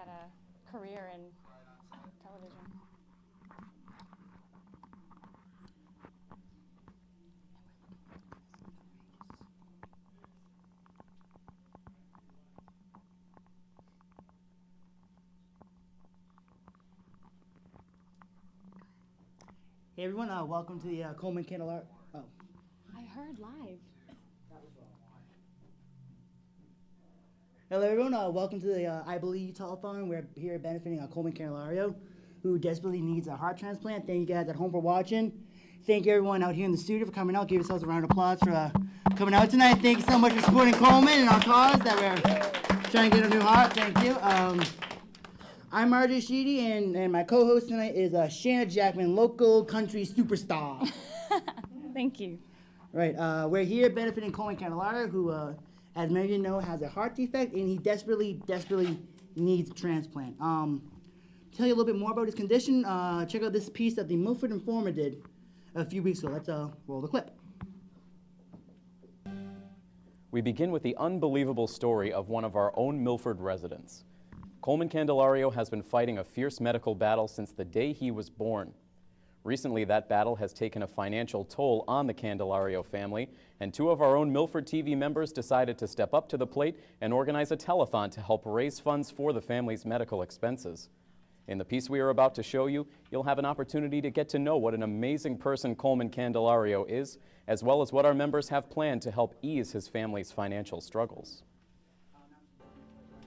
got a career in television. Hey everyone, welcome to the Coleman Candelario. Oh. I heard live. Hello everyone, welcome to the I Believe Telethon. We're here benefiting Coleman Candelario, who desperately needs a heart transplant. Thank you guys at home for watching. Thank you everyone out here in the studio for coming out. Give yourselves a round of applause for coming out tonight. Thank you so much for supporting Coleman and our cause that we're trying to get a new heart. Thank you. I'm Marjorie Sheedy, and my co-host tonight is Shanna Jackman, local country superstar. Thank you. Right, we're here benefiting Coleman Candelario, who, as many of you know, has a heart defect, and he desperately needs a transplant. Tell you a little bit more about his condition, check out this piece that the Milford Informer did a few weeks ago. Let's roll the clip. We begin with the unbelievable story of one of our own Milford residents. Coleman Candelario has been fighting a fierce medical battle since the day he was born. Recently, that battle has taken a financial toll on the Candelario family, and two of our own Milford TV members decided to step up to the plate and organize a telethon to help raise funds for the family's medical expenses. In the piece we are about to show you, you'll have an opportunity to get to know what an amazing person Coleman Candelario is, as well as what our members have planned to help ease his family's financial struggles.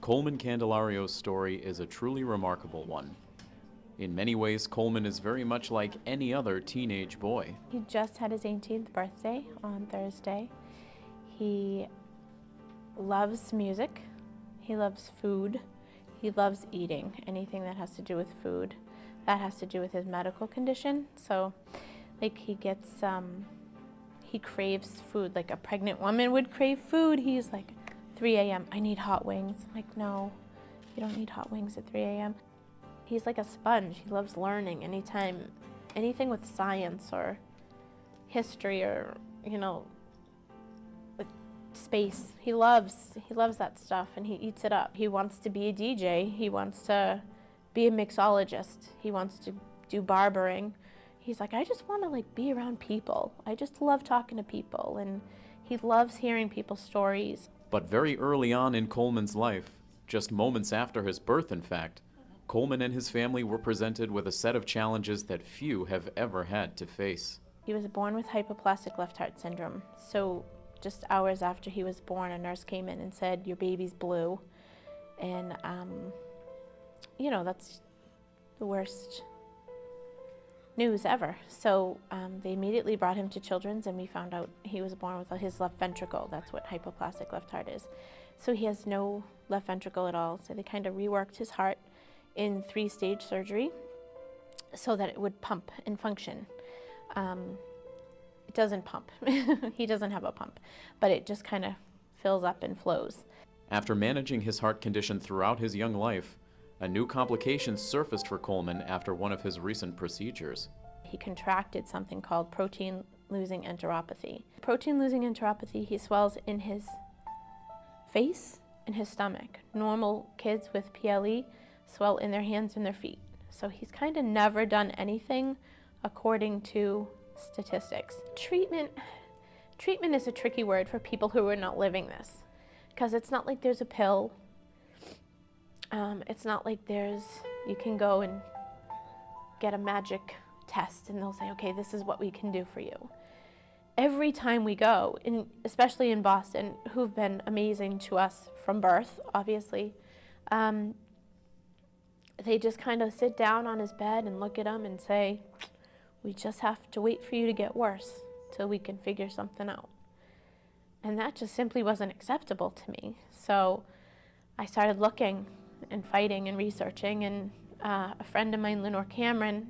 Coleman Candelario's story is a truly remarkable one. In many ways, Coleman is very much like any other teenage boy. He just had his 18th birthday on Thursday. He loves music, he loves food, he loves eating, anything that has to do with food. That has to do with his medical condition. So, like, he craves food, like a pregnant woman would crave food. He's like, 3 a.m., I need hot wings. I'm like, no, you don't need hot wings at 3 a.m. He's like a sponge. He loves learning anything with science or history or, like space. He loves that stuff and he eats it up. He wants to be a DJ. He wants to be a mixologist. He wants to do barbering. He's like, I just want to be around people. I just love talking to people, and he loves hearing people's stories. But very early on in Coleman's life, just moments after his birth in fact, Coleman and his family were presented with a set of challenges that few have ever had to face. He was born with hypoplastic left heart syndrome. So just hours after he was born, a nurse came in and said, your baby's blue. And, that's the worst news ever. So they immediately brought him to Children's, and we found out he was born with his left ventricle. That's what hypoplastic left heart is. So he has no left ventricle at all. So they kind of reworked his heart in 3-stage surgery so that it would pump and function. It doesn't pump. He doesn't have a pump, but it just kind of fills up and flows. After managing his heart condition throughout his young life, a new complication surfaced for Coleman after one of his recent procedures. He contracted something called protein-losing enteropathy. Protein-losing enteropathy, he swells in his face and his stomach. Normal kids with PLE swell in their hands and their feet. So he's kind of never done anything according to statistics. Treatment is a tricky word for people who are not living this, because it's not like there's a pill. It's not like you can go and get a magic test and they'll say, okay, this is what we can do for you. Every time we go, especially in Boston, who've been amazing to us from birth, obviously, they just kind of sit down on his bed and look at him and say, we just have to wait for you to get worse till we can figure something out. And that just simply wasn't acceptable to me. So I started looking and fighting and researching, and a friend of mine, Lenore Cameron,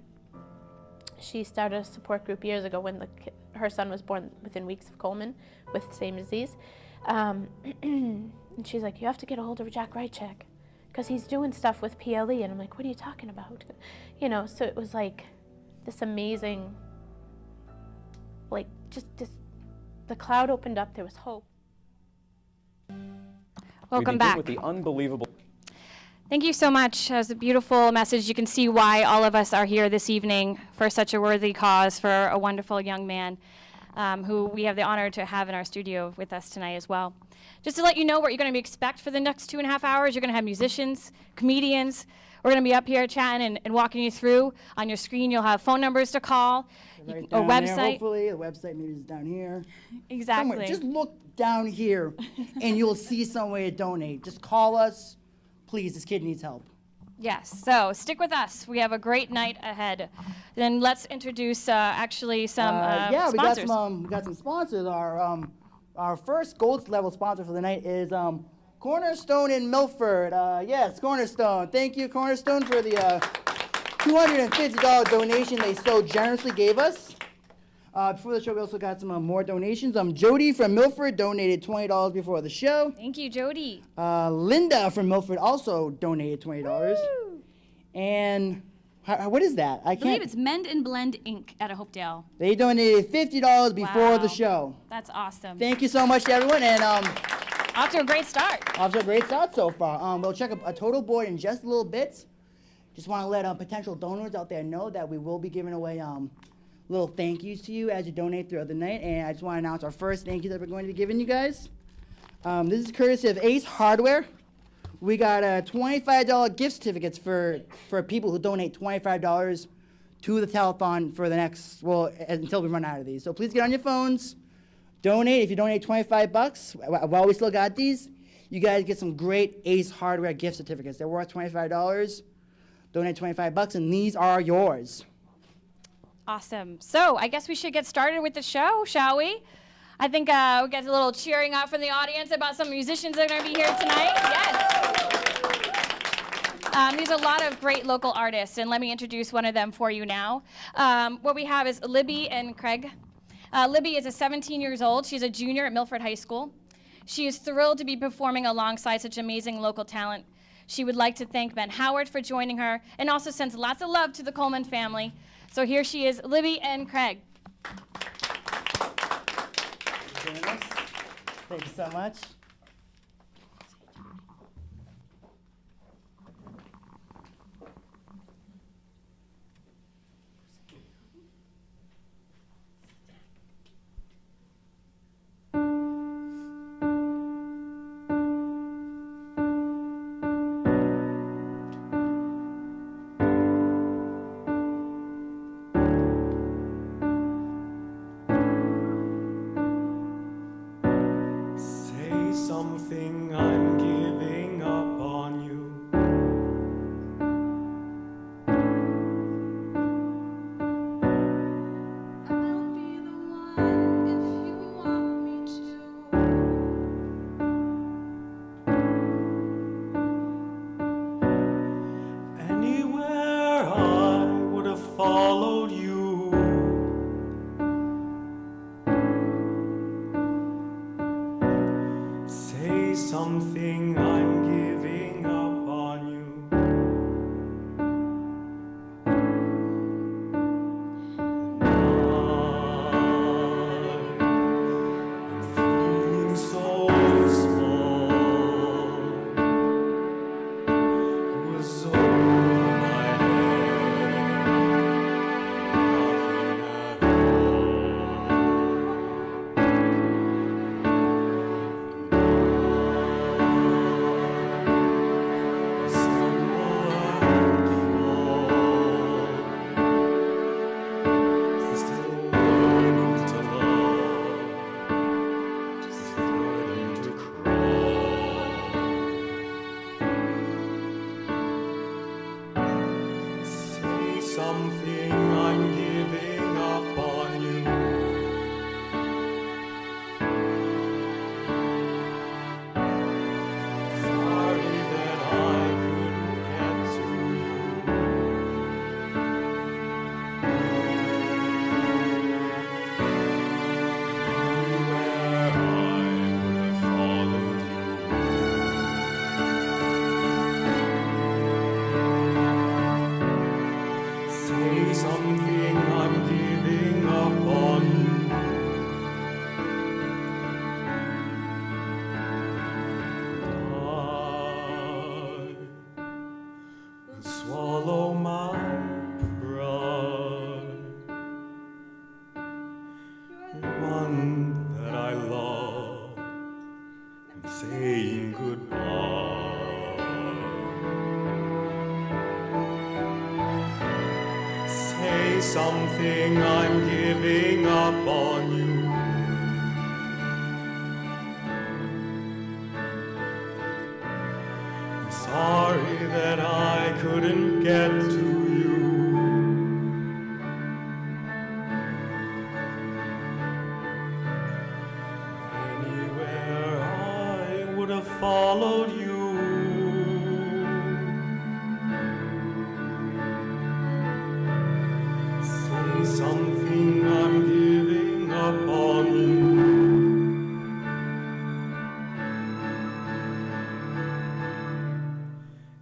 she started a support group years ago when her son was born within weeks of Coleman with the same disease. And she's like, you have to get a hold of Jack Rychek because he's doing stuff with PLE. And I'm like, what are you talking about? So it was like this amazing, the cloud opened up, there was hope. Welcome we begin back. With the unbelievable. Thank you so much. That was a beautiful message. You can see why all of us are here this evening for such a worthy cause, for a wonderful young man who we have the honor to have in our studio with us tonight as well. Just to let you know what you're going to expect for the next 2.5 hours, you're going to have musicians, comedians. We're going to be up here chatting and walking you through. On your screen, you'll have phone numbers to call, Right a down there, website. hopefully, the website maybe is down here. Exactly. Somewhere. Just look down here, and you'll see some way to donate. Just call us. Please, this kid needs help. Yes, so stick with us. We have a great night ahead. Then let's introduce actually some Yeah, sponsors. we got some sponsors. Our first gold level sponsor for the night is Cornerstone in Milford. Yes, Cornerstone. Thank you, Cornerstone, for the $250 donation they so generously gave us. Before the show, we also got some more donations. Jody from Milford donated $20 before the show. Thank you, Jody. Linda from Milford also donated $20. Woo! And what is that? I I believe can't. it's Mend and Blend Inc. out of Hopedale. They donated $50 before Wow. the show. That's awesome. Thank you so much to everyone, and Off to a great start. off to a great start so far. We'll check a total board in just a little bit. Just want to let potential donors out there know that we will be giving away little thank yous to you as you donate throughout the night. And I just want to announce our first thank you that we're going to be giving you guys. This is courtesy of Ace Hardware. We got $25 gift certificates for people who donate $25 to the telethon for the next, well, until we run out of these. So please get on your phones, donate. If you donate $25, while we still got these, you guys get some great Ace Hardware gift certificates. They're worth $25. Donate $25, and these are yours. Awesome. So I guess we should get started with the show, shall we? I think we get a little cheering up from the audience about some musicians that are going to be here tonight. Yes. These are a lot of great local artists, and let me introduce one of them for you now. What we have is Libby and Craig. Libby is 17 years old. She's a junior at Milford High School. She is thrilled to be performing alongside such amazing local talent. She would like to thank Ben Howard for joining her and also sends lots of love to the Coleman family. So here she is, Libby and Craig. Thank you so much. Say swallow my pride. One that I love, I'm saying goodbye. Say something, I'm giving up on you. I'm sorry that I couldn't get to you. Anywhere I would have followed you. Say something, I'm giving up on you.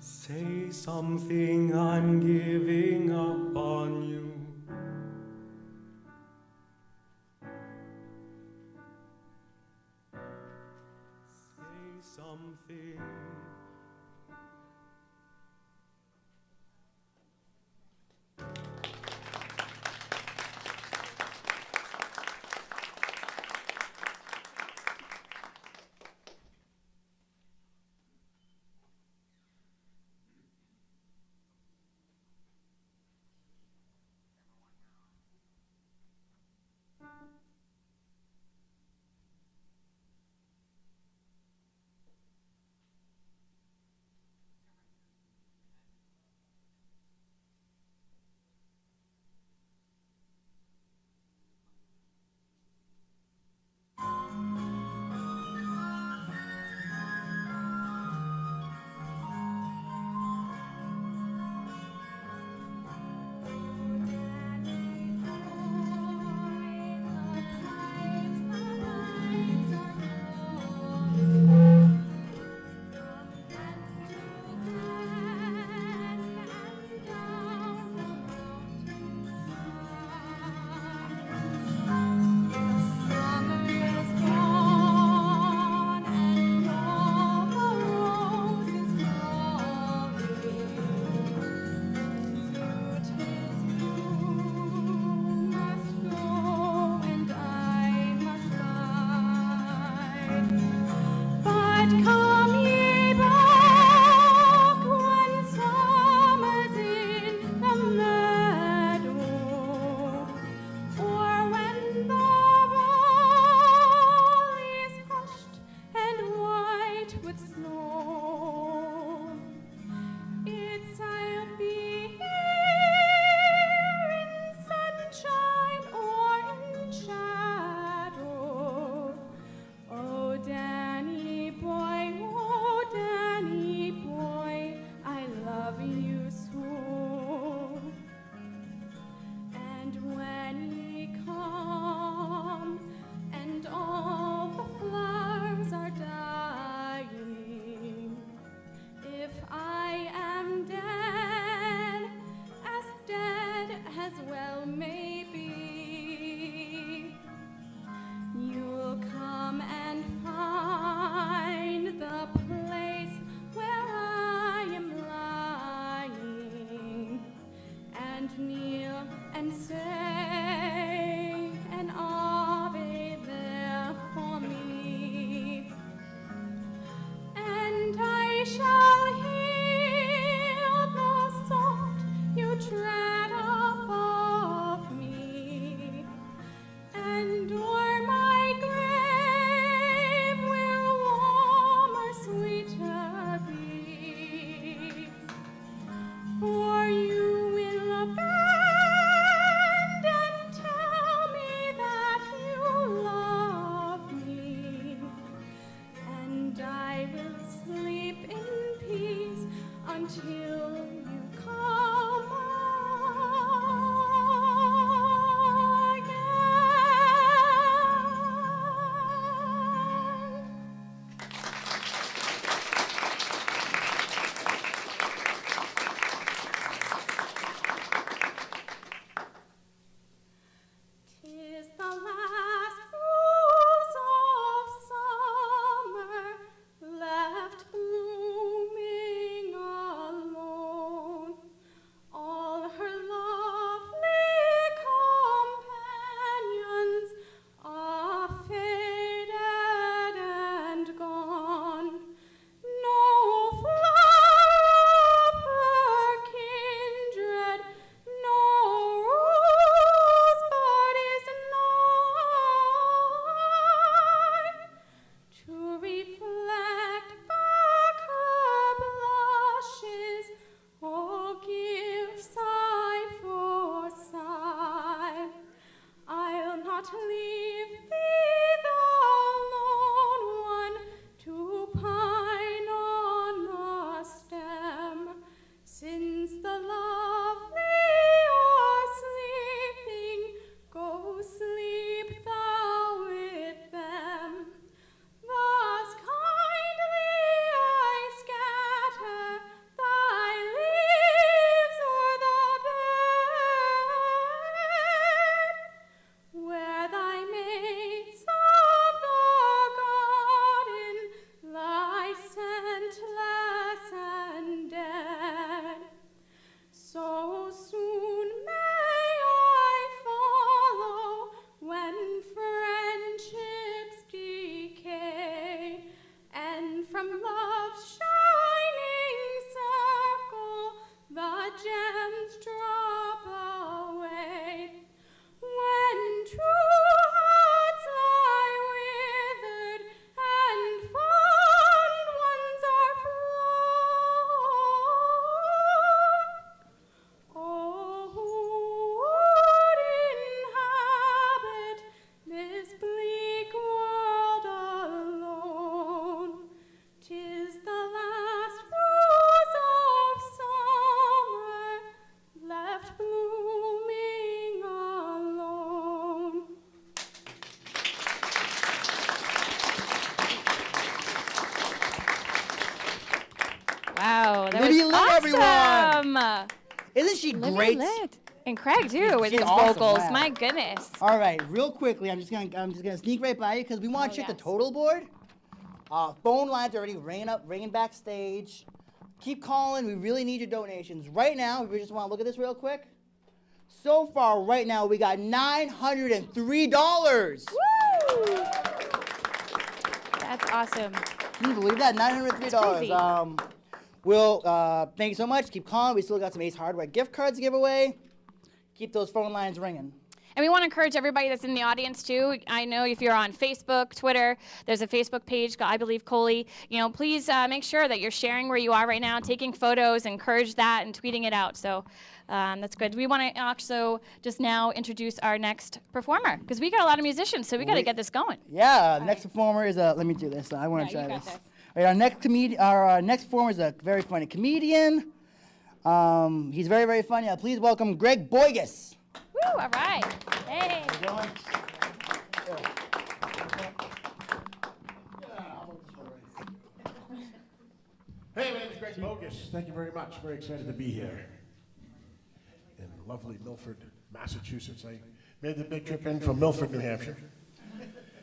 Say something, I'm giving up on you. Say something. Wow, that Libby was lit, everyone. awesome. Isn't she Libby great? lit. And Craig too with She's his awesome, vocals. wow. My goodness. All right, real quickly, I'm just gonna sneak right by you because we want to check the yes. total board. Phone lines are already ringing backstage. Keep calling. We really need your donations right now. We just want to look at this real quick. So far, right now, we got $903. Woo! That's awesome. Can you believe that? $903. Thank you so much. Keep calling. We still got some Ace Hardware gift cards to give away. Keep those phone lines ringing. And we want to encourage everybody that's in the audience too. I know if you're on Facebook, Twitter, there's a Facebook page, I believe Coley. Please make sure that you're sharing where you are right now, taking photos, encourage that, and tweeting it out. So that's good. We want to also just now introduce our next performer because we got a lot of musicians, so we got to get this going. Yeah, the next performer is let me do this. I want to try this. All right, our next performer is a very funny comedian. He's very, very funny. Please welcome Greg Boygus. Woo, all right. Hey. Hey, my name is Greg Bogus. Thank you very much. Very excited to be here in lovely Milford, Massachusetts. I made the big trip in from Milford, New Hampshire.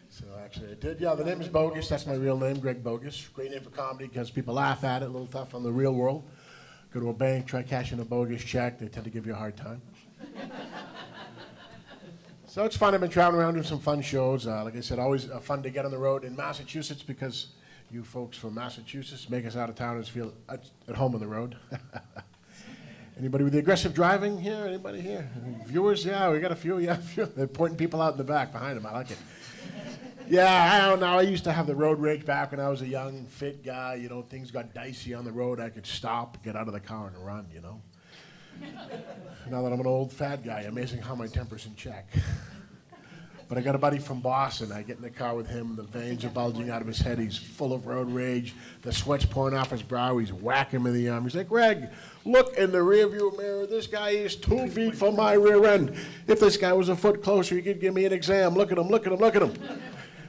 So actually I did. Yeah, the name is Bogus. That's my real name, Greg Bogus. Great name for comedy because people laugh at it. A little tough on the real world. Go to a bank, try cashing a bogus check. They tend to give you a hard time. So it's fun. I've been traveling around doing some fun shows. Like I said, always fun to get on the road in Massachusetts because you folks from Massachusetts make us out of towners feel at home on the road. Anybody with the aggressive driving here? Anybody here? Viewers? Yeah, we got a few. Yeah, they're pointing people out in the back behind them. I like it. Yeah, I don't know. I used to have the road rage back when I was a young, fit guy. Things got dicey on the road. I could stop, get out of the car, and run, Now that I'm an old fat guy, amazing how my temper's in check. But I got a buddy from Boston. I get in the car with him. The veins are bulging out of his head. He's full of road rage. The sweat's pouring off his brow. He's whacking him in the arm. He's like, Greg, look in the rearview mirror. This guy is 2 feet from my rear end. If this guy was a foot closer, he could give me an exam. Look at him, look at him, look at him.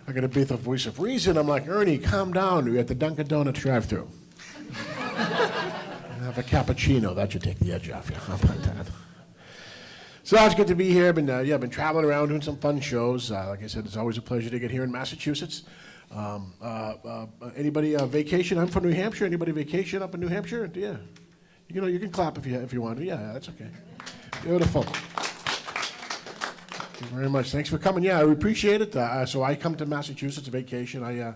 I got to beat the voice of reason. I'm like, Ernie, calm down. We're at the Dunkin' Donuts drive-thru. Have a cappuccino. That should take the edge off you. How about that? So it's good to be here. I've been traveling around doing some fun shows. Like I said, it's always a pleasure to get here in Massachusetts. Anybody vacation? I'm from New Hampshire. Anybody vacation up in New Hampshire? Yeah. You can clap if you want to. Yeah, that's okay. Beautiful. Thank you very much. Thanks for coming. Yeah, I appreciate it. So I come to Massachusetts vacation. I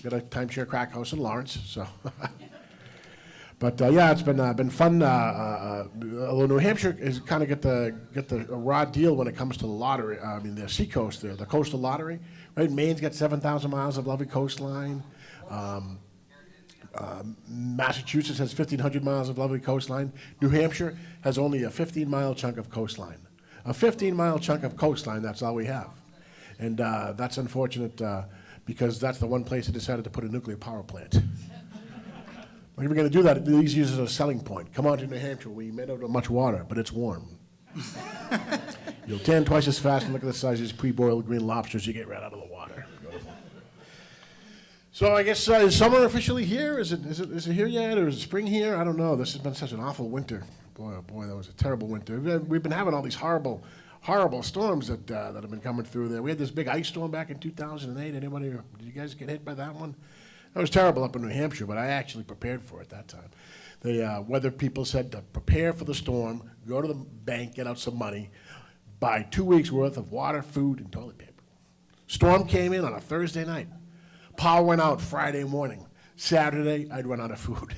got a timeshare crack house in Lawrence. So. But yeah, it's been fun. Although New Hampshire is kind of get the raw deal when it comes to the lottery. I mean, the seacoast there, the coastal lottery. Right, Maine's got 7,000 miles of lovely coastline. Massachusetts has 1,500 miles of lovely coastline. New Hampshire has only a 15-mile chunk of coastline. A 15-mile chunk of coastline. That's all we have, and that's unfortunate because that's the one place they decided to put a nuclear power plant. If we're going to do that, these use it as a selling point. Come on to New Hampshire. We made out of much water, but it's warm. You'll tan twice as fast and look at the size of these pre-boiled green lobsters you get right out of the water. Beautiful. So I guess is summer officially here? Is it here yet, or is it spring here? I don't know. This has been such an awful winter. Boy, oh boy, that was a terrible winter. We've been having all these horrible storms that have been coming through there. We had this big ice storm back in 2008. Did you guys get hit by that one? That was terrible up in New Hampshire, but I actually prepared for it that time. The weather people said to prepare for the storm, go to the bank, get out some money, buy 2 weeks' worth of water, food, and toilet paper. Storm came in on a Thursday night. Power went out Friday morning. Saturday, I'd run out of food.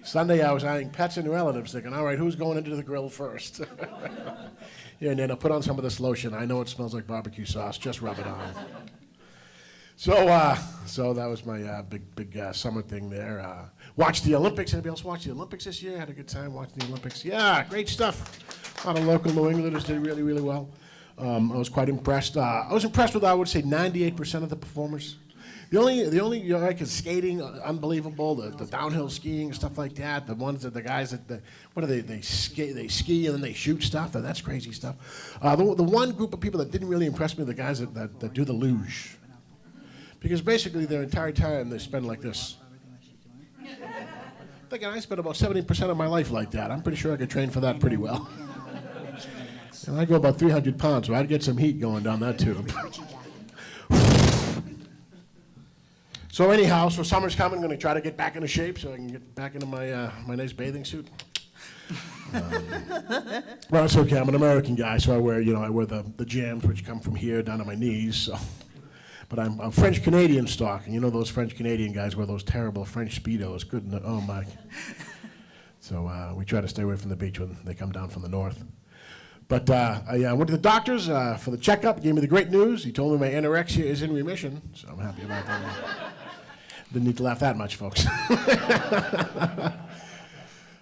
Sunday, I was eyeing pets and relatives, thinking, all right, who's going into the grill first? Yeah, and then I'll put on some of this lotion. I know it smells like barbecue sauce. Just rub it on. So that was my big summer thing there. Watched the Olympics. Anybody else watch the Olympics this year? Had a good time watching the Olympics. Yeah, great stuff. A lot of local New Englanders did really, really well. I was quite impressed. I was impressed with, I would say, 98% of the performers. The only like skating, unbelievable. The downhill skiing, stuff like that. The guys that what are they? They ski and then they shoot stuff. That's crazy stuff. The one group of people that didn't really impress me, the guys that do the luge. Because basically their entire time they spend like this. thinking I spent about 70% of my life like that. I'm pretty sure I could train for that pretty well. And I go about 300 pounds, so I'd get some heat going down that tube. So anyhow, so summer's coming. I'm going to try to get back into shape so I can get back into my my nice bathing suit. Well, it's okay. I'm an American guy, so I wear the jams which come from here down to my knees. So, but I'm French Canadian stock, and you know those French Canadian guys wear those terrible French Speedos. Oh my. So we try to stay away from the beach when they come down from the north. But I went to the doctors for the checkup. Gave me the great news. He told me my anorexia is in remission, so I'm happy about that. Didn't need to laugh that much, folks.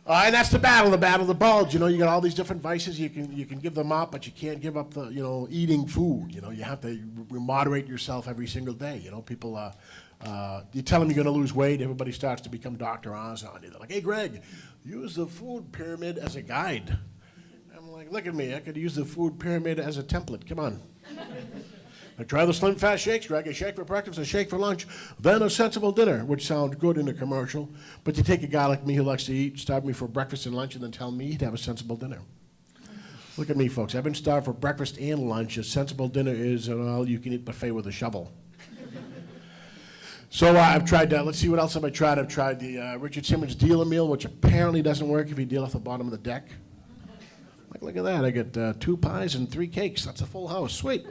And that's the battle of the bulge. You know, you got all these different vices. You can give them up, but you can't give up the eating food. You know, you have to moderate yourself every single day. You know, people you tell them you're going to lose weight, everybody starts to become Dr. Oz on you. They're like, hey, Greg, use the food pyramid as a guide. I'm like, look at me. I could use the food pyramid as a template. Come on. I try the Slim Fast shakes, Greg. A shake for breakfast, a shake for lunch, then a sensible dinner, which sounds good in a commercial. But you take a guy like me who likes to eat, starve me for breakfast and lunch, and then tell me he'd have a sensible dinner. Look at me, folks. I've been starved for breakfast and lunch. A sensible dinner is an all-you-can-eat buffet with a shovel. So I've tried that. Let's see, what else have I tried? I've tried the Richard Simmons dealer meal, which apparently doesn't work if you deal off the bottom of the deck. Like, look at that. I get 2 pies and 3 cakes. That's a full house. Sweet.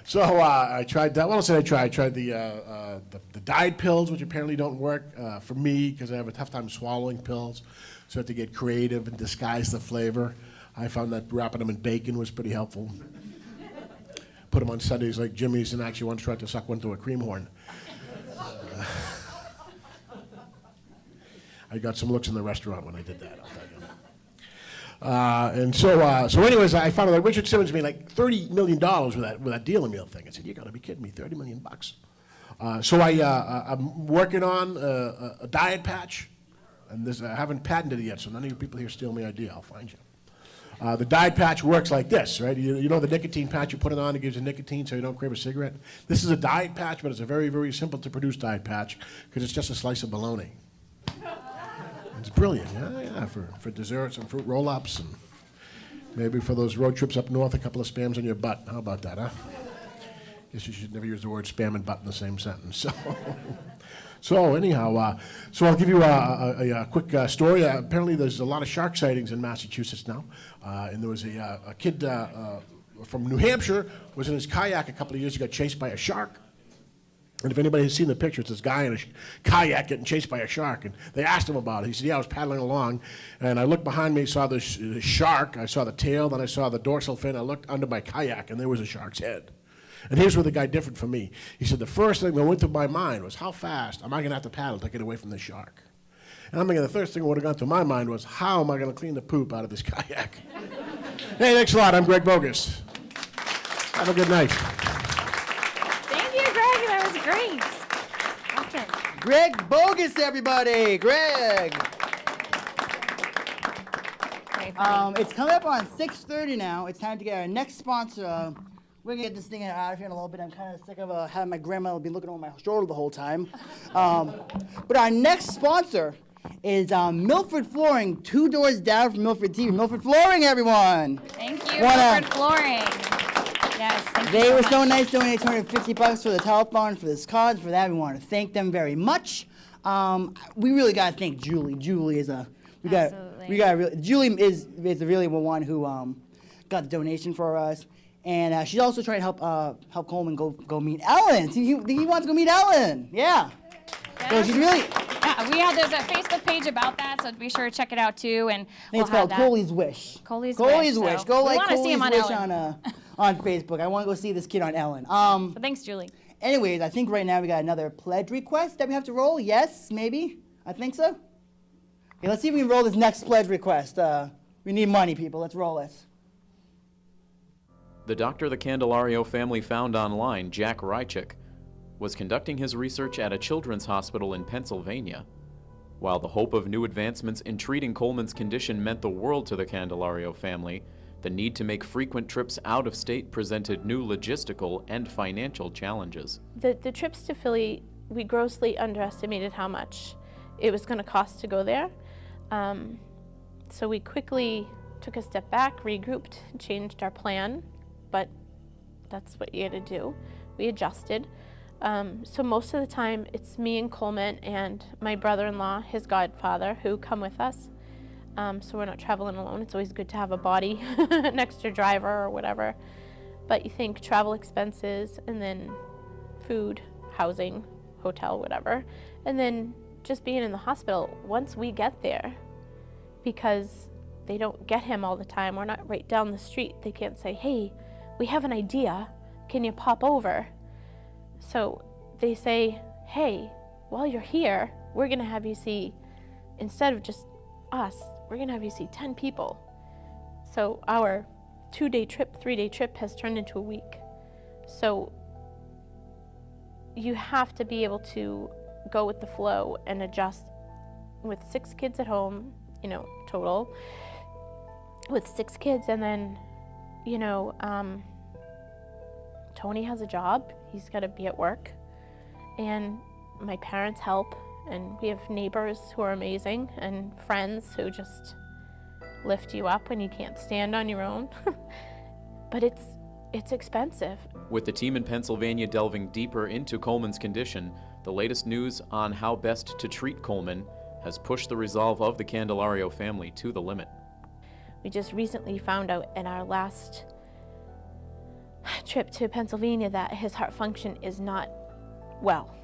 So I tried that. What else did I try? I tried the diet pills, which apparently don't work for me because I have a tough time swallowing pills. So I have to get creative and disguise the flavor. I found that wrapping them in bacon was pretty helpful. Put them on Sundays like Jimmy's, and actually once tried to suck one through a cream horn. I got some looks in the restaurant when I did that, I'll tell you. And so anyways, I found out that Richard Simmons made like $30 million with that dealer meal thing. I said, you got to be kidding me, $30 million bucks. So I'm working on a diet patch, and I haven't patented it yet, so none of you people here steal my idea. I'll find you. The diet patch works like this, right? You know the nicotine patch, you put it on, it gives you nicotine so you don't crave a cigarette. This is a diet patch, but it's a very, very simple to produce diet patch because it's just a slice of bologna. It's brilliant, yeah, for desserts and fruit roll-ups, and maybe for those road trips up north, a couple of spams on your butt. How about that, huh? Guess you should never use the word spam and butt in the same sentence. So anyhow, so I'll give you a quick story. Apparently there's a lot of shark sightings in Massachusetts now, and there was a kid from New Hampshire was in his kayak a couple of years ago, got chased by a shark. And if anybody has seen the picture, it's this guy in a kayak getting chased by a shark. And they asked him about it. He said, yeah, I was paddling along, and I looked behind me, saw the shark. I saw the tail, then I saw the dorsal fin. I looked under my kayak, and there was a shark's head. And here's where the guy differed from me. He said, the first thing that went through my mind was, how fast am I going to have to paddle to get away from this shark? And I'm thinking the first thing that would have gone through my mind was, how am I going to clean the poop out of this kayak? Hey, thanks a lot. I'm Greg Bogus. Have a good night. Great. Awesome. Greg Bogus, everybody. Greg. It's coming up on 6:30 now. It's time to get our next sponsor. We're going to get this thing out of here in a little bit. I'm kind of sick of having my grandma be looking over my shoulder the whole time. But our next sponsor is Milford Flooring, 2 doors down from Milford TV. Milford Flooring, everyone. Thank you, Milford Flooring. Yes, thank you. They were so nice, donated $250 for the telethon for this cause. For that, we want to thank them very much. We really got to thank Julie. Julie is Julie is really the one who got the donation for us, and she's also trying to help Coleman go meet Ellen. He wants to go meet Ellen. Yeah. So she's really. Yeah, there's a Facebook page about that, so be sure to check it out too. And I think it's called Coley's Wish. Coley's Wish. So Go like Coley's Wish on Facebook. I want to go see this kid on Ellen. So thanks, Julie. Anyways, I think right now we got another pledge request that we have to roll. Yes, maybe. I think so. Okay, let's see if we can roll this next pledge request. We need money, people. Let's roll this. The doctor the Candelario family found online, Jack Rychik, was conducting his research at a children's hospital in Pennsylvania. While the hope of new advancements in treating Coleman's condition meant the world to the Candelario family, the need to make frequent trips out of state presented new logistical and financial challenges. The trips to Philly, we grossly underestimated how much it was going to cost to go there. So we quickly took a step back, regrouped, changed our plan, but that's what you had to do. We adjusted. So most of the time it's me and Coleman and my brother-in-law, his godfather, who come with us. So we're not traveling alone. It's always good to have a body, an extra driver or whatever. But you think travel expenses and then food, housing, hotel, whatever. And then just being in the hospital once we get there, because they don't get him all the time. We're not right down the street. They can't say, hey, we have an idea. Can you pop over? So they say, hey, while you're here, we're going to have you see, instead of just us, we're going to have you see 10 people. So our 2-day trip, 3-day trip has turned into a week. So you have to be able to go with the flow and adjust with 6 kids at home, you know, total, with 6 kids. And then, you know, Tony has a job. He's got to be at work. And my parents help. And we have neighbors who are amazing and friends who just lift you up when you can't stand on your own. But it's expensive. With the team in Pennsylvania delving deeper into Coleman's condition, the latest news on how best to treat Coleman has pushed the resolve of the Candelario family to the limit. We just recently found out in our last trip to Pennsylvania that his heart function is not well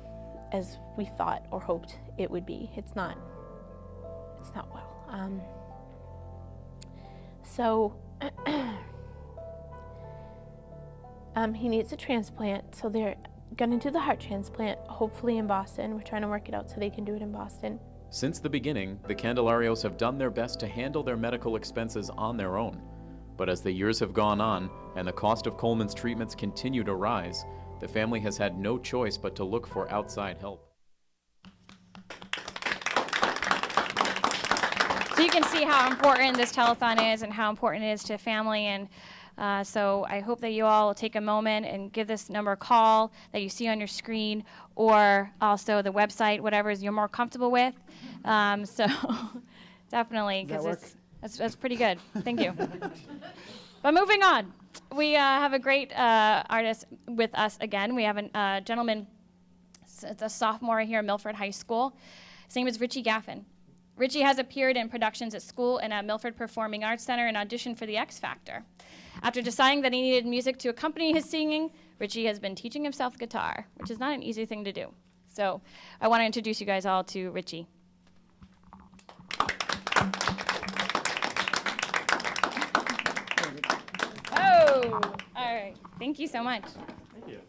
as we thought or hoped it would be. It's not well. So he needs a transplant, so they're gonna do the heart transplant, hopefully in Boston. We're trying to work it out so they can do it in Boston. Since the beginning, the Candelarios have done their best to handle their medical expenses on their own. But as the years have gone on and the cost of Coleman's treatments continue to rise, the family has had no choice but to look for outside help. So you can see how important this telethon is and how important it is to family. And so I hope that you all will take a moment and give this number a call that you see on your screen, or also the website, whatever you're more comfortable with. So definitely, because that's pretty good. Thank you. But moving on, we have a great artist with us again. We have a gentleman, it's a sophomore here at Milford High School. His name is Richie Gaffin. Richie has appeared in productions at school and at Milford Performing Arts Center and auditioned for the X Factor. After deciding that he needed music to accompany his singing, Richie has been teaching himself guitar, which is not an easy thing to do. So I want to introduce you guys all to Richie. Oh, all right. Thank you so much. Thank you.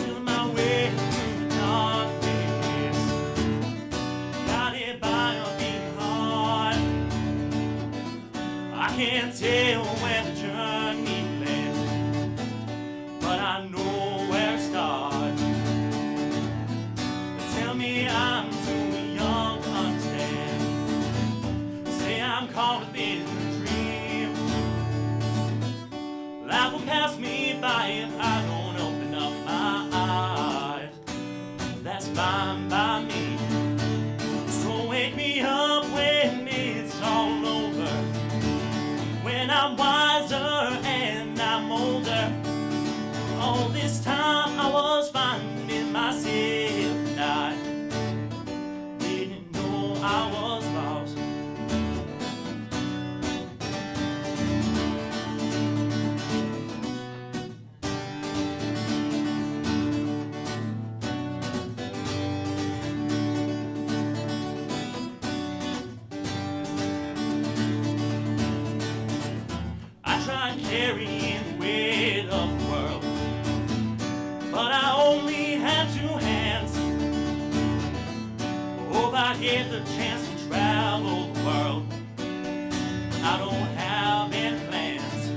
Feel my way through the darkness, guided by a beating heart. I can't tell where the journey led, but I know where it starts. They tell me I'm too young to understand. Say I'm caught up in a dream. Life will pass me by if I don't open up my eyes. That's fine by me. So wake me up when it's all over, when I'm wiser and I'm older. All this time I was finding myself, and I didn't know I was lost. carrying the weight of the world. But I only had 2 hands. Hope I get the chance to travel the world. I don't have any plans.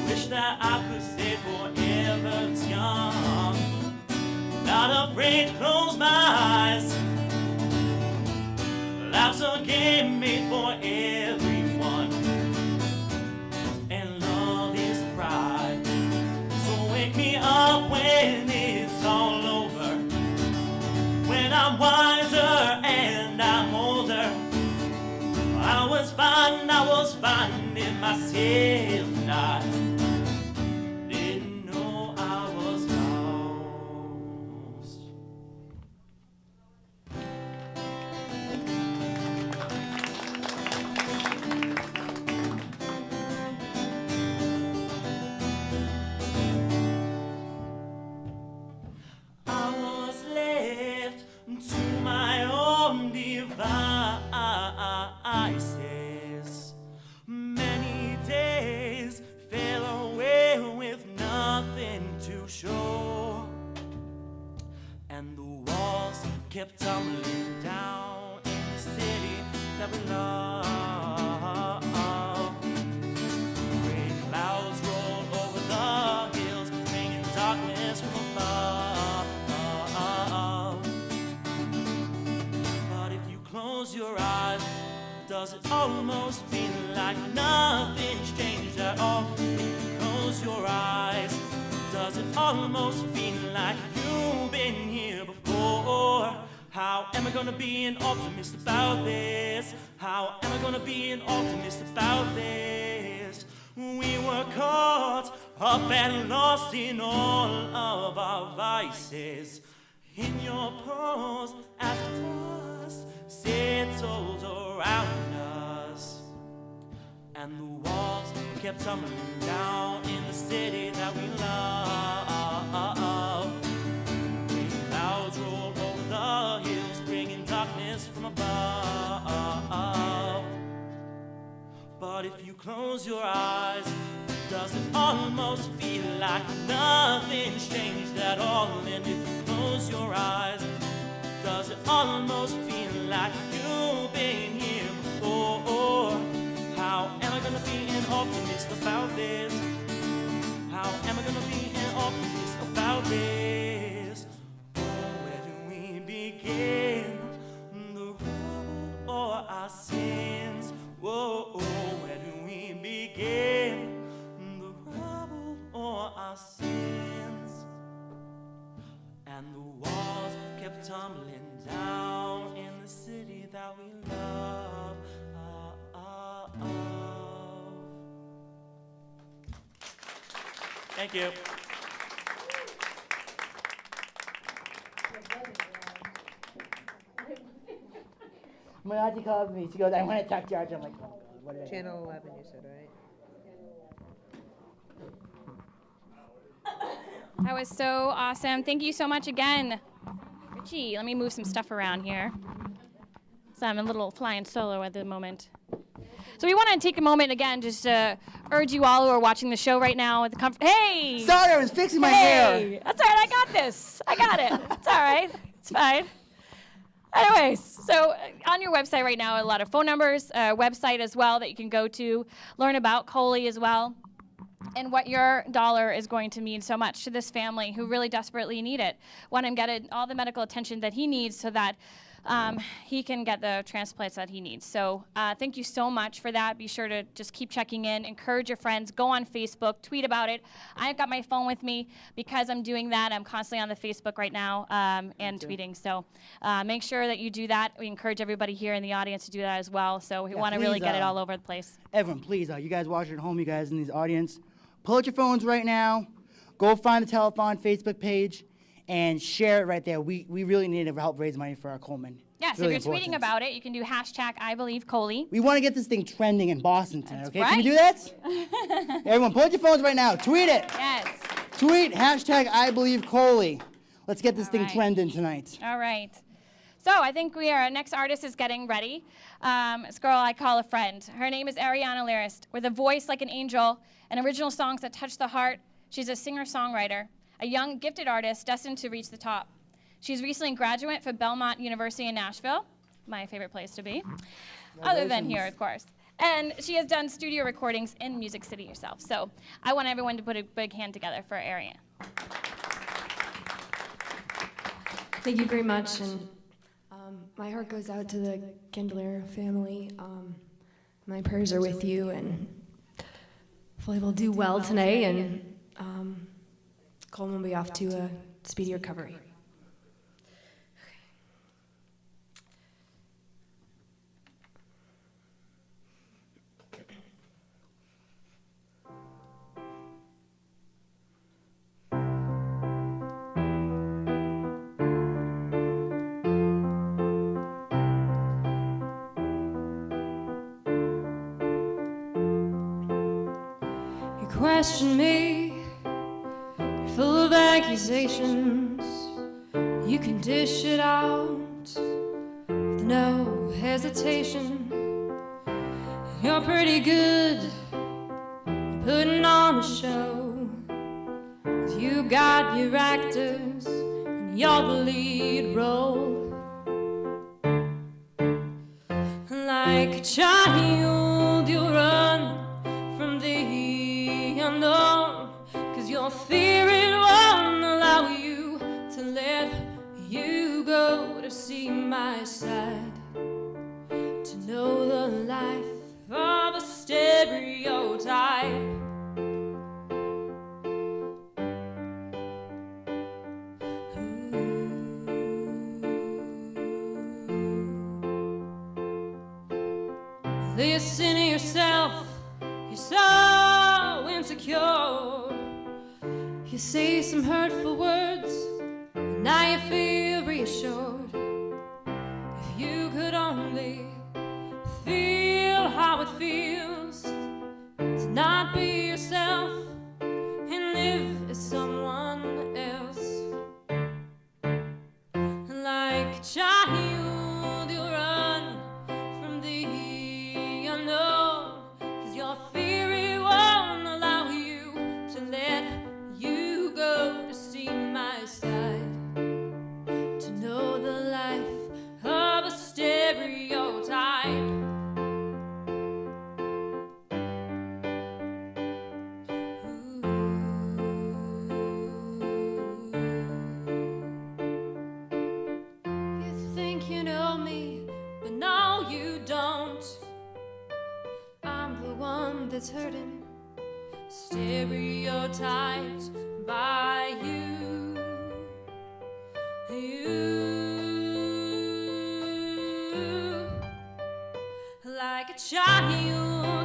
Wish that I could stay forever young. Not afraid to close my eyes. Life's a game made for everyone, and love is the prize. So wake me up when it's all over, when I'm wiser and I'm older. I was finding myself and I didn't know I was lost. I was left to my own devices. Many days fell away with nothing to show, and the walls kept tumbling down in the city that we love. Gray clouds rolled over the hills, bringing darkness from above. But if you close your eyes, does it almost feel like nothing's changed at all? If you close your eyes, does it almost feel like you've been here before? How am I gonna be an optimist about this? How am I gonna be an optimist about this? We were caught up and lost in all of our vices. In your pause as dust settled around us, and the walls kept tumbling down in the city that we love. Green clouds rolled over the hills, bringing darkness from above. But if you close your eyes, does it almost feel like nothing's changed at all? And if you close your eyes, does it almost feel like you've been here before? How am I gonna be an optimist about this? How am I gonna be an optimist about this? Oh, where do we begin? The rubble or our sins? Whoa, oh, where do we begin? The rubble or our sins? And the walls kept tumbling down in the city that we love. Thank you. My auntie calls me. She goes, I want to talk to Archie. I'm like, oh, what did I do? Channel 11, you said, right? That was so awesome. Thank you so much again. Richie, let me move some stuff around here. So I'm a little flying solo at the moment. So we want to take a moment again just to urge you all who are watching the show right now at the Hey! Sorry, I was fixing my hair. That's all right. I got this. I got it. It's all right. It's fine. Anyways, so on your website right now, a lot of phone numbers, website as well that you can go to, learn about Coley as well, and what your dollar is going to mean so much to this family who really desperately need it. Want him getting all the medical attention that he needs so that he can get the transplants that he needs. So thank you so much for that. Be sure to just keep checking in, encourage your friends, go on Facebook, tweet about it. I've got my phone with me because I'm doing that. I'm constantly on the Facebook right now and tweeting. So make sure that you do that. We encourage everybody here in the audience to do that as well. So we want to really get it all over the place. Everyone, please, you guys watching at home, you guys in the audience, pull out your phones right now, go find the Telethon Facebook page, and share it right there. We really need to help raise money for our Coleman. Yes, Really if you're tweeting important. about it, you can do #IBelieveColey. We want to get this thing trending in Boston tonight, okay? right. Can we do that? Everyone, pull out your phones right now. Tweet it. Yes. Tweet #IBelieveColey. Let's get this thing right. trending tonight. All right. So I think our next artist is getting ready. This girl I call a friend. Her name is Ariana Lyrist. With a voice like an angel and original songs that touch the heart, she's a singer-songwriter, a young, gifted artist destined to reach the top. She's recently a graduate from Belmont University in Nashville, my favorite place to be, other than here, of course. And she has done studio recordings in Music City herself. So I want everyone to put a big hand together for Ariana. Thank you very much. And my heart goes out to the Candelaria family. My prayers are with you, and hopefully we'll do well tonight, and Coleman will be off to a speedy recovery. Question me, you're full of accusations. You can dish it out with no hesitation. You're pretty good at putting on a show. You got your actors and you're the lead role. Like a child you run from the unknown, 'cause your fear it won't allow you to let you go to see my side, to know the life of a stereotype. Listen to yourself, you're so insecure. You say some hurtful words, and now you feel reassured. If you could only feel how it feels to not be yourself and live as someone else. Like a child, you run from the unknown, 'cause your fear it won't allow you to let you go to see my side, to know the life of a stereotype. You think you know me, but no you don't. I'm the one that's hurting, stereotyped by you. Like a child,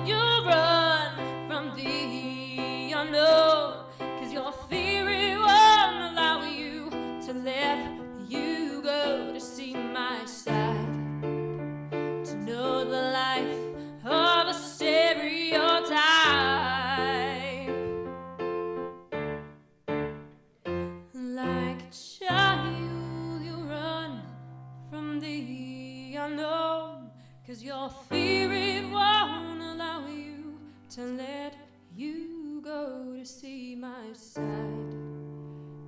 you run from the unknown, 'cause your fear it won't allow you to let you go to see my side, to know the life of a stereotype. Like a child, you run from the unknown, 'cause your fear it won't allow you to let you go to see my side,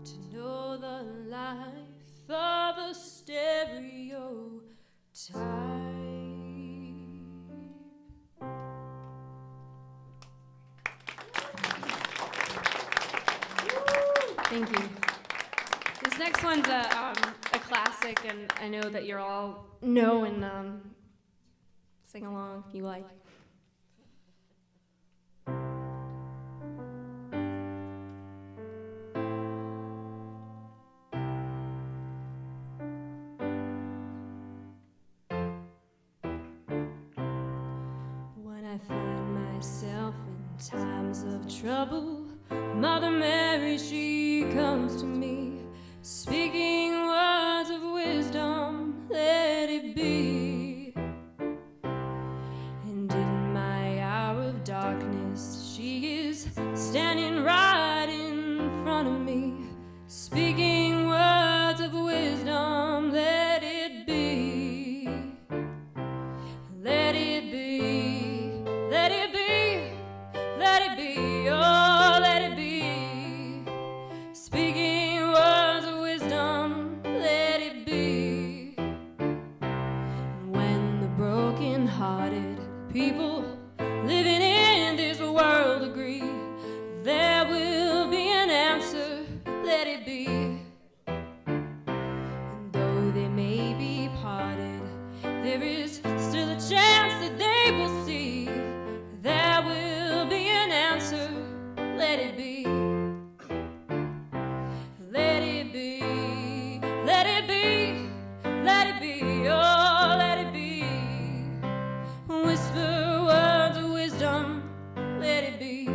to know the life of a stereotype. Thank you. This next one's a classic, and I know that you're all know and sing along if you like. When I find myself in times of trouble, Mother Mary, she comes to me, speaking words of wisdom, let it be. And in my hour of darkness, she is standing right in front of me, speaking words of wisdom, let it be. people living in this world agree there will be an answer, let it be. And though they may be parted, there is still a chance that they will see. There will be an answer, let it be. Let it be, let it be, let it be, oh, let it be. Whisper words of wisdom, let it be.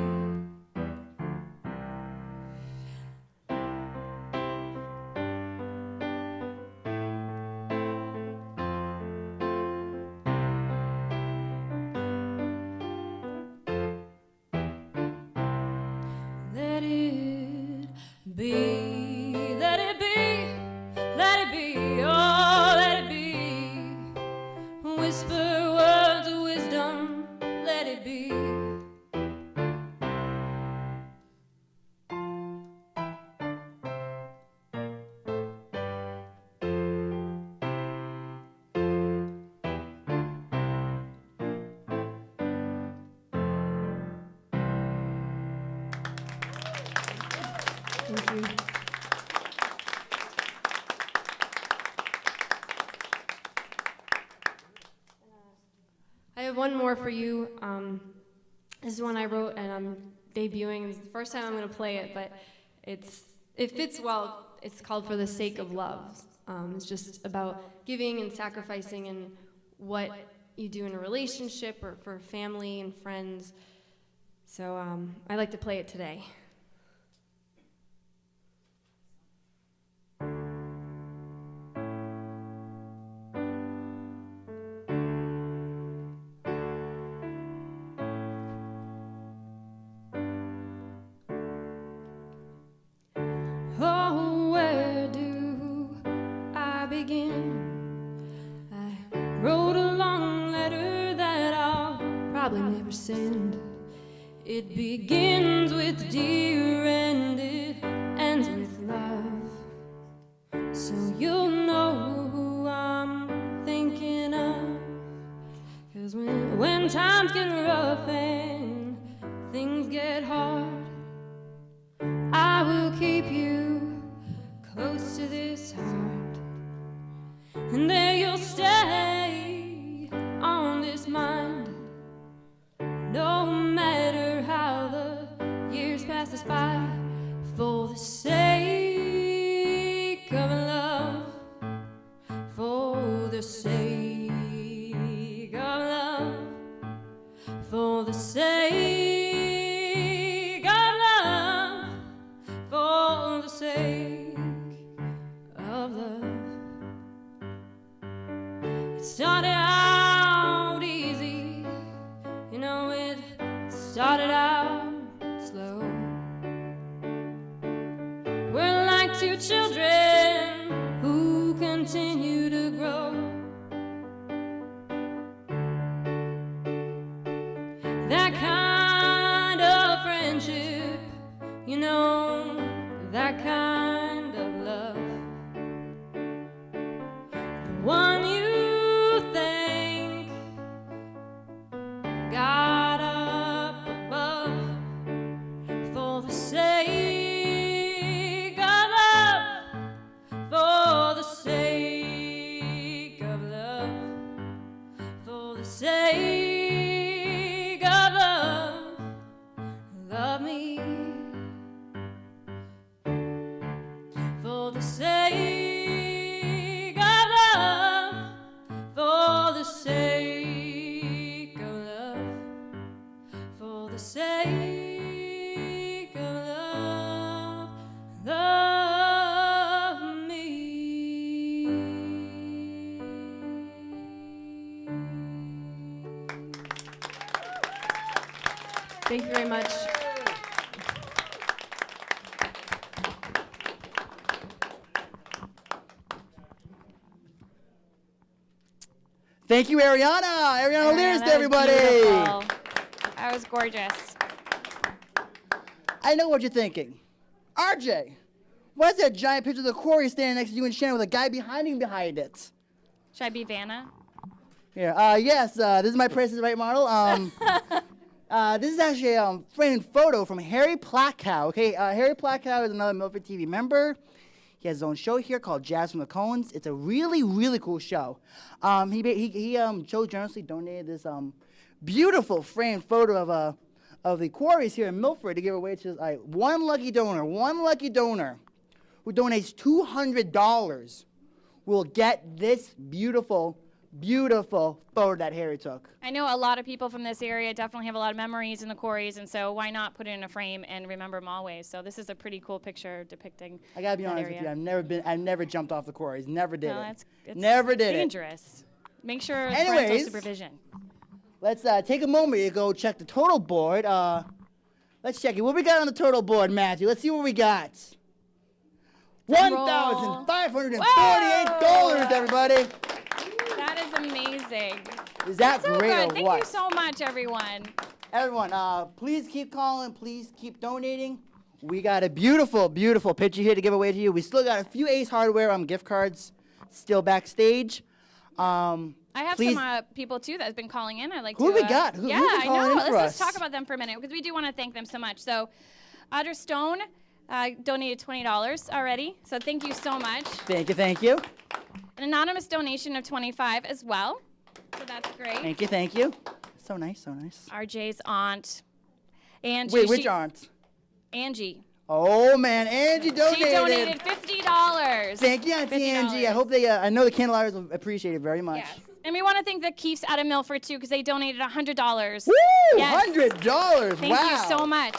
Let it be, let it be, let it be, oh, let it be. Whisper words of wisdom, let it be. Thank you. I have one more for you. This is one I wrote and I'm debuting. It's the first time I'm going to play it, but it fits well. It's called For the Sake of Love. It's just about giving and sacrificing and what you do in a relationship or for family and friends. So I like to play it today. Oh, where do I begin? I wrote a long letter that I'll probably never send. It begins with dear and it ends with love. So you'll know who I'm thinking of. 'Cause when times get rough and things get hard, I will keep you close to this heart, and there you'll stay on this mind, no matter how the years pass us by, for the sake of love, for the sake of love, for the sake for the sake of love. It started out easy, you know, it started out slow. We're like two children who continue to grow. That kind of friendship, you know, that kind of love, the one you think God up above, for the sake of love, for the sake of love, for the sake of love, love me. For the sake of love, for the sake of love, for the sake of love, love me. Thank you very much. Thank you, Ariana. Ariana Lears to That was everybody. beautiful. That was gorgeous. I know what you're thinking. RJ, what's that giant picture of the quarry standing next to you and Shannon with a guy behind him behind it? Should I be Vanna? Yeah. Yes. This is my Price is Right model. This is actually a framed photo from Harry Plotkow. Okay. Harry Plotkow is another Milford TV member. He has his own show here called Jazz from the Cones. It's a really, really cool show. He generously donated this beautiful framed photo of the quarries here in Milford to give away to one lucky donor who donates $200 will get this beautiful photo that Harry took. I know a lot of people from this area definitely have a lot of memories in the quarries, and so why not put it in a frame and remember them always? So this is a pretty cool picture depicting I gotta be that honest area. with you, I've never jumped off the quarries. Never did No, it. it's Never did dangerous. Make sure parental Anyways, supervision. Let's take a moment to go check the total board. Let's check it. What we got on the total board, Matthew? Let's see what we got. $1,548, everybody. That is amazing. Is that So great good. or Thank what? you so much, everyone. Everyone, please keep calling. Please keep donating. We got a beautiful picture here to give away to you. We still got a few Ace Hardware gift cards still backstage. I have please, some people too that have been calling in. I'd like Who to. we got? Who yeah, been I calling know. in for Let's us? talk about them for a minute because we do want to thank them so much. So, Audra Stone donated $20 already. So thank you so much. Thank you. An anonymous donation of $25 as well. So that's great. Thank you. So nice. RJ's aunt, Angie. Wait, which aunt? Angie. Oh man, Angie donated. She donated $50. Thank you, Auntie Angie. I hope I know the Candelarias will appreciate it very much. Yes. And we want to thank the Keefs out of Milford too because they donated $100. Woo! Yes. $100. Thank wow. you so much.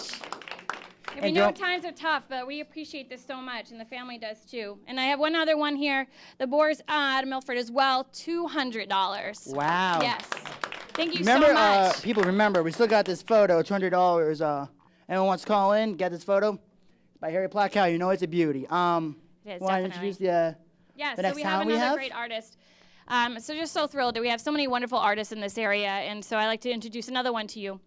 And we And know don't- times are tough, but we appreciate this so much, and the family does too. And I have one other one here. The Boers out of Milford as well, $200. Wow. Yes. Thank you Remember, so much. people, remember, we still got this photo, $200. Anyone wants to call in, get this photo by Harry Plotkow. You know it's a beauty. It is, Want to definitely. introduce the Yes, the so next we have talent we another have? great artist. So just so thrilled that we have so many wonderful artists in this area, and so I'd like to introduce another one to you.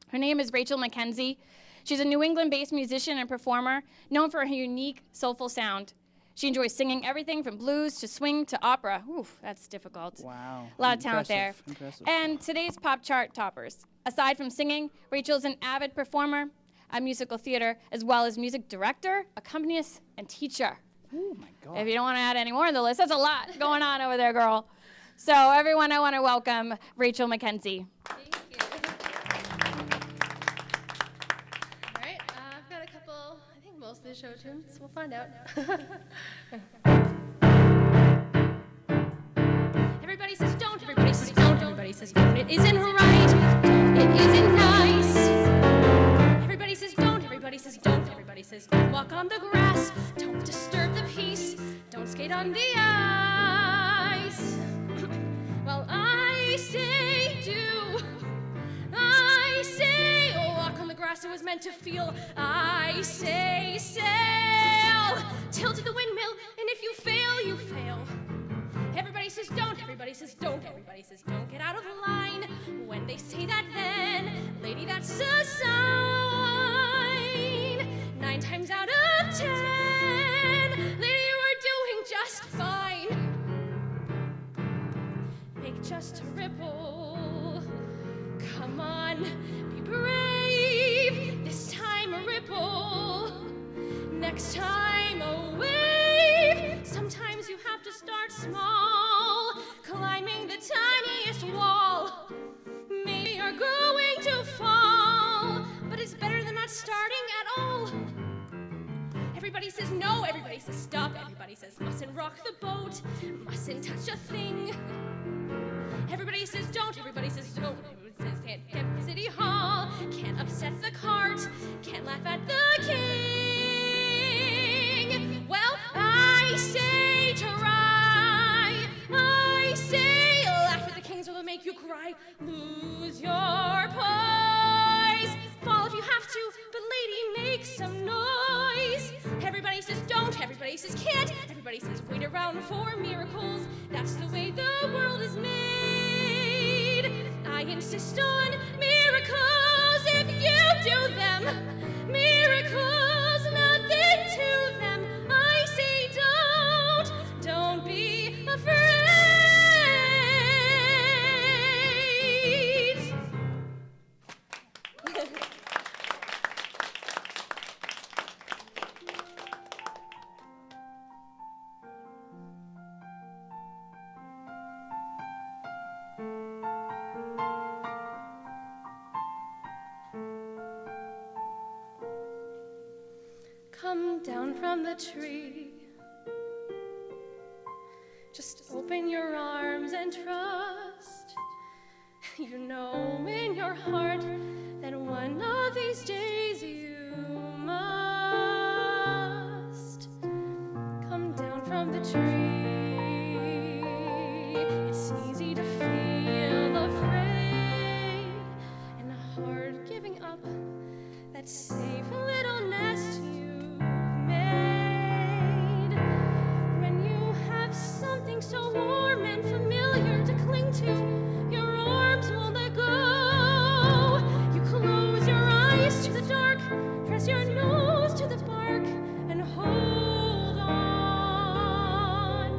Her name is Rachel McKenzie. She's a New England-based musician and performer, known for her unique, soulful sound. She enjoys singing everything from blues to swing to opera. Oof, that's difficult. Wow. A lot of talent there. Impressive. And today's pop chart toppers. Aside from singing, Rachel's an avid performer at musical theater, as well as music director, accompanist, and teacher. Oh my God. If you don't want to add any more on the list, that's a lot going on over there, girl. So everyone, I want to welcome Rachel McKenzie. Thank you. All right, I've got a couple, I think most of the show tunes, we'll find out. Everybody says don't, everybody says don't, everybody says don't, it isn't right, don't, it isn't nice. Everybody says don't, everybody says don't, everybody says don't walk on the grass, don't disturb the peace, don't skate on the ice. Well, I say do, I say walk on the grass, it was meant to feel. I say sail, tilt to the windmill, and if you fail, you fail. Everybody says don't, everybody says don't, everybody says don't get out of line. When they say that then, lady, that's a sign. 9 times out of 10, lady, you are doing just fine. Make just a ripple. Come on, be brave. This time a ripple. Next time a wave. Sometimes you have to start small, climbing the tiniest wall. Maybe you're going to fall, but it's better than not starting at all. Everybody says no, everybody says stop, everybody says mustn't rock the boat, mustn't touch a thing. Everybody says don't, everybody says don't, everybody says can't get City Hall, can't upset the cart, can't laugh at the king. Well, I say try, I say laugh at the kings or they'll make you cry. Lose your poise, fall if you have to, but lady, make some noise. Everybody says don't, everybody says can't, everybody says wait around for miracles. That's the way the world is made. I insist on miracles if you do them. Miracles, nothing to them. I say don't be afraid. come down from the tree. Just open your arms and trust. You know in your heart that one of these days you must come down from the tree. It's easy to feel afraid and hard giving up that safe little nest you've made. When you have something so warm and familiar to cling to, your arms won't let go. You close your eyes to the dark, press your nose to the bark, and hold on.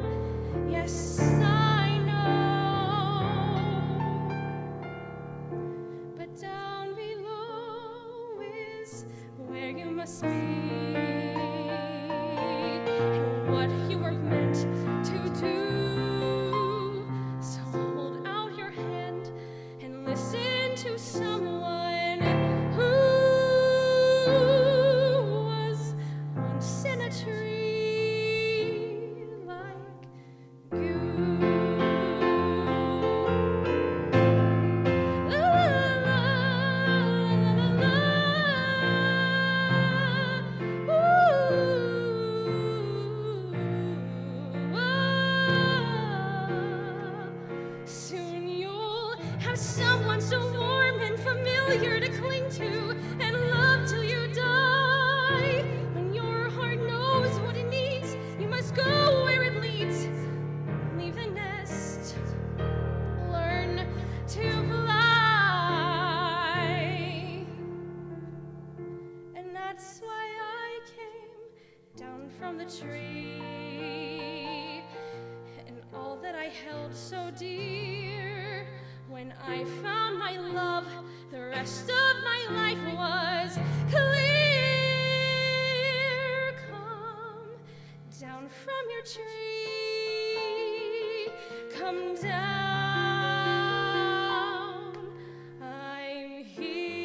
Yes, I know. But down below is where you must be, and what you were meant to do. So hold out your hand and listen to someone who was once in a tree like you. La, la, la, la, la, soon you'll have someone so warm and familiar to cling to and love till you die. When your heart knows what it needs, you must go where it leads. Leave the nest, learn to fly. And that's why I came down from the tree, and all that I held so dear. When I found my love, the rest of my life was clear. Come down from your tree, come down, I'm here.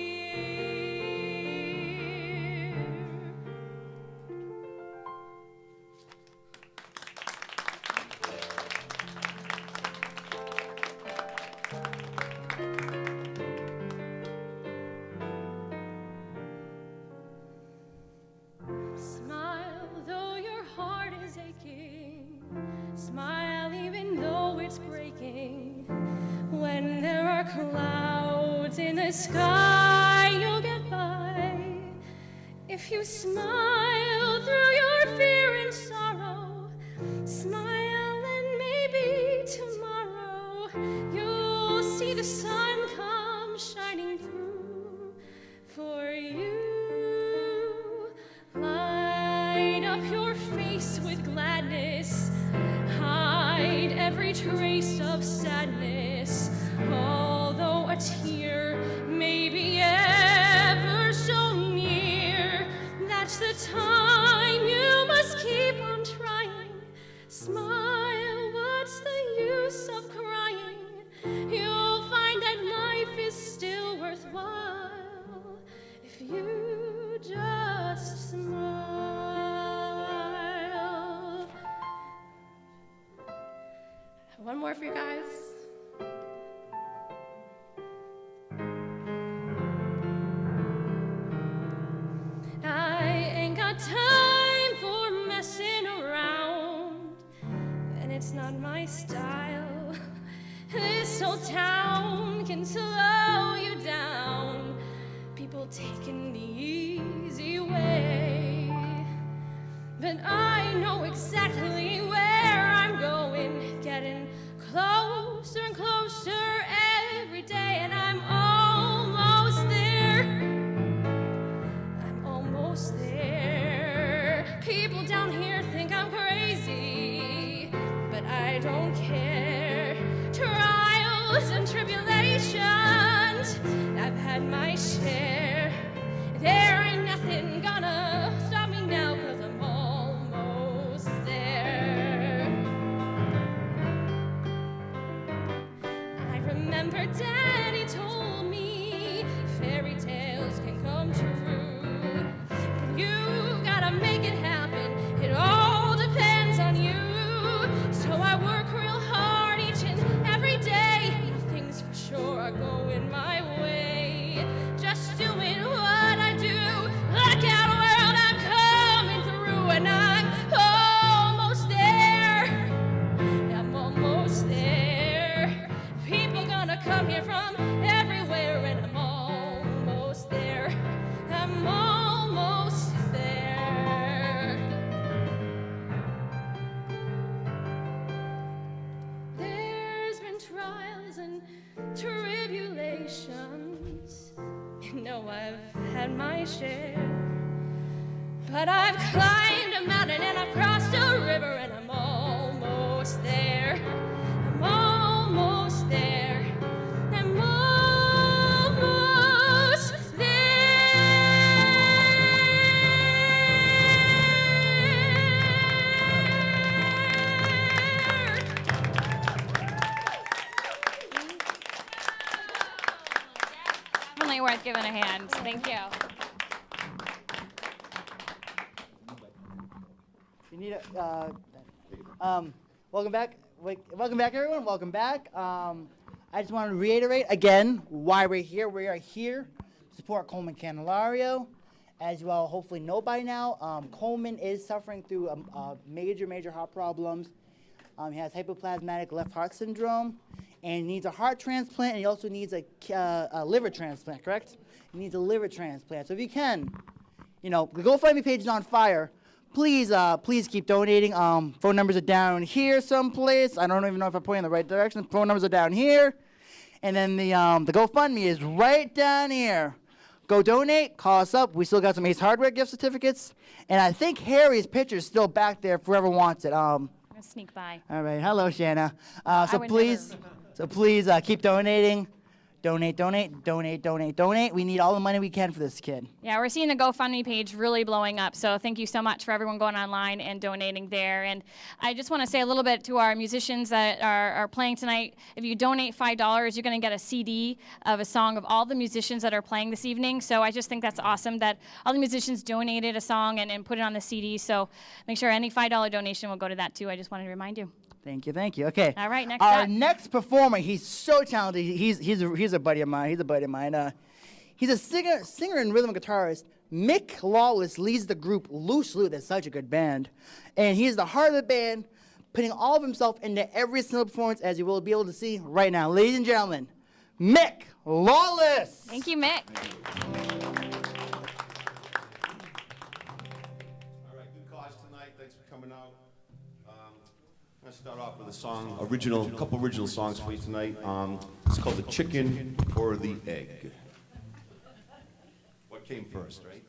Smile though your heart is aching. Smile even though it's breaking. When there are clouds in the sky, you'll get by. If you smile through your fear and sorrow, smile and maybe tomorrow you'll see the sun come shining through for you. Light up your face with gladness, hide every trace of sadness. Although a tear may be ever so near, that's the time you must keep on trying. Smile, what's the use of crying? You'll find that life is still worthwhile if you just smile. One more for you guys. I ain't got time for messing around, and it's not my style. This old town can slow you down, people taking the easy way. But I know exactly where I'm going, getting close know I've had my share. But I've climbed a mountain and I've crossed a river and I'm almost there. I'm almost there. I'm almost Definitely worth giving a hand. Thank you. You need welcome back. Welcome back, everyone. Welcome back. I just want to reiterate again why we're here. We are here to support Coleman Candelario. As you all hopefully know by now, Coleman is suffering through major heart problems. He has hypoplasmatic left heart syndrome, and he needs a heart transplant, and he also needs a liver transplant, correct? He needs a liver transplant. So if you can, the GoFundMe page is on fire. Please keep donating. Phone numbers are down here someplace. I don't even know if I'm pointing in the right direction. Phone numbers are down here. And then the GoFundMe is right down here. Go donate, call us up. We still got some Ace Hardware gift certificates. And I think Harry's picture is still back there if whoever wants it. I'm going to sneak by. All right. Hello, Shanna. I So would please keep donating. Donate. We need all the money we can for this kid. Yeah, we're seeing the GoFundMe page really blowing up. So thank you so much for everyone going online and donating there. And I just want to say a little bit to our musicians that are playing tonight. If you donate $5, you're going to get a CD of a song of all the musicians that are playing this evening. So I just think that's awesome that all the musicians donated a song and put it on the CD. So make sure any $5 donation will go to that too. I just wanted to remind you. Thank you. Okay. All right, next Our up. next performer, he's so talented. He's a buddy of mine. He's a singer and rhythm guitarist. Mick Lawless leads the group Loose Loot. That's such a good band. And he's the heart of the band, putting all of himself into every single performance, as you will be able to see right now. Ladies and gentlemen, Mick Lawless. Thank you, Mick. All right, good cause tonight. Thanks for coming out. I'm going to start off with a song, a couple original songs for you tonight. It's called The Chicken or the Egg. What came first, right?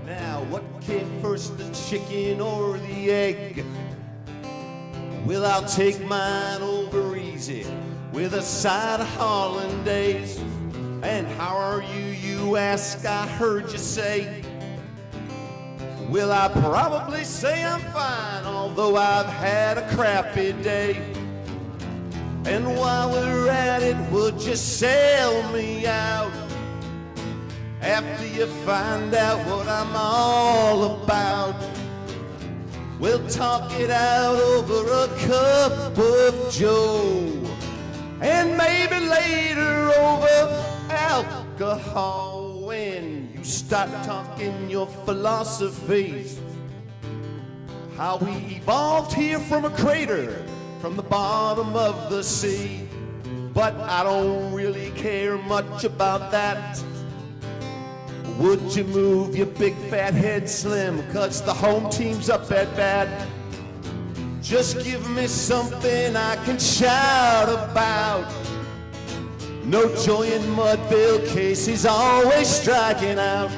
Now, what came first, the chicken or the egg? Well, I'll take mine over easy with a side of hollandaise. And how are you, you ask? I heard you say. Well, I probably say I'm fine, although I've had a crappy day. And while we're at it, would you sell me out after you find out what I'm all about? We'll talk it out over a cup of joe, and maybe later over alcohol, when you start talking your philosophies. How we evolved here from a crater, from the bottom of the sea. But I don't really care much about that. Would you move your big fat head, Slim? 'Cause the home team's up at bat. Just give me something I can shout about. No joy in Mudville, Casey's always striking out.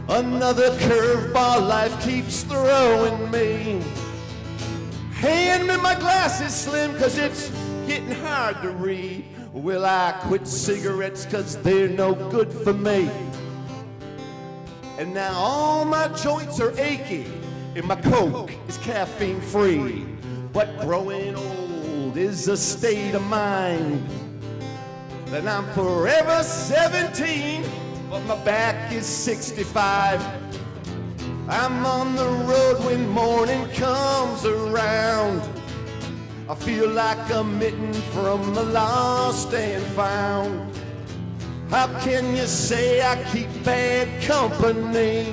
Another curveball life keeps throwing me. Hand me my glasses, Slim, 'cause it's getting hard to read. Will I quit cigarettes 'cause they're no good for me? And now all my joints are achy, and my Coke is caffeine free. But growing old is a state of mind. Then I'm forever 17, but my back is 65. I'm on the road when morning comes around. I feel like I'm mitten from the lost and found. How can you say I keep bad company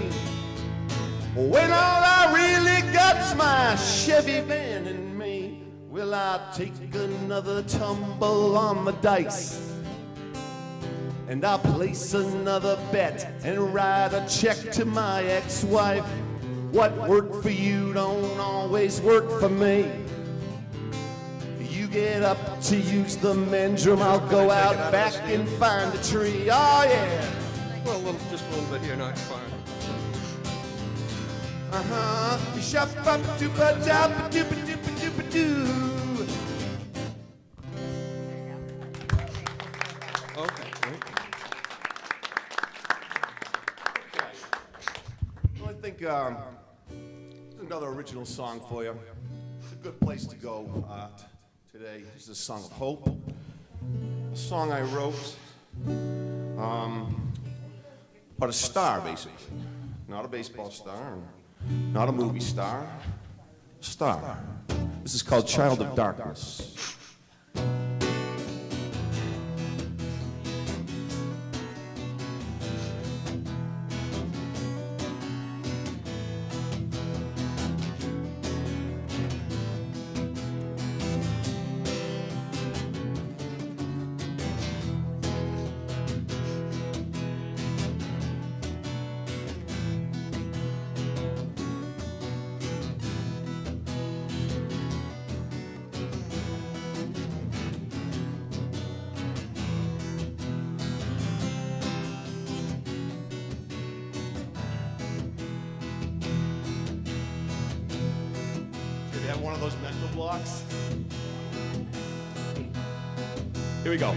when all I really got's my Chevy van and me? Will I take another tumble on the dice? And I'll place another bet and write a check to my ex-wife. What worked for you don't always work for me. You get up to use the men's room, I'll go out back and find a tree. Oh yeah. Well, just a little bit here, not fine. Shop up doopa dop doopa doopa doopa doo. Okay. Well, I think there's another original song for you. It's a good place to go today. This is a song of hope. A song I wrote about a star, basically. Not a baseball star, not a movie star. A star. This is called Child of Darkness. One of those mental blocks. Here we go.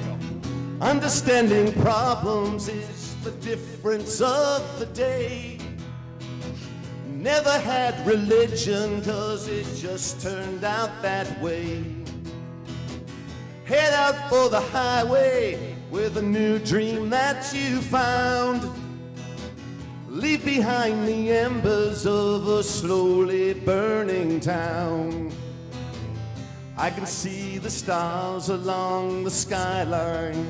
Understanding problems is the difference of the day. Never had religion, 'cause it just turned out that way. Head out for the highway with a new dream that you found. Leave behind the embers of a slowly burning town. I can see the stars along the skyline,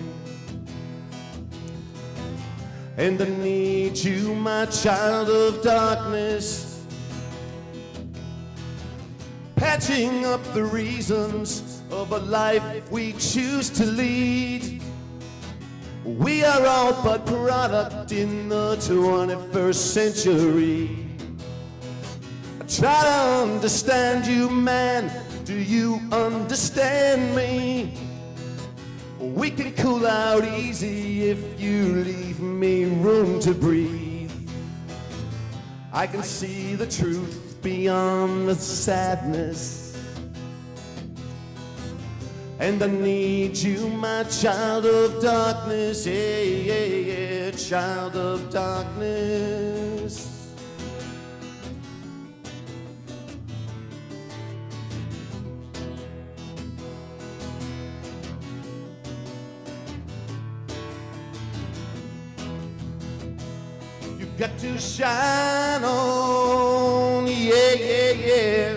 and I need you, my child of darkness, patching up the reasons of a life we choose to lead. We are all but product in the 21st century. I try to understand you, man. Do you understand me? We can cool out easy if you leave me room to breathe. I can see the truth beyond the sadness, and I need you, my child of darkness, yeah, yeah, yeah, child of darkness. You got to shine on, yeah, yeah, yeah.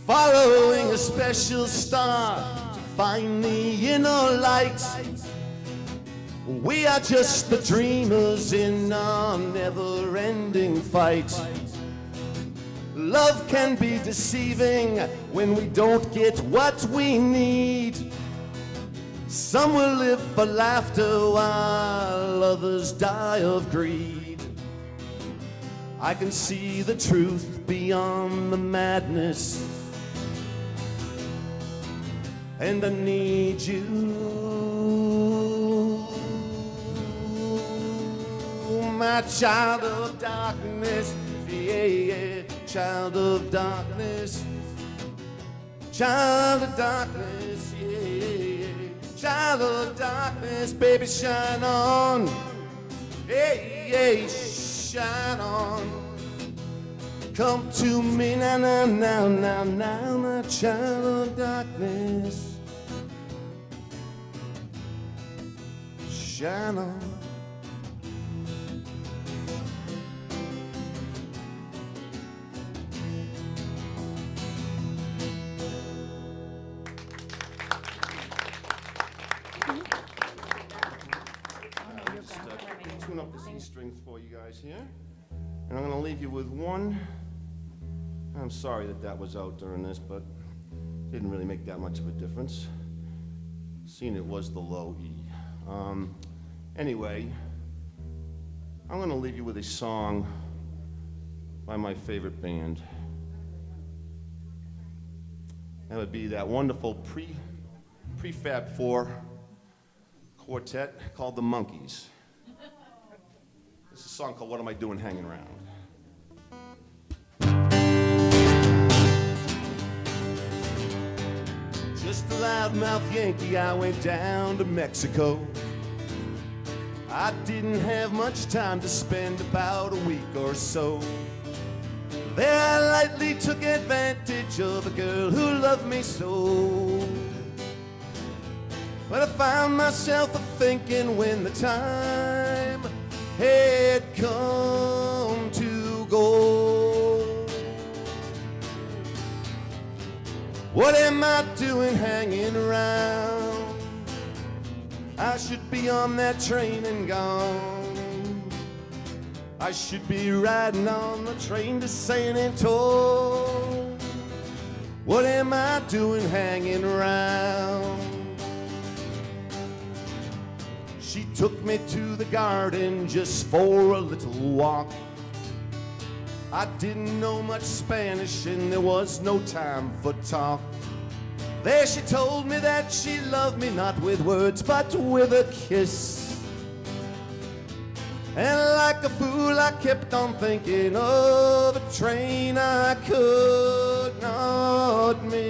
Following a special star to find the inner light. We are just the dreamers in our never-ending fight. Love can be deceiving when we don't get what we need. Some will live for laughter while others die of greed. I can see the truth beyond the madness, and I need you, my child of darkness, yeah, yeah, child of darkness, child of darkness, yeah, yeah, child of darkness, baby, shine on, yeah, yeah, shine on. Come to me now, now, now, now, now, my child of darkness. Shine on. Tune up the C string for you guys here. And I'm going to leave you with one. I'm sorry that was out during this, but it didn't really make that much of a difference. Seen it was the low E. Anyway, I'm gonna leave you with a song by my favorite band. That would be that wonderful Prefab 4 quartet called the Monkees. This is a song called What Am I Doing Hanging Around? Just a loudmouth Yankee, I went down to Mexico. I didn't have much time to spend, about a week or so. There I lightly took advantage of a girl who loved me so. But I found myself a-thinking when the time had come to go. What am I doing hanging around? I should be on that train and gone. I should be riding on the train to San Antonio. What am I doing hanging around? She took me to the garden just for a little walk. I didn't know much Spanish and there was no time for talk. There she told me that she loved me not with words but with a kiss. And like a fool I kept on thinking of a train I could not miss.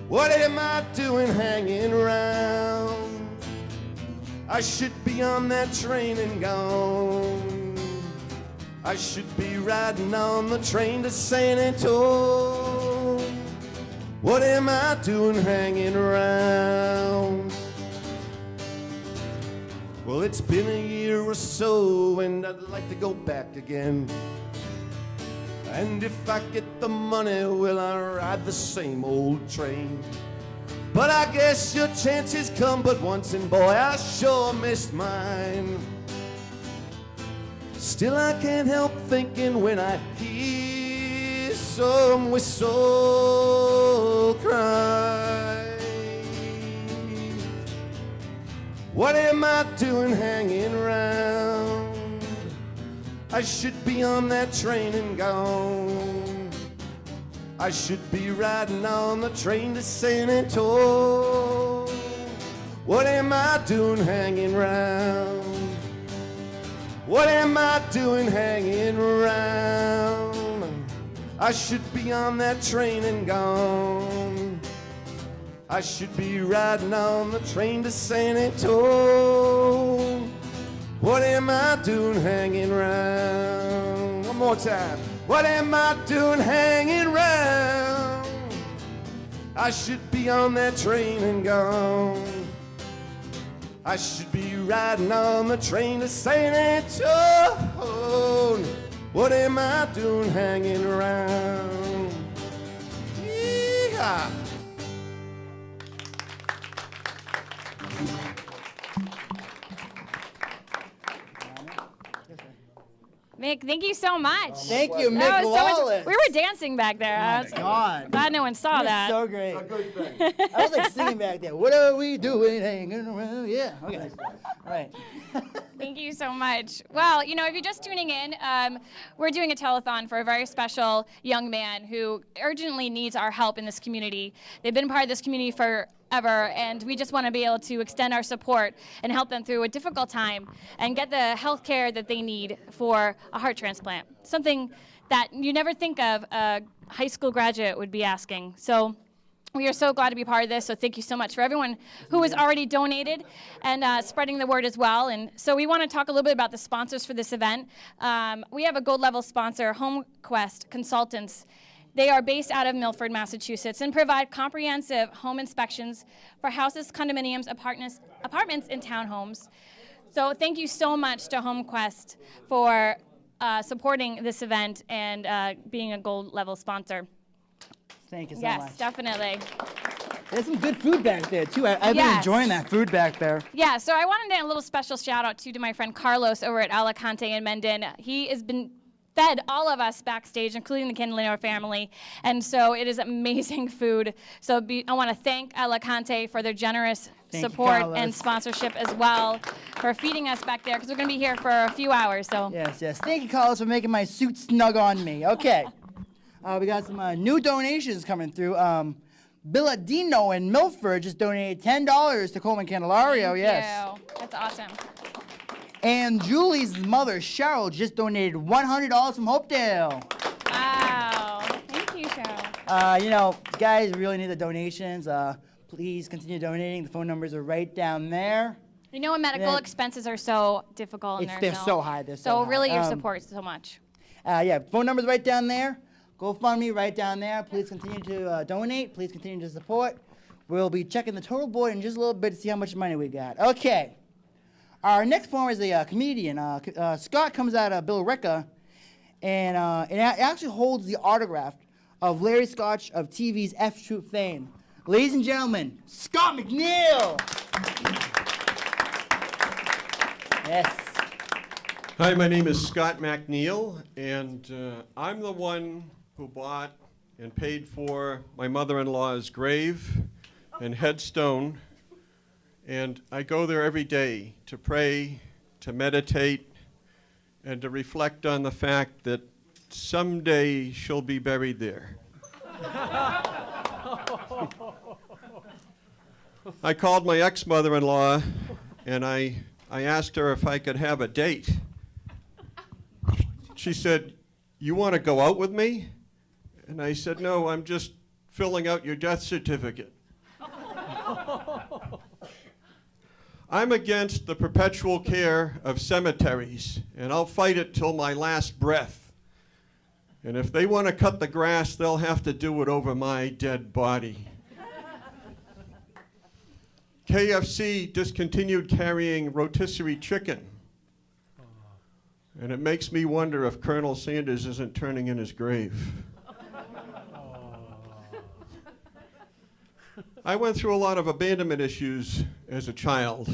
What am I doing hanging around? I should be on that train and gone. I should be riding on the train to San Antonio. What am I doing hanging around? Well, it's been a year or so and I'd like to go back again. And if I get the money, will I ride the same old train? But I guess your chances come but once, and boy, I sure missed mine. Still I can't help thinking when I hear some whistle cry. What am I doing hanging around? I should be on that train and gone. I should be riding on the train to San Antonio. What am I doing hanging around? What am I doing hanging around? I should be on that train and gone. I should be riding on the train to San Antonio. What am I doing hanging around? One more time. What am I doing hanging around? I should be on that train and gone. I should be riding on the train to San Antonio. What am I doing hanging around? Yeehaw! Mick, thank you so much. Thank you, Mick That was so much- Wallace. we were dancing back there. I was God. glad no one saw that. So great. I was like singing back there. What are we doing hanging around? Yeah. Okay. All right. Thank you so much. Well, you know, if you're just tuning in, we're doing a telethon for a very special young man who urgently needs our help in this community. They've been part of this community forever, and we just want to be able to extend our support and help them through a difficult time and get the health care that they need for a heart transplant. Something that you never think of a high school graduate would be asking. So we are so glad to be part of this, so thank you so much for everyone who has already donated and spreading the word as well. And so we want to talk a little bit about the sponsors for this event. We have a gold level sponsor, HomeQuest Consultants. They are based out of Milford, Massachusetts, and provide comprehensive home inspections for houses, condominiums, apartments, and townhomes. So thank you so much to HomeQuest for supporting this event and being a gold level sponsor. Thank you so Yes, much. definitely. There's some good food back there, too. I've been Yes. enjoying that food back there. Yeah, so I wanted to do a little special shout out to my friend Carlos over at Alicante and Mendon. He has been fed all of us backstage, including the Candelino family. And so it is amazing food. So I want to thank Alicante for their generous Thank you, support Carlos. and sponsorship as well for feeding us back there, because we're going to be here for a few hours. So Yes, yes. Thank you, Carlos, for making my suit snug on me. Okay. We got some new donations coming through. Billadino in Milford just donated $10 to Coleman Candelario. thank Yes. you. That's awesome. And Julie's mother, Cheryl, just donated $100 from Hopedale. Wow. Thank you, Cheryl. You know, guys really need the donations. Please continue donating. The phone numbers are right down there. You know, when medical Yeah. expenses are so difficult. And They're so high. They're so high. really, your support so much. Yeah, phone number's right down there. GoFundMe right down there. Please continue to donate. Please continue to support. We'll be checking the total board in just a little bit to see how much money we got. Okay. Our next performer is a comedian. Scott comes out of Bill Ricca, and it actually holds the autograph of Larry Scotch of TV's F Troop fame. Ladies and gentlemen, Scott McNeil. Yes. Hi, my name is Scott McNeil, and I'm the one who bought and paid for my mother-in-law's grave and headstone, and I go there every day to pray, to meditate, and to reflect on the fact that someday she'll be buried there. I called my ex-mother-in-law, and I asked her if I could have a date. She said, "You want to go out with me?" And I said, "No, I'm just filling out your death certificate." I'm against the perpetual care of cemeteries, and I'll fight it till my last breath. And if they want to cut the grass, they'll have to do it over my dead body. KFC discontinued carrying rotisserie chicken. And it makes me wonder if Colonel Sanders isn't turning in his grave. I went through a lot of abandonment issues as a child,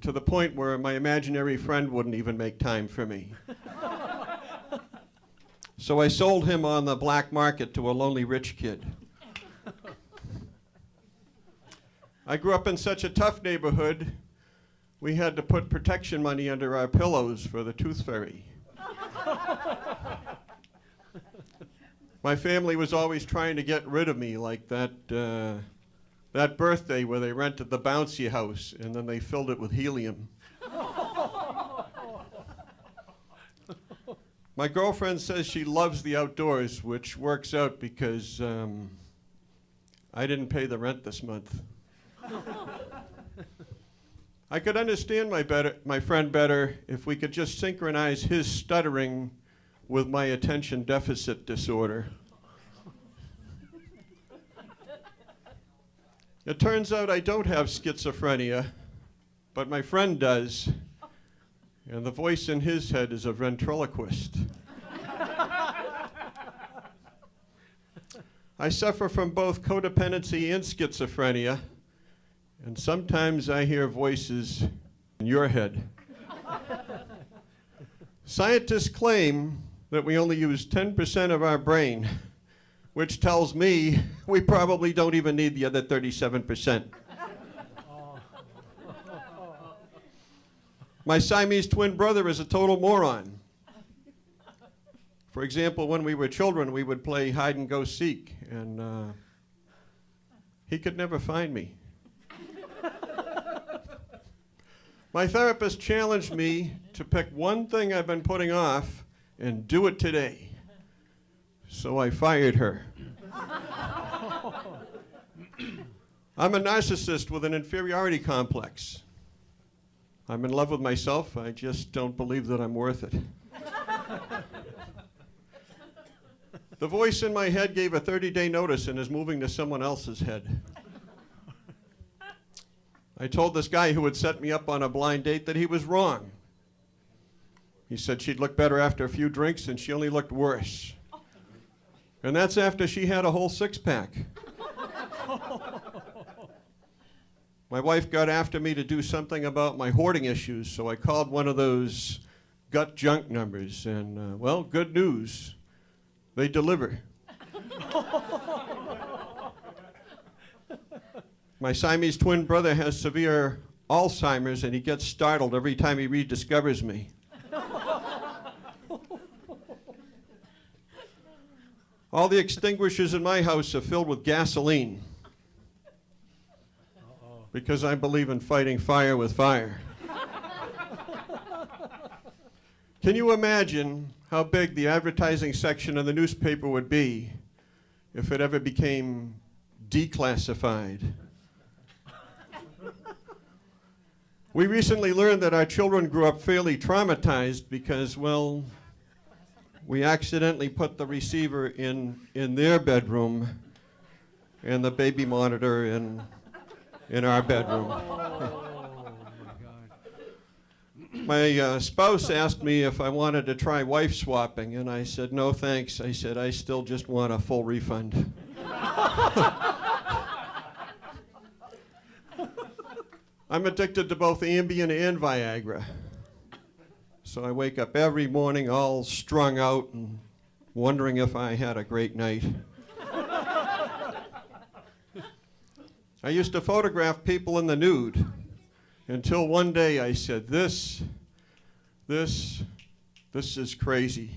to the point where my imaginary friend wouldn't even make time for me. So I sold him on the black market to a lonely rich kid. I grew up in such a tough neighborhood, we had to put protection money under our pillows for the tooth fairy. My family was always trying to get rid of me, like that birthday where they rented the bouncy house and then they filled it with helium. My girlfriend says she loves the outdoors, which works out because I didn't pay the rent this month. I could understand my friend better if we could just synchronize his stuttering with my attention deficit disorder. It turns out I don't have schizophrenia, but my friend does, and the voice in his head is a ventriloquist. I suffer from both codependency and schizophrenia, and sometimes I hear voices in your head. Scientists claim that we only use 10% of our brain, which tells me we probably don't even need the other 37%. My Siamese twin brother is a total moron. For example, when we were children, we would play hide and go seek, and he could never find me. My therapist challenged me to pick one thing I've been putting off and do it today. So I fired her. I'm a narcissist with an inferiority complex. I'm in love with myself. I just don't believe that I'm worth it. The voice in my head gave a 30-day notice and is moving to someone else's head. I told this guy who had set me up on a blind date that he was wrong. He said she'd look better after a few drinks, and she only looked worse. And that's after she had a whole six-pack. My wife got after me to do something about my hoarding issues, so I called one of those gut junk numbers. And, well, good news. They deliver. My Siamese twin brother has severe Alzheimer's, and he gets startled every time he rediscovers me. All the extinguishers in my house are filled with gasoline because I believe in fighting fire with fire. Can you imagine how big the advertising section of the newspaper would be if it ever became declassified? We recently learned that our children grew up fairly traumatized because, well, we accidentally put the receiver in their bedroom and the baby monitor in our bedroom. My spouse asked me if I wanted to try wife swapping, and I said, no thanks. I said, I still just want a full refund. I'm addicted to both Ambien and Viagra. So I wake up every morning all strung out and wondering if I had a great night. I used to photograph people in the nude until one day I said, this is crazy.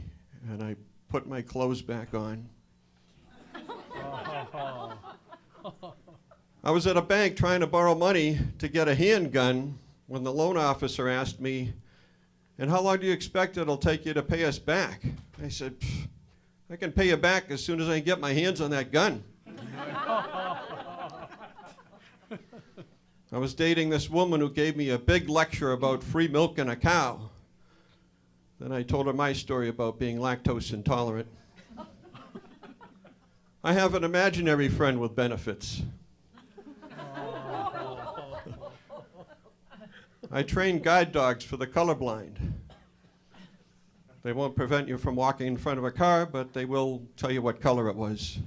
And I put my clothes back on. I was at a bank trying to borrow money to get a handgun when the loan officer asked me, and how long do you expect it'll take you to pay us back? I said, I can pay you back as soon as I get my hands on that gun. I was dating this woman who gave me a big lecture about free milk and a cow. Then I told her my story about being lactose intolerant. I have an imaginary friend with benefits. I train guide dogs for the colorblind. They won't prevent you from walking in front of a car, but they will tell you what color it was.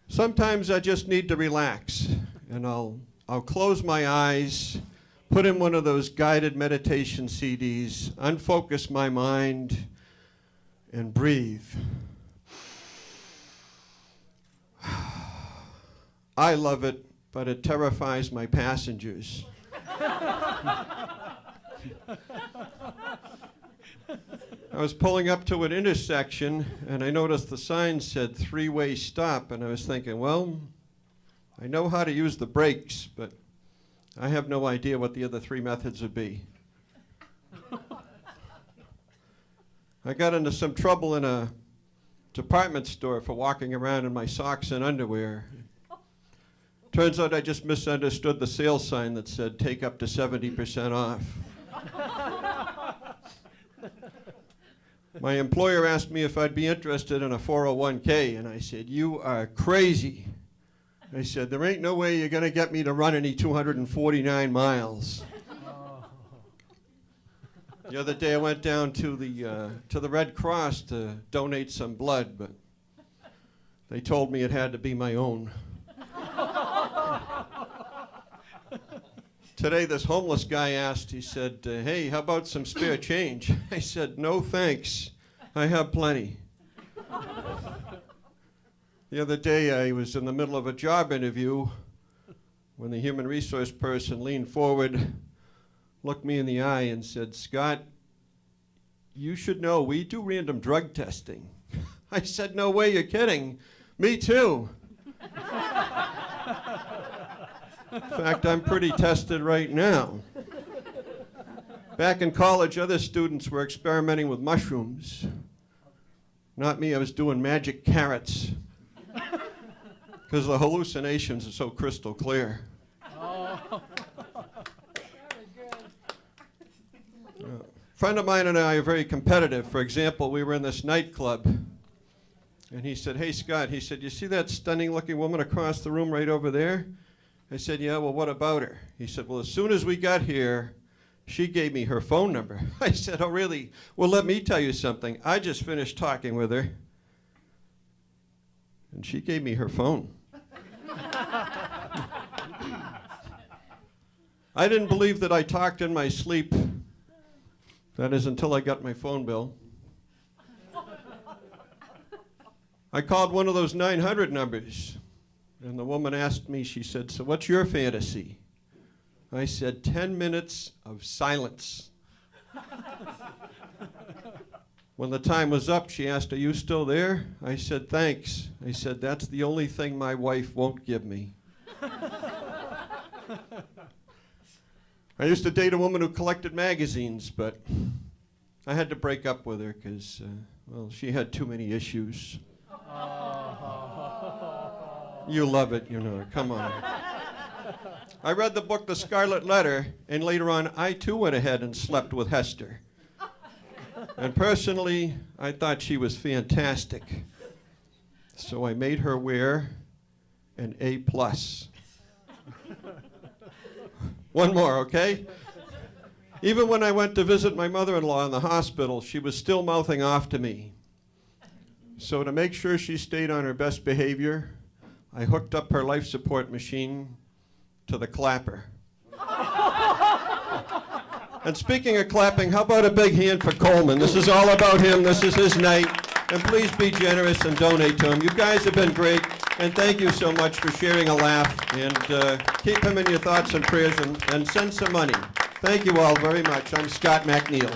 Sometimes I just need to relax, and I'll close my eyes, put in one of those guided meditation CDs, unfocus my mind, and breathe. I love it, but it terrifies my passengers. I was pulling up to an intersection, and I noticed the sign said three-way stop, and I was thinking, well, I know how to use the brakes, but I have no idea what the other three methods would be. I got into some trouble in a department store for walking around in my socks and underwear. Turns out I just misunderstood the sales sign that said take up to 70% off. My employer asked me if I'd be interested in a 401k, and I said, you are crazy. I said, there ain't no way you're going to get me to run any 249 miles. The other day I went down to the Red Cross to donate some blood, but they told me it had to be my own. Today this homeless guy asked, he said, hey, how about some spare change? I said, no thanks, I have plenty. The other day I was in the middle of a job interview when the human resource person leaned forward, looked me in the eye and said, Scott, you should know we do random drug testing. I said, no way, you're kidding. Me too. In fact, I'm pretty tested right now. Back in college, other students were experimenting with mushrooms. Not me, I was doing magic carrots. Because the hallucinations are so crystal clear. A friend of mine and I are very competitive. For example, we were in this nightclub, and he said, hey, Scott, he said, you see that stunning-looking woman across the room right over there? I said, yeah, well, what about her? He said, well, as soon as we got here, she gave me her phone number. I said, oh, really? Well, let me tell you something. I just finished talking with her, and she gave me her phone. I didn't believe that I talked in my sleep That is until I got my phone bill. I called one of those 900 numbers, and the woman asked me, she said, "So what's your fantasy?" I said, 10 minutes of silence. When the time was up, she asked, "Are you still there?" I said, "Thanks." I said, "That's the only thing my wife won't give me." I used to date a woman who collected magazines, but I had to break up with her because, well, she had too many issues. You love it, you know, come on. I read the book The Scarlet Letter, and later on, I too went ahead and slept with Hester. And personally, I thought she was fantastic. So I made her wear an A+. One more, okay? Even when I went to visit my mother-in-law in the hospital, she was still mouthing off to me. So to make sure she stayed on her best behavior, I hooked up her life support machine to the clapper. And speaking of clapping, how about a big hand for Coleman? This is all about him. This is his night. And please be generous and donate to him. You guys have been great, and thank you so much for sharing a laugh. And keep him in your thoughts and prayers, and send some money. Thank you all very much. I'm Scott McNeil.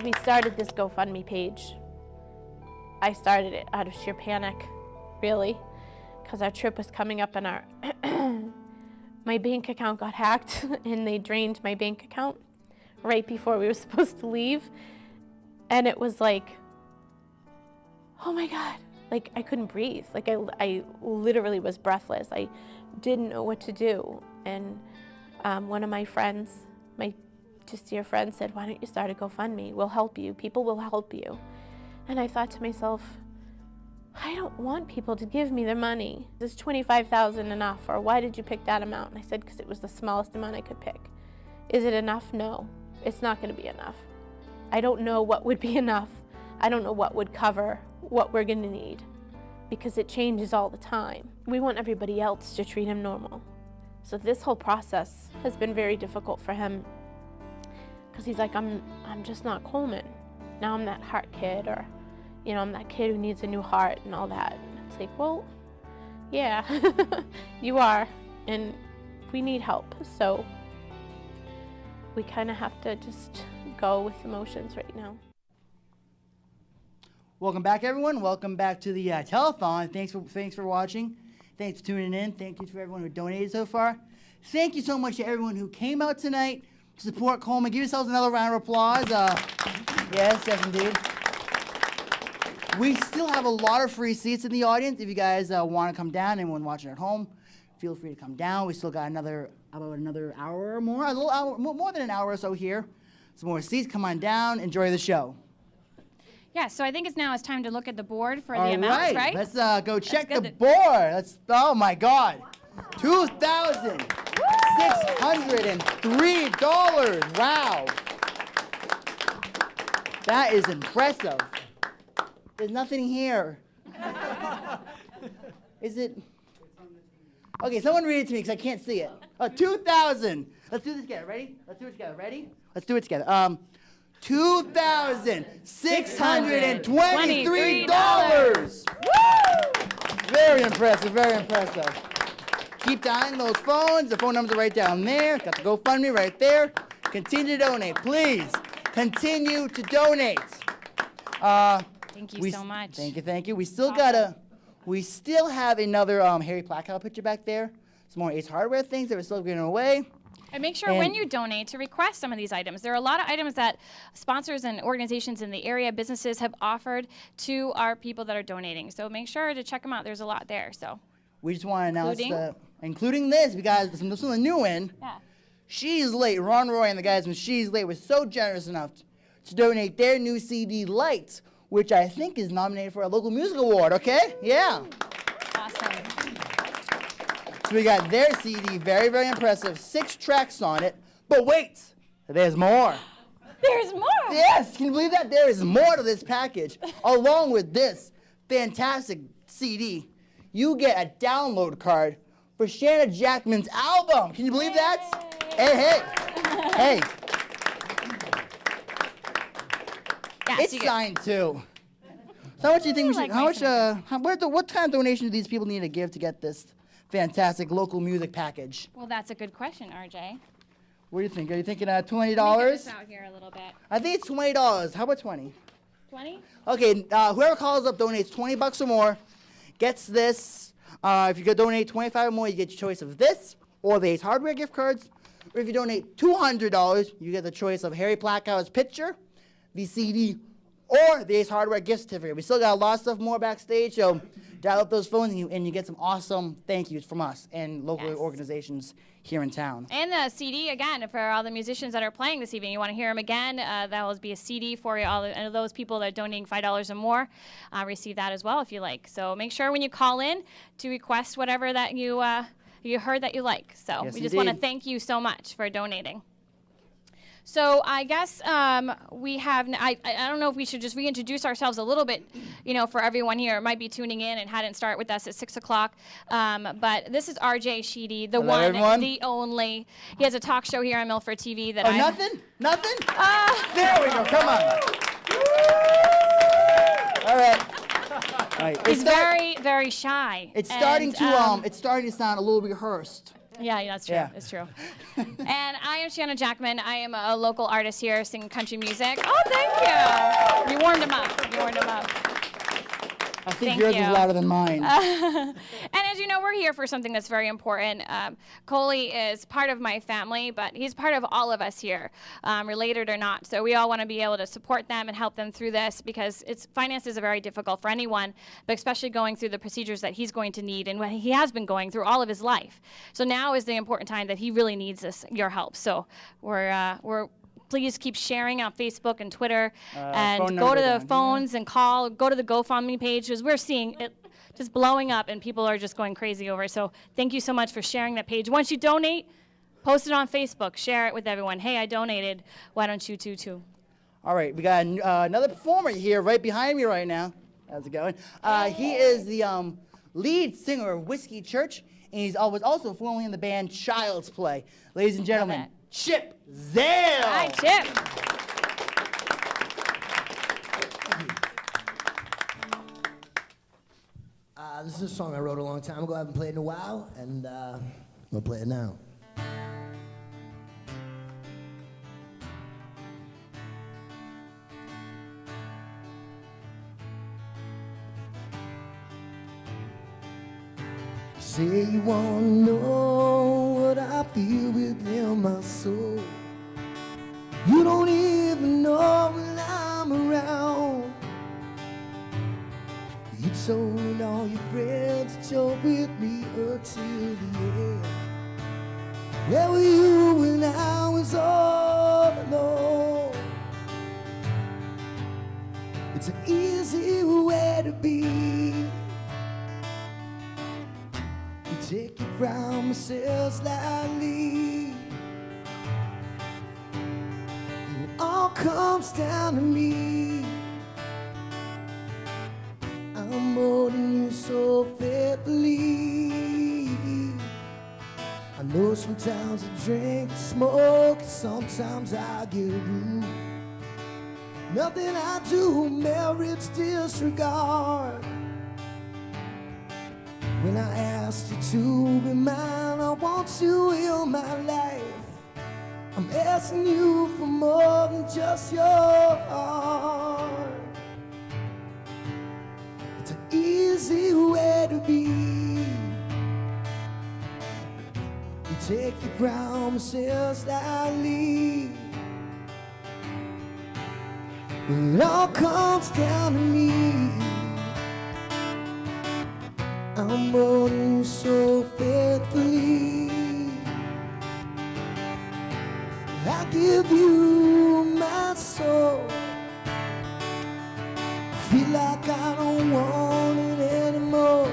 We started this GoFundMe page. I started it out of sheer panic, really, because our trip was coming up and my bank account got hacked and they drained my bank account right before we were supposed to leave. And it was like, oh my God, like I couldn't breathe. Like I literally was breathless. I didn't know what to do. And one of my friends, my just dear friend, said, "Why don't you start a GoFundMe? We'll help you. People will help you." And I thought to myself, I don't want people to give me their money. Is $25,000 enough? Or why did you pick that amount? And I said, because it was the smallest amount I could pick. Is it enough? No, it's not going to be enough. I don't know what would be enough. I don't know what would cover what we're going to need, because it changes all the time. We want everybody else to treat him normal. So this whole process has been very difficult for him, because he's like, I'm just not Coleman. Now I'm that heart kid, or, you know, I'm that kid who needs a new heart and all that. And it's like, well, yeah, you are, and we need help. So we kind of have to just go with emotions right now. Welcome back, everyone. Welcome back to the telethon. Thanks for watching. Thanks for tuning in. Thank you for everyone who donated so far. Thank you so much to everyone who came out tonight to support Coleman. Give yourselves another round of applause. Yes, indeed. We still have a lot of free seats in the audience. If you guys want to come down, anyone watching at home, feel free to come down. We still got about another hour or more, a little hour, more than an hour or so here. Some more seats. Come on down. Enjoy the show. Yeah, so I think it's time to look at the board for the amounts, right? Let's go check the board. Oh my God, $2,603. Wow, that is impressive. There's nothing here. Is it? Okay, someone read it to me because I can't see it. 2,000. Let's do this together. Ready? Let's do it together. Ready? Let's do it together. $2,623. Very impressive, very impressive. Keep dialing those phones. The phone numbers are right down there. Got the GoFundMe right there. Continue to donate, please. Continue to donate. Thank you so much. Thank you. We still have another Harry Plackout picture back there. Some more Ace Hardware things that we're still giving away. And make sure when you donate to request some of these items. There are a lot of items that sponsors and organizations in the area, businesses, have offered to our people that are donating. So make sure to check them out. There's a lot there. So we just want to announce including this, because this is a new one. Yeah. She's Late. Ron Roy and the guys from She's Late were so generous enough to donate their new CD, Lights, which I think is nominated for a local music award. Okay? Yeah. Awesome. So we got their CD, very, very impressive, 6 tracks on it. But wait, there's more. There's more? Yes, can you believe that? There is more to this package. Along with this fantastic CD, you get a download card for Shanna Jackman's album. Can you believe that? Hey, hey. Hey, Yes, it's you get- signed too. So how much do you think we like should, my how much, signature. what kind of donation do these people need to give to get this fantastic local music package? Well, that's a good question, RJ. What do you think? Are you thinking $20? Let me get this out here a little bit. I think it's $20. How about 20? 20? Okay, whoever calls up donates $20 or more gets this. If you could donate 25 or more, you get your choice of this or the Ace Hardware gift cards. Or if you donate $200, you get the choice of Harry Placow's picture, the CD, or the Ace Hardware gift certificate. We still got a lot of stuff more backstage, so dial up those phones and you get some awesome thank yous from us and local Yes. organizations here in town. And the CD, again, for all the musicians that are playing this evening, you want to hear them again, that will be a CD for you. All of those people that are donating $5 or more receive that as well if you like. So make sure when you call in to request whatever that you heard that you like. So Yes, we just want to indeed. thank you so much for donating. So I guess we have, I don't know if we should just reintroduce ourselves a little bit, for everyone here. It might be tuning in and hadn't started with us at 6 o'clock. But this is RJ Sheedy, the Hello, one, everyone. the only. He has a talk show here on Milford TV that Oh, I... nothing? Nothing? There we go, come on. All right. All right. He's very, very shy. It's starting And, it's starting to sound a little rehearsed. Yeah, that's true. Yeah. It's true. And I am Shanna Jackman. I am a local artist here singing country music. Oh, thank you. You warmed him up. I think Thank yours you. is louder than mine. And as you know, we're here for something that's very important. Coley is part of my family, but he's part of all of us here, related or not. So we all want to be able to support them and help them through this because finances are very difficult for anyone, but especially going through the procedures that he's going to need and what he has been going through all of his life. So now is the important time that he really needs your help. So we're please keep sharing on Facebook and Twitter, and phone go number to down the here. phones and call. Go to the GoFundMe page because we're seeing it just blowing up, and people are just going crazy over it. So thank you so much for sharing that page. Once you donate, post it on Facebook. Share it with everyone. Hey, I donated. Why don't you too? All right, we got another performer here right behind me right now. How's it going? He is the lead singer of Whiskey Church, and he's was also formerly in the band Child's Play. Ladies and gentlemen, it. Chip Zale. Hi, Chip. This is a song I wrote a long time ago. I haven't played in a while, and I'm gonna play it now. Say you wanna know what I feel within my soul. You don't even know when I'm around. You told all your friends that you're with me until the end. Where were you when I was all alone? It's an easy way to be. You take your promises lightly. And it all comes down to me. I'm holding you so faithfully. I know sometimes I drink and smoke, and sometimes I get rude. Nothing I do merits disregard. When I asked you to be mine, I want you in my life. I'm asking you for more than just your heart. It's an easy way to be. You take your promises lightly. It all comes down to me. I'm holding you so faithfully. I give you my soul. I feel like I don't want it anymore.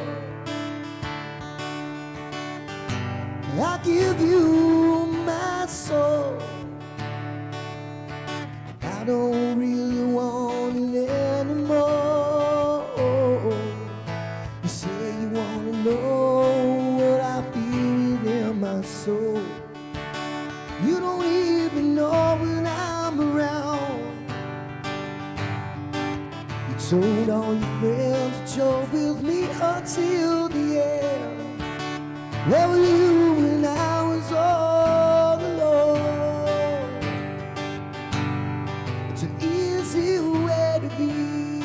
I give you my soul. I don't really want it anymore. You say you wanna know what I feel within my soul. You don't even made all your friends that you're with me until the end. Where were you when I was all alone? It's an easy way to be.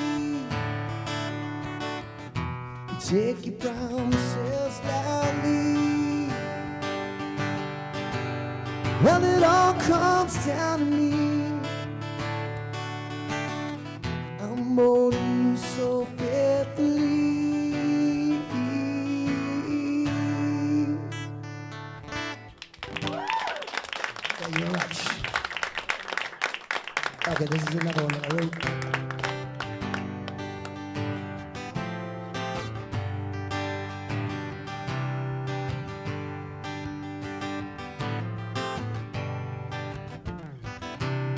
You take your promises lightly. When it all comes down to me, I'm molding you so faithfully. Thank you very much. Okay, this is another one that I wrote.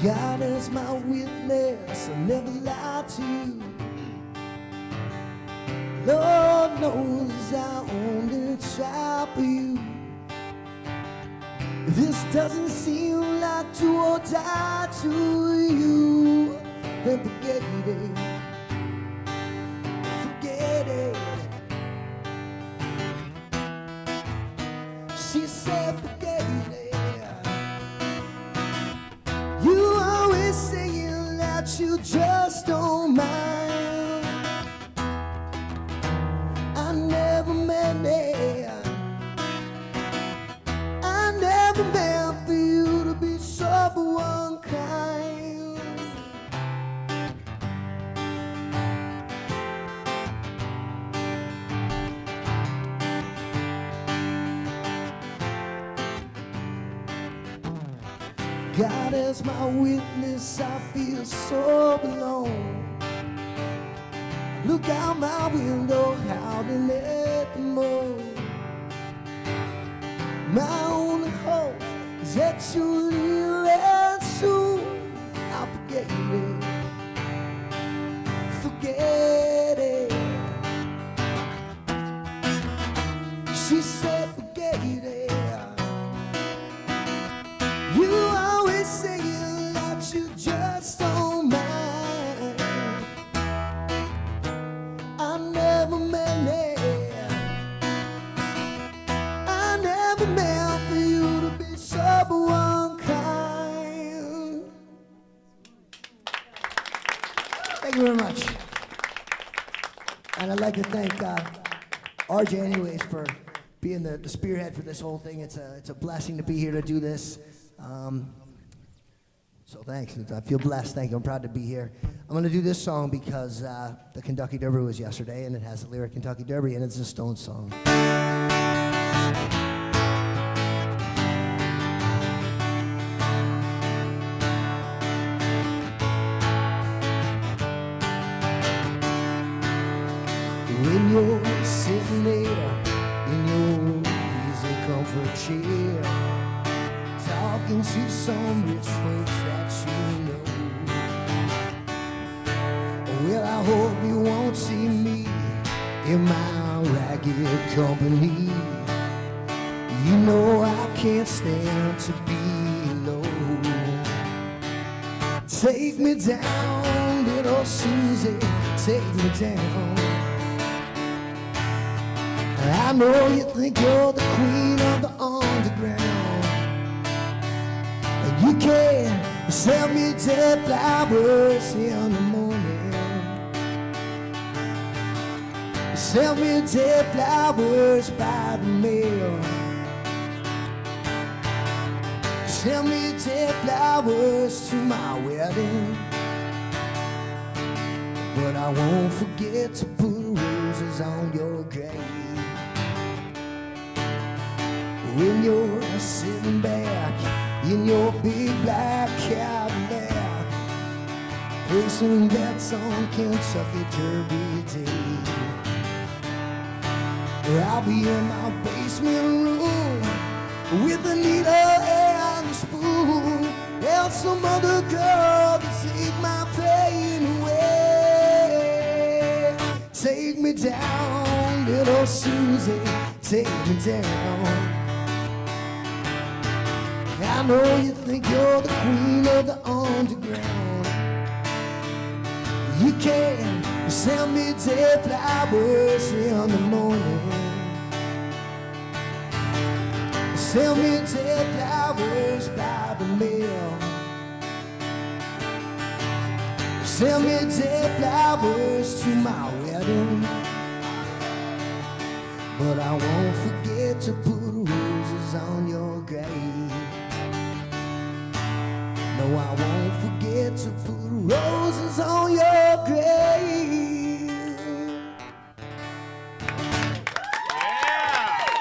God is my witness, I'll never lie to you. Lord knows I only try for you. If this doesn't seem like do or die to you, then forget it. Forget it. She said forget it. You always saying that you just don't mind. I never meant it. I never meant for you to be so unkind. God is my witness, I feel so alone. Look out my window, howling at the moon. My only hope is that you'll leave and soon I'll forget it. Forget it. She said forget it. You always saying that you just don't mind. I never meant it. I never meant for you to be so unkind. Thank you very much. And I'd like to thank RJ anyways for being the spearhead for this whole thing. It's a blessing to be here to do this. So thanks. I feel blessed. Thank you. I'm proud to be here. I'm going to do this song because the Kentucky Derby was yesterday, and it has the lyric Kentucky Derby, and it's a Stone song. When you're sitting there in your easy comfort chair, talking to some rich folks that you know. Well, I hope you won't see me in my ragged company. You know I can't stand to be low. Take me down, little Susie, take me down. I know you think you're the queen of the underground. You can sell me dead flowers in the morning. Sell me dead flowers by the mail. Sell me dead flowers to my wedding. But I won't forget to put roses on your grave. When you're sitting back in your big black Cadillac, placing bets on Kentucky Derby Day, I'll be in my basement room with a needle and a spoon, and some other girl to take my pain away. Take me down, little Susie, take me down. I know you think you're the queen of the underground. You can Send me dead flowers in the morning. Send me dead flowers by the mail. Send me dead flowers to my wedding. But I won't forget to put roses on your grave. No, I won't forget to put roses on your grave.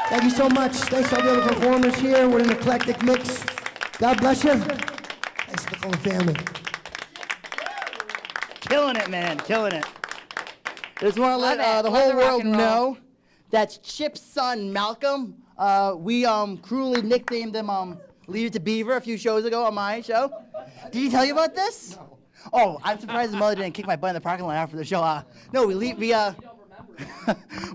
Thank you so much. Thanks to all the other performers here. We're an eclectic mix. God bless you. Thanks to the whole family. Killing it, man. Killing it. Just want to Love let it. the Love whole the rock world and roll. know that's Chip's son, Malcolm. We cruelly nicknamed him Leave It to Beaver a few shows ago on my show. Did he tell you about this? No. Oh, I'm surprised his mother didn't kick my butt in the parking lot after the show. No,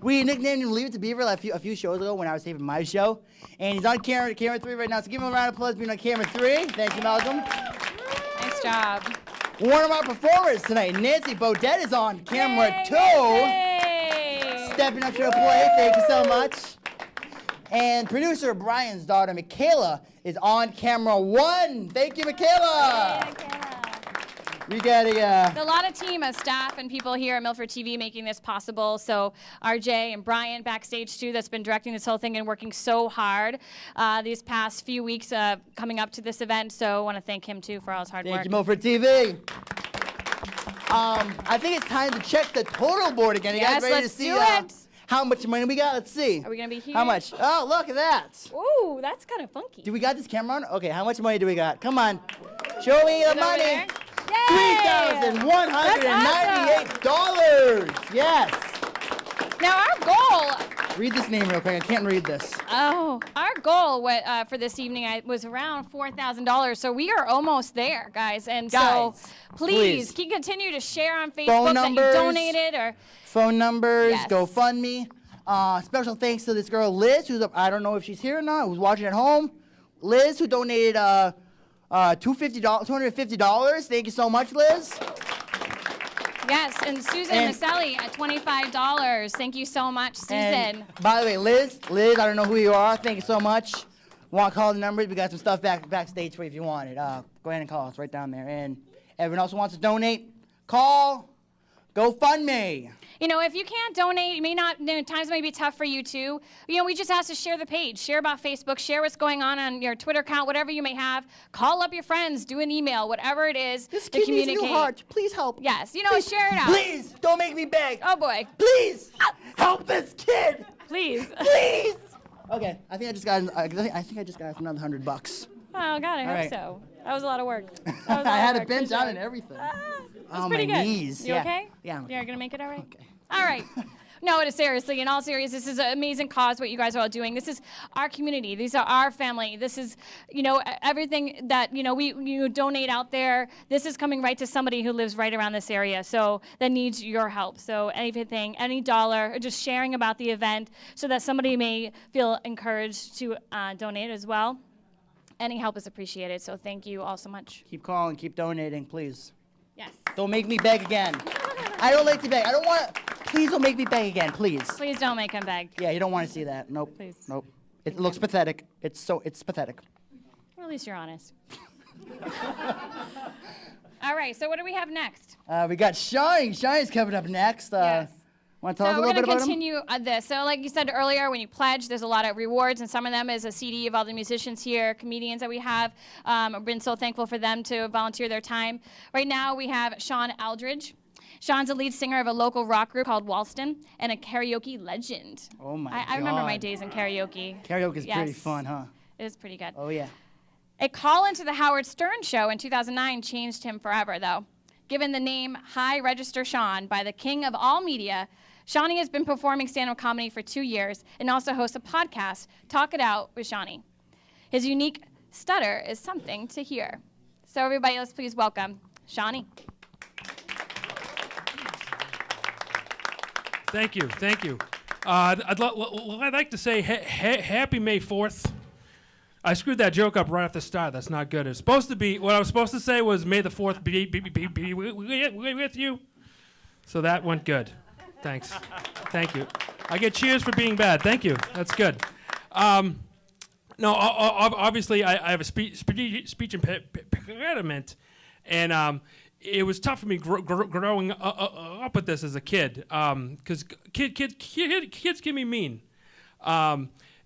we nicknamed him Leave It to Beaver like a few shows ago when I was taping my show. And he's on camera 3 right now, so give him a round of applause being on camera 3. Thank you, Malcolm. Nice job. One of our performers tonight, Nancy Bodette, is on camera 2. Yay! Stepping up to the plate, thank you so much. And producer Brian's daughter, Michaela, is on camera 1. Thank you, Michaela. We got There's a lot of team of staff and people here at Milford TV making this possible. So RJ and Brian backstage too, that's been directing this whole thing and working so hard these past few weeks coming up to this event. So I want to thank him too for all his hard work. Thank you, Milford TV. I think it's time to check the total board again. You guys Yes, ready to let's see do it. how much money we got? Let's see. Are we gonna be here? How much? Oh, look at that. Ooh, that's kind of funky. Do we got this camera on? Okay, how much money do we got? Come on. Show me the Is it over money. there? Yay! $3,198. Yes. Now our goal. Read this name real quick. I can't read this. Oh, our goal for this evening was around $4,000. So we are almost there, guys. And Guys, so please continue to share on Facebook that you donated or. Phone numbers, Yes. GoFundMe. Special thanks to this girl Liz, who's I don't know if she's here or not, who's watching at home. Liz, who donated $250. Thank you so much, Liz. Yes, and Susan Maselli at $25. Thank you so much, Susan. And by the way, Liz, I don't know who you are. Thank you so much. Want to call the numbers? We got some stuff backstage for you if you want it. Go ahead and call us right down there. And everyone else who wants to donate, call GoFundMe. You know, if you can't donate, you may not, times may be tough for you too. You know, we just ask to share the page, share about Facebook, share what's going on your Twitter account, whatever you may have. Call up your friends, do an email, whatever it is This to kid needs communicate. a new heart. Please help. Yes, you know, Please, share it out. Please, don't make me beg. Oh boy. Please, help this kid. Please. Please. Okay, I think I just got another $100. Oh God, I hope right. so. That was a lot of work. I had to bend down and everything. That's Oh, pretty my good. knees. You Yeah. okay? Yeah, I'm You're gonna make it all right? Okay. All right. No, it is seriously, in all seriousness, this is an amazing cause, what you guys are all doing. This is our community. These are our family. This is, you know, everything that, you know, you donate out there. This is coming right to somebody who lives right around this area, so that needs your help. So anything, any dollar, or just sharing about the event so that somebody may feel encouraged to donate as well. Any help is appreciated, so thank you all so much. Keep calling, keep donating, please. Yes. Don't make me beg again. I don't like to beg. I don't want to. Please don't make me beg again, please. Please don't make him beg. Yeah, you don't want to see that. Nope. Please. Nope. It looks pathetic. It's pathetic. Well, at least you're honest. All right, so what do we have next? We got Shine. Shine's coming up next. Yes. Want to tell us a So we're little bit going to about him? continue this. So like you said earlier, when you pledge, there's a lot of rewards, and some of them is a CD of all the musicians here, comedians that we have. I've been so thankful for them to volunteer their time. Right now, we have Sean Aldridge. Sean's a lead singer of a local rock group called Walston and a karaoke legend. Oh, my I remember my God. days in karaoke. Karaoke's pretty Yes. fun, huh? It is pretty good. Oh, yeah. A call into the Howard Stern show in 2009 changed him forever, though. Given the name High Register Sean by the king of all media, Shawnee has been performing stand-up comedy for 2 years and also hosts a podcast, Talk It Out with Shawnee. His unique stutter is something to hear. So everybody, let's please welcome Shawnee. Thank you, thank you. I'd like to say happy May 4th. I screwed that joke up right off the start. That's not good. It's supposed to be, what I was supposed to say was May the 4th be with you. So that went good. Thanks. Thank you. I get cheers for being bad. Thank you. That's good. No, obviously I have a speech impediment, and it was tough for me growing up with this as a kid, because kids can be mean.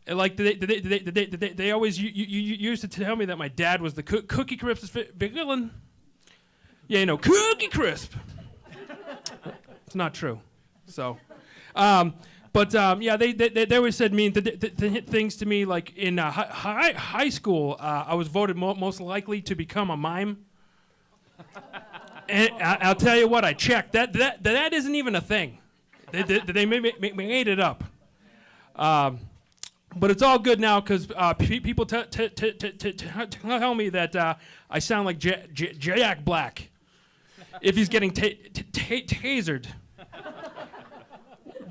Like they always used to tell me that my dad was the Cookie Crisp villain. Yeah, you know, Cookie Crisp. It's not true. So, but yeah, they always said mean things to me. Like in high school, I was voted most likely to become a mime. And I'll tell you what, I checked. That isn't even a thing. They made it up. But it's all good now because people tell me that I sound like Jack Black if he's getting tasered.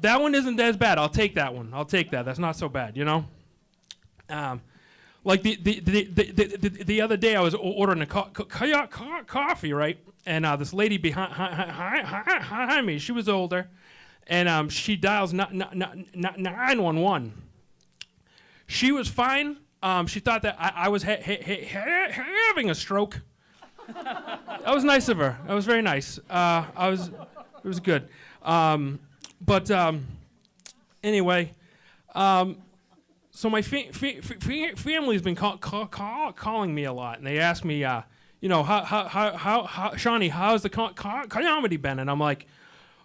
That one isn't as bad. I'll take that one. I'll take that. That's not so bad, you know? Like the other day, I was ordering a coffee, right? And this lady behind me, she was older, and she dials 911. She was fine. She thought that I was having a stroke. That was nice of her. That was very nice. It was good. But anyway, so my family's been calling me a lot, and they ask me, you know, how Shawnee, how's the comedy been? And I'm like,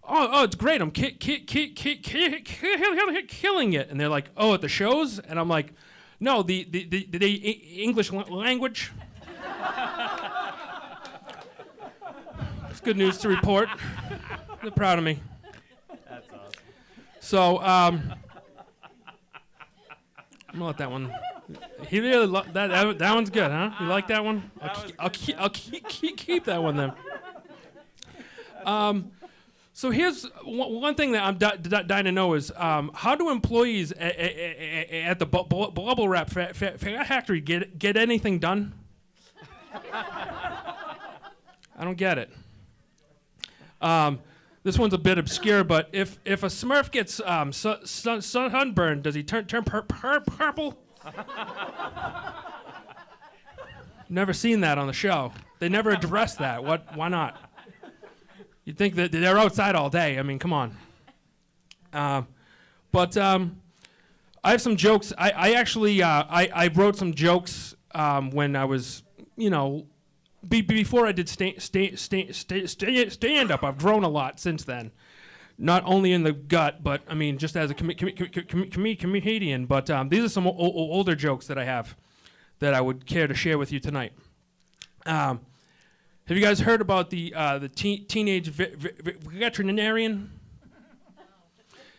oh, it's great. I'm killing it. And they're like, oh, at the shows? And I'm like, no, the English language. It's good news to report. They're proud of me. That's awesome. So, I'm gonna let that one. He really that one's good, huh? You like that one? I'll keep that one then. So here's one thing that I'm dying to know is how do employees at the bubble wrap factory get anything done? I don't get it. This one's a bit obscure, but if a Smurf gets sunburned, does he turn purple? Never seen that on the show. They never addressed that. Why not? You'd think that they're outside all day. I mean, come on. But I have some jokes. I actually I wrote some jokes when I was, you know, before I did stand up. I've grown a lot since then. Not only in the gut, but I mean, just as a comedian. But these are some older jokes that I have that I would care to share with you tonight. Have you guys heard about the teenage veterinarian?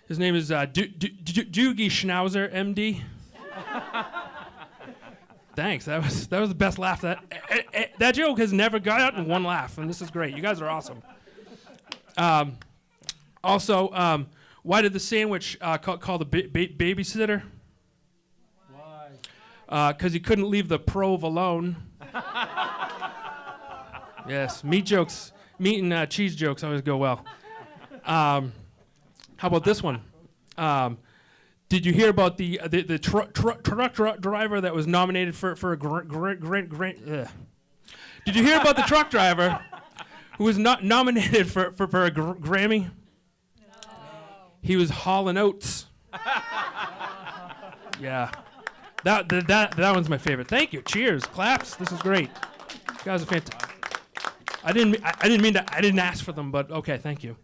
His name is Doogie Schnauzer, MD. Thanks. That was the best laugh. That joke has never gotten one laugh, and this is great. You guys are awesome. Also, why did the sandwich call the babysitter? Why? Because he couldn't leave the prove alone. Yes, meat and cheese jokes always go well. How about this one? Did you hear about the truck driver that was nominated for a grant? Did you hear about the truck driver who was not nominated for a Grammy? No. He was hauling oats. Yeah, that one's my favorite. Thank you. Cheers. Claps. This is great. You guys are fantastic. I didn't ask for them, but okay. Thank you.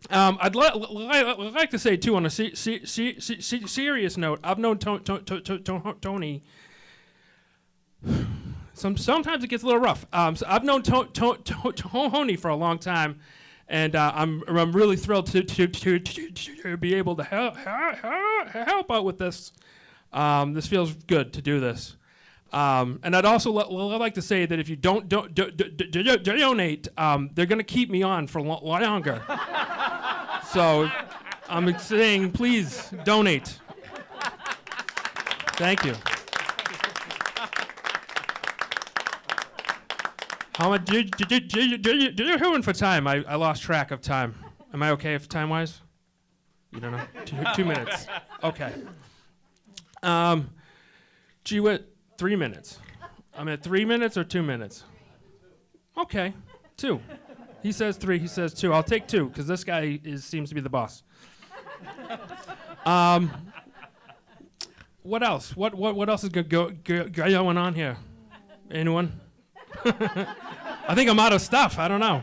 I'd like to say too, on a serious note, I've known Tony. Sometimes it gets a little rough. So I've known Tony for a long time, and I'm really thrilled to be able to help out with this. This feels good to do this. And I'd also like to say that if you don't donate, they're going to keep me on for longer. So I'm saying, please donate. Thank you. Do you doing for time? I lost track of time. Am I okay if time-wise? You don't know? 2 minutes. Okay. Gee whiz, 3 minutes. I'm at 3 minutes or 2 minutes? Okay, 2. He says 3, he says 2. I'll take 2, because this guy seems to be the boss. What else? What else is going on here? Anyone? I think I'm out of stuff. I don't know.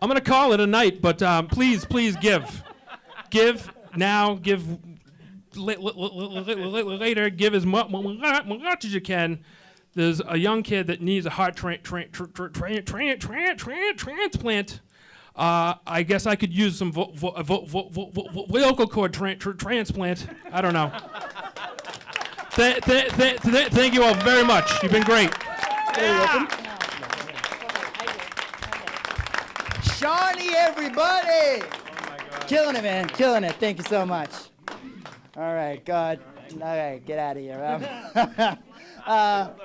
I'm going to call it a night, but please give. Give now, give later, give as much as you can. There's a young kid that needs a heart transplant. I guess I could use some vocal cord transplant. I don't know. Thank you all very much. You've been great. You're welcome. Shawnee, everybody! Killing it, man. Killing it. Thank you so much. All right, God. All right, get out of here. All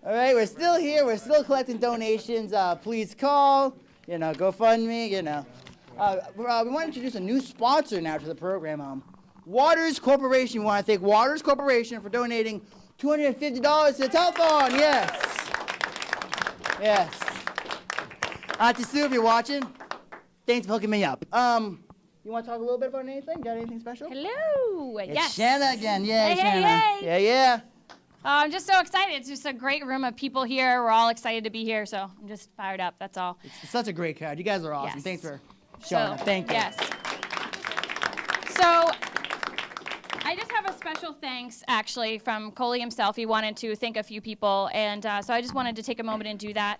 right, we're still here. We're still collecting donations. Please call. GoFundMe. We want to introduce a new sponsor now to the program. Waters Corporation. We want to thank Waters Corporation for donating $250 to the Telethon. Yes. Yes. Auntie Sue, if you're watching, thanks for hooking me up. You want to talk a little bit about anything? Got anything special? Hello. It's Yes. Shanna again. Yeah, Hey, Shanna. hey. Yeah. I'm just so excited. It's just a great room of people here. We're all excited to be here, so I'm just fired up. That's all. It's such a great crowd. You guys are awesome. Yes. Thanks for showing up. Thank you. Yes. So I just have a special thanks, actually, from Coley himself. He wanted to thank a few people, and so I just wanted to take a moment and do that.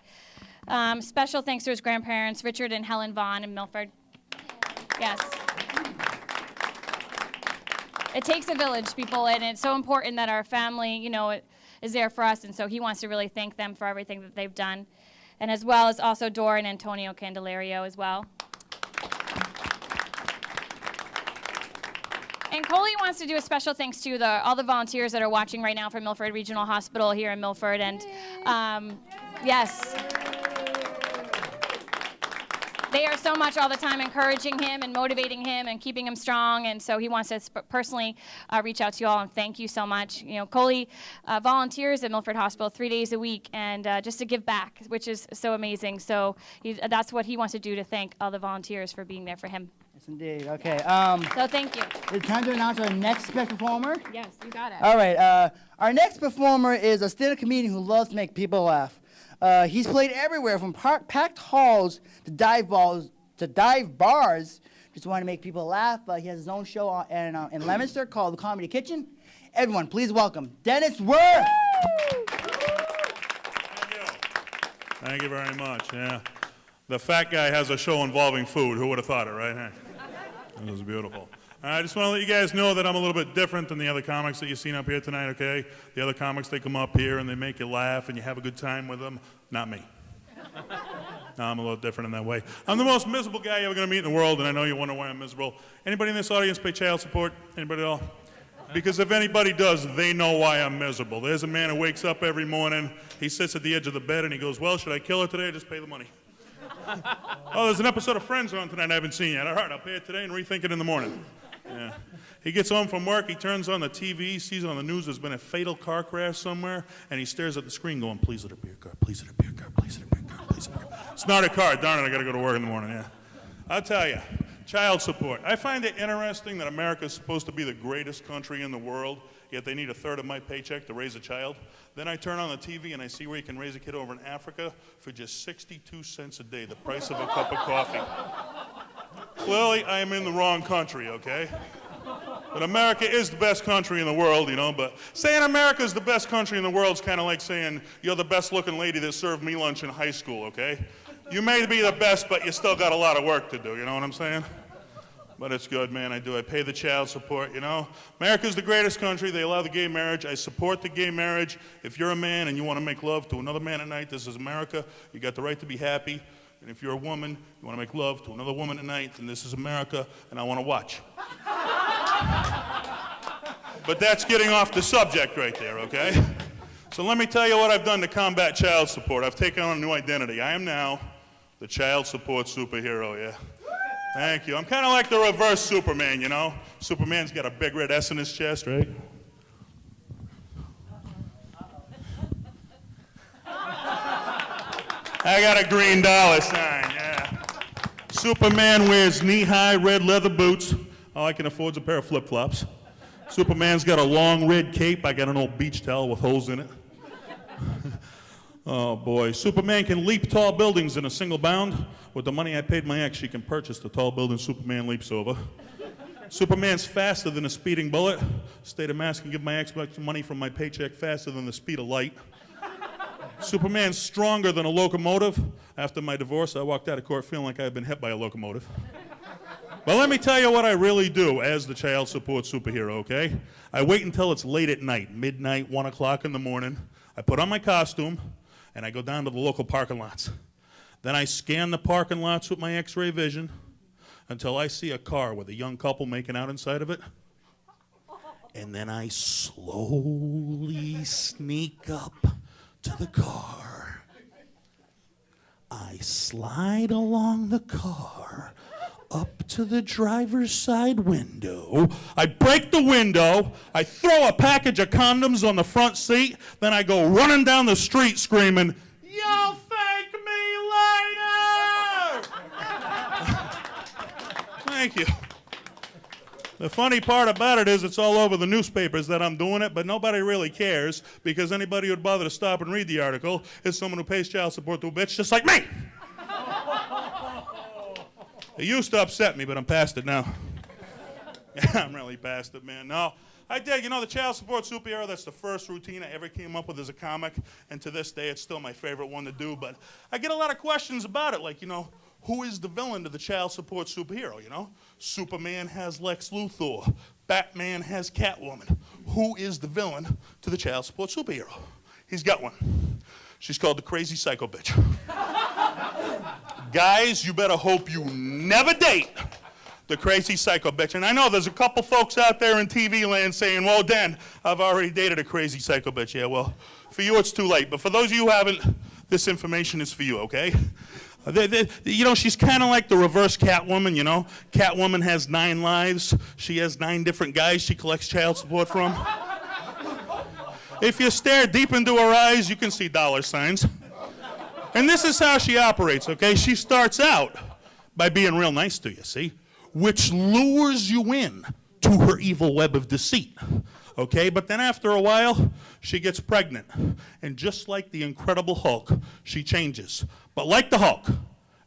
Special thanks to his grandparents, Richard and Helen Vaughn in Milford. Yes. It takes a village, people, and it's so important that our family, is there for us, and so he wants to really thank them for everything that they've done, and as well as also Dora and Antonio Candelario as well. And Coley wants to do a special thanks to all the volunteers that are watching right now from Milford Regional Hospital here in Milford, and yes. They are so much all the time encouraging him and motivating him and keeping him strong, and so he wants to personally reach out to you all and thank you so much. Coley volunteers at Milford Hospital 3 days a week, and just to give back, which is so amazing. So that's what he wants to do, to thank all the volunteers for being there for him. Yes, indeed. Okay. So thank you. It's time to announce our next special performer. Yes, you got it. All right. Our next performer is a stand-up comedian who loves to make people laugh. He's played everywhere from packed halls to dive bars. Just want to make people laugh. He has his own show in Leominster called The Comedy Kitchen. Everyone, please welcome Dennis Wirth. Thank you very much. Yeah, the fat guy has a show involving food. Who would have thought it, right? That was beautiful. I just want to let you guys know that I'm a little bit different than the other comics that you've seen up here tonight, okay? The other comics, they come up here and they make you laugh and you have a good time with them. Not me. No, I'm a little different in that way. I'm the most miserable guy you're ever going to meet in the world, and I know you wonder why I'm miserable. Anybody in this audience pay child support? Anybody at all? Because if anybody does, they know why I'm miserable. There's a man who wakes up every morning, he sits at the edge of the bed and he goes, well, should I kill her today or just pay the money? Oh, there's an episode of Friends on tonight I haven't seen yet. All right, I'll pay it today and rethink it in the morning. Yeah. He gets home from work, he turns on the TV, sees on the news there's been a fatal car crash somewhere, and he stares at the screen going, please let it be a car, please let it be a car, please let it be a car, please let it be a car. It's not a car, darn it, I gotta go to work in the morning, yeah. I'll tell you, child support. I find it interesting that America is supposed to be the greatest country in the world, yet they need a third of my paycheck to raise a child. Then I turn on the TV and I see where you can raise a kid over in Africa for just 62 cents a day, the price of a cup of coffee. Clearly, I am in the wrong country, okay? But America is the best country in the world, but saying America is the best country in the world is kind of like saying you're the best looking lady that served me lunch in high school, okay? You may be the best, but you still got a lot of work to do, you know what I'm saying? But it's good, man, I pay the child support, America's the greatest country, they allow the gay marriage, I support the gay marriage. If you're a man and you want to make love to another man at night, this is America, you got the right to be happy. And if you're a woman, you want to make love to another woman at night, then this is America, and I want to watch. But that's getting off the subject right there, okay? So let me tell you what I've done to combat child support. I've taken on a new identity. I am now the child support superhero, yeah. Thank you. I'm kind of like the reverse Superman, you know? Superman's got a big red S in his chest, right? I got a green dollar sign, yeah. Superman wears knee-high red leather boots. All I can afford is a pair of flip-flops. Superman's got a long red cape. I got an old beach towel with holes in it. Oh boy, Superman can leap tall buildings in a single bound. With the money I paid my ex, she can purchase the tall building Superman leaps over. Superman's faster than a speeding bullet. State of Mass can give my ex money from my paycheck faster than the speed of light. Superman's stronger than a locomotive. After my divorce, I walked out of court feeling like I had been hit by a locomotive. But let me tell you what I really do as the child support superhero, okay? I wait until it's late at night, midnight, 1 o'clock in the morning. I put on my costume, and I go down to the local parking lots. Then I scan the parking lots with my X-ray vision until I see a car with a young couple making out inside of it. And then I slowly sneak up to the car. I slide along the car up to the driver's side window. I break the window. I throw a package of condoms on the front seat. Then I go running down the street screaming, "You'll thank me later!" Thank you. The funny part about it is it's all over the newspapers that I'm doing it, but nobody really cares because anybody who'd bother to stop and read the article is someone who pays child support to a bitch just like me. It used to upset me, but I'm past it now. Yeah, I'm really past it, man. No, I did. You know, the child support superhero, that's the first routine I ever came up with as a comic, and to this day, it's still my favorite one to do, but I get a lot of questions about it, like, you know, who is the villain to the child support superhero, you know? Superman has Lex Luthor. Batman has Catwoman. Who is the villain to the child support superhero? He's got one. She's called the crazy psycho bitch. Guys, you better hope you never date the crazy psycho bitch. And I know there's a couple folks out there in TV land saying, well, Dan, I've already dated a crazy psycho bitch. Yeah, well, for you it's too late. But for those of you who haven't, this information is for you, okay? You know, she's kind of like the reverse Catwoman, you know? Catwoman has 9 lives. She has 9 different guys she collects child support from. If you stare deep into her eyes, you can see dollar signs. And this is how she operates, okay? She starts out by being real nice to you, see? Which lures you in to her evil web of deceit, okay? But then after a while, she gets pregnant. And just like the Incredible Hulk, she changes. But like the Hulk,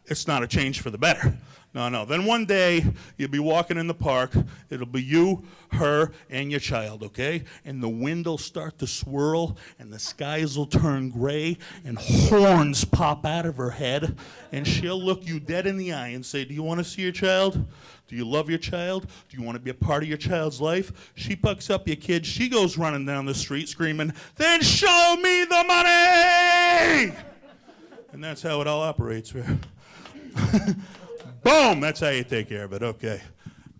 it's not a change for the better. No. Then one day, you'll be walking in the park. It'll be you, her, and your child, okay? And the wind will start to swirl, and the skies will turn gray, and horns pop out of her head, and she'll look you dead in the eye and say, do you want to see your child? Do you love your child? Do you want to be a part of your child's life? She picks up your kid. She goes running down the street screaming, then show me the money! And that's how it all operates. Boom! That's how you take care of it. Okay.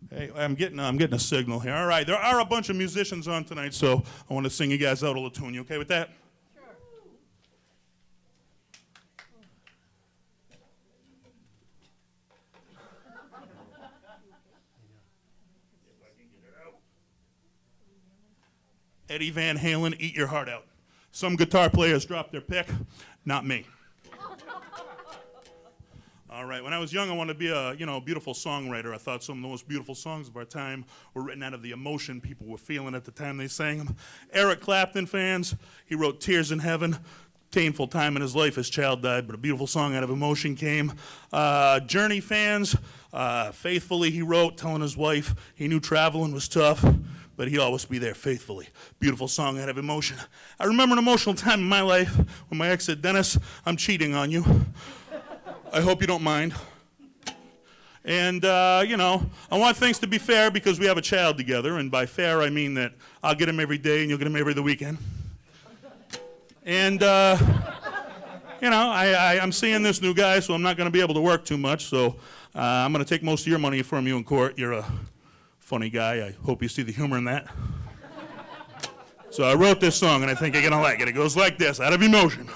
Hey, I'm getting a signal here. All right. There are a bunch of musicians on tonight, so I want to sing you guys out a little tune. You okay with that? Sure. Eddie Van Halen, Eat Your Heart Out. Some guitar players dropped their pick, not me. All right, when I was young, I wanted to be a, beautiful songwriter. I thought some of the most beautiful songs of our time were written out of the emotion people were feeling at the time they sang them. Eric Clapton fans, he wrote Tears in Heaven. Painful time in his life, his child died, but a beautiful song out of emotion came. Journey fans, Faithfully he wrote, telling his wife he knew traveling was tough, but he'd always be there faithfully. Beautiful song out of emotion. I remember an emotional time in my life when my ex said, Dennis, I'm cheating on you. I hope you don't mind. And, I want things to be fair because we have a child together. And by fair, I mean that I'll get him every day and you'll get him every other weekend. And, I'm seeing this new guy, so I'm not going to be able to work too much. So I'm going to take most of your money from you in court. You're a funny guy. I hope you see the humor in that. So I wrote this song, and I think you're going to like it. It goes like this, out of emotion.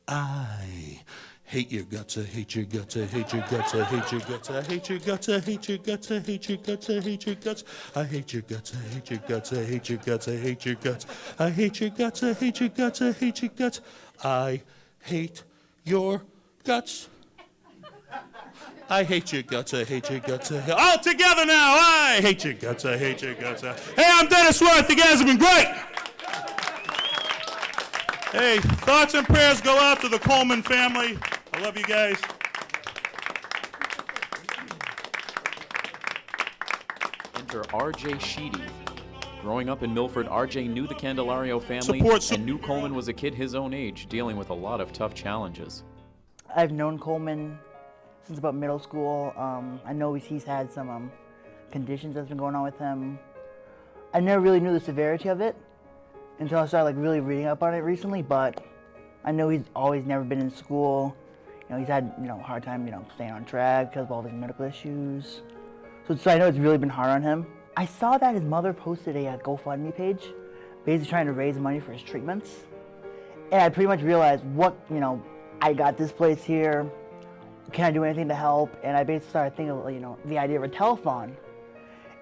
I hate your guts, I hate your guts, I hate your guts, I hate your guts, I hate your guts, I hate your guts, I hate your guts, I hate your guts, I hate your guts, I hate your guts, I hate your guts, I hate your guts, I hate your guts, I hate your guts, I hate your guts, I hate your guts. I hate your guts, I hate your guts, all together now, I hate your guts, I hate your guts. Hey, I'm Dennis Wirth, you guys have been great. Hey, thoughts and prayers go out to the Coleman family. I love you guys. Enter R.J. Sheedy. Growing up in Milford, R.J. knew the Candelario family and knew Coleman was a kid his own age, dealing with a lot of tough challenges. I've known Coleman since about middle school. I know he's had some conditions that's been going on with him. I never really knew the severity of it until I started really reading up on it recently, but I know he's always never been in school. He's had a hard time staying on track because of all his medical issues. So I know it's really been hard on him. I saw that his mother posted a GoFundMe page, basically trying to raise money for his treatments. And I pretty much realized I got this place here. Can I do anything to help? And I basically started thinking of the idea of a telethon.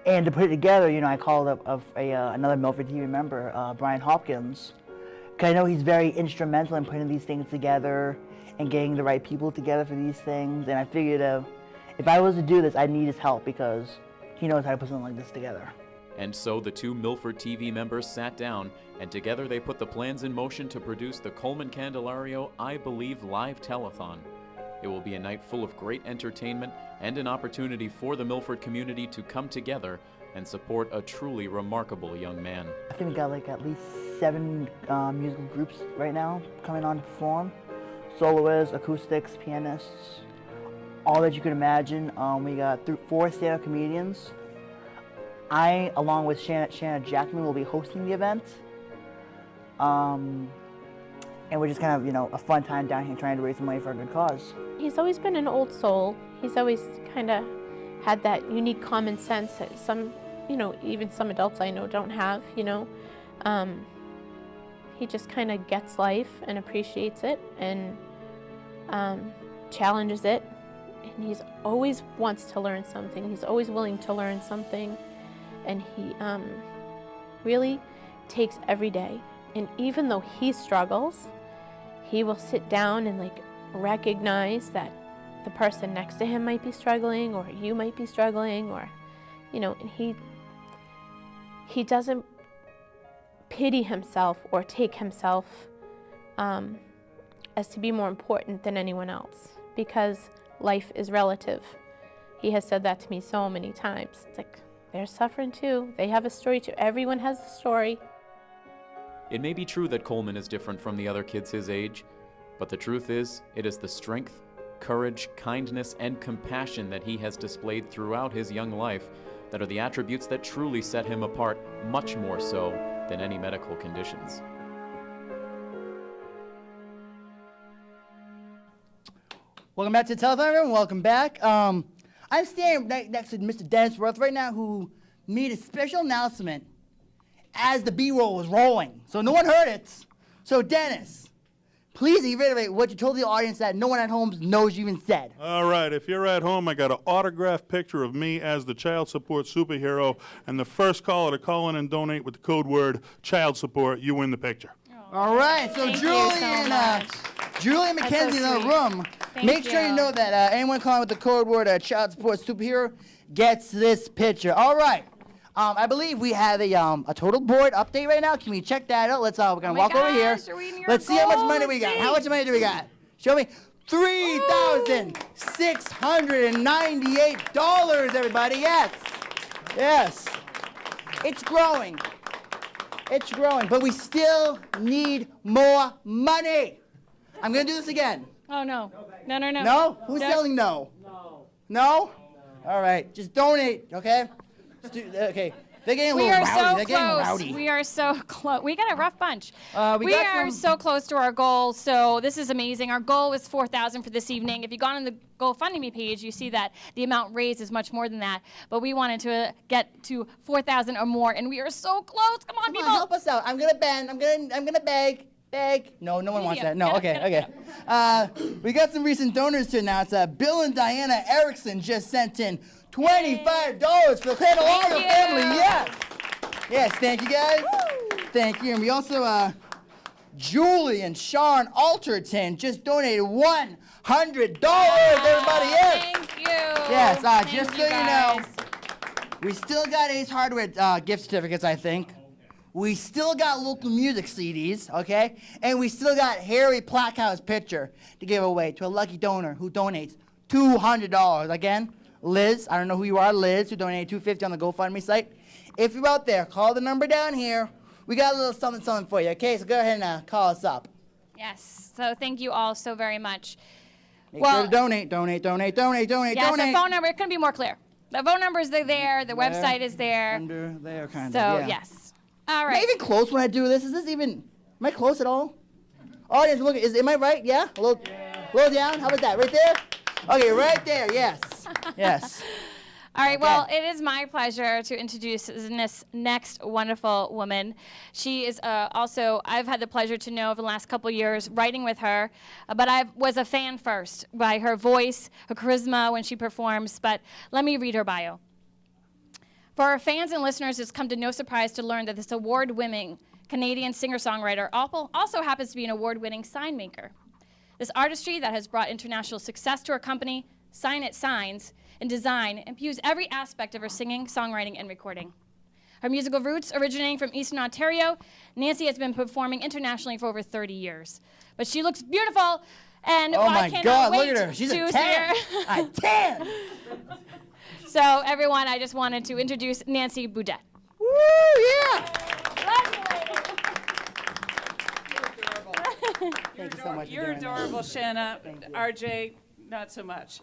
And to put it together, I called up another Milford TV member, Brian Hopkins, because I know he's very instrumental in putting these things together and getting the right people together for these things. And I figured if I was to do this, I'd need his help because he knows how to put something like this together. And so the two Milford TV members sat down, and together they put the plans in motion to produce the Coleman Candelario I Believe live telethon. It will be a night full of great entertainment and an opportunity for the Milford community to come together and support a truly remarkable young man. I think we got at least 7 musical groups right now coming on to perform. Soloists, acoustics, pianists, all that you could imagine. We got 4 stand-up comedians. I, along with Shanna Jackman, will be hosting the event. And we're just kind of, a fun time down here trying to raise some money for a good cause. He's always been an old soul. He's always kind of had that unique common sense that some, even some adults I know don't have, He just kind of gets life and appreciates it and challenges it. And he's always wants to learn something. He's always willing to learn something. And he really takes every day. And even though he struggles, he will sit down and recognize that the person next to him might be struggling, or you might be struggling, or and he doesn't pity himself or take himself as to be more important than anyone else, because life is relative. He has said that to me so many times. It's they're suffering too. They have a story too. Everyone has a story. It may be true that Coleman is different from the other kids his age, but the truth is, it is the strength, courage, kindness, and compassion that he has displayed throughout his young life that are the attributes that truly set him apart, much more so than any medical conditions. Welcome back to Telethon, everyone. Welcome back. I'm standing next to Mr. Dennis Wirth right now, who made a special announcement as the B-roll was rolling. So no one heard it. So Dennis, please reiterate what you told the audience that no one at home knows you even said. All right, if you're at home, I got an autographed picture of me as the child support superhero, and the first caller to call in and donate with the code word child support, you win the picture. All right, so Julie and Mackenzie in the room. Make sure you know that anyone calling with the code word child support superhero gets this picture. All right. I believe we have a total board update right now. Can we check that out? Let's we're gonna walk over here. Let's see how much money we got. How much money do we got? Show me. $3,698, everybody. Yes. Yes. It's growing. It's growing, but we still need more money. I'm gonna do this again. Oh no. No. No? Who's yelling no? No. No? All right. Just donate, okay? Okay. They're getting a We little are rowdy. so They're getting close. rowdy. We are so close. We got a rough bunch. We got are some- so close to our goal. So this is amazing. Our goal was $4,000 for this evening. If you go on the GoFundMe page, you see that the amount raised is much more than that. But we wanted to get to 4,000 or more, and we are so close. Come on, Come people. on, help us out. I'm gonna bend. I'm gonna beg. Beg. No, no one wants that. No, Get okay, it, okay. We got some recent donors to announce. Bill and Diana Erickson just sent in $25 for the Candelario family. Yes. Yes, thank you guys. Thank you. And we also, Julie and Sean Alterton just donated $100. Everybody, yes. Thank you. Yes, Thank just so you you know, guys. we still got Ace Hardware gift certificates, I think. We still got local music CDs, okay? And we still got Harry Plackhouse picture to give away to a lucky donor who donates $200. Again, Liz, I don't know who you are, Liz, who donated $250 on the GoFundMe site. If you're out there, call the number down here. We got a little something for you, okay? So go ahead and call us up. Yes. So thank you all so very much. Make sure to donate. Yes, the phone number, it couldn't be more clear. The phone numbers are there. The website is there. Under there, kind So, of, yeah. yes. All Am I right. even close when I do this? Is this even, am I close at all? Audience, look, am I right? Yeah? A little down? How about that? Right there? Okay, right there, yes. Yes. All right, well, it is my pleasure to introduce this next wonderful woman. She is also, I've had the pleasure to know over the last couple years writing with her, but I was a fan first by her voice, her charisma when she performs, but let me read her bio. For our fans and listeners, it's come to no surprise to learn that this award-winning Canadian singer-songwriter also happens to be an award-winning sign maker. This artistry that has brought international success to her company, Sign It Signs, and design imbues every aspect of her singing, songwriting, and recording. Her musical roots originating from Eastern Ontario, Nancy has been performing internationally for over 30 years. But she looks beautiful, and Oh I my cannot God, wait look at her. She's to a see 10. her. A 10. So everyone, I just wanted to introduce Nancy Boudet. Woo, yeah. Thank you so much. You're adorable, Shanna. RJ, not so much.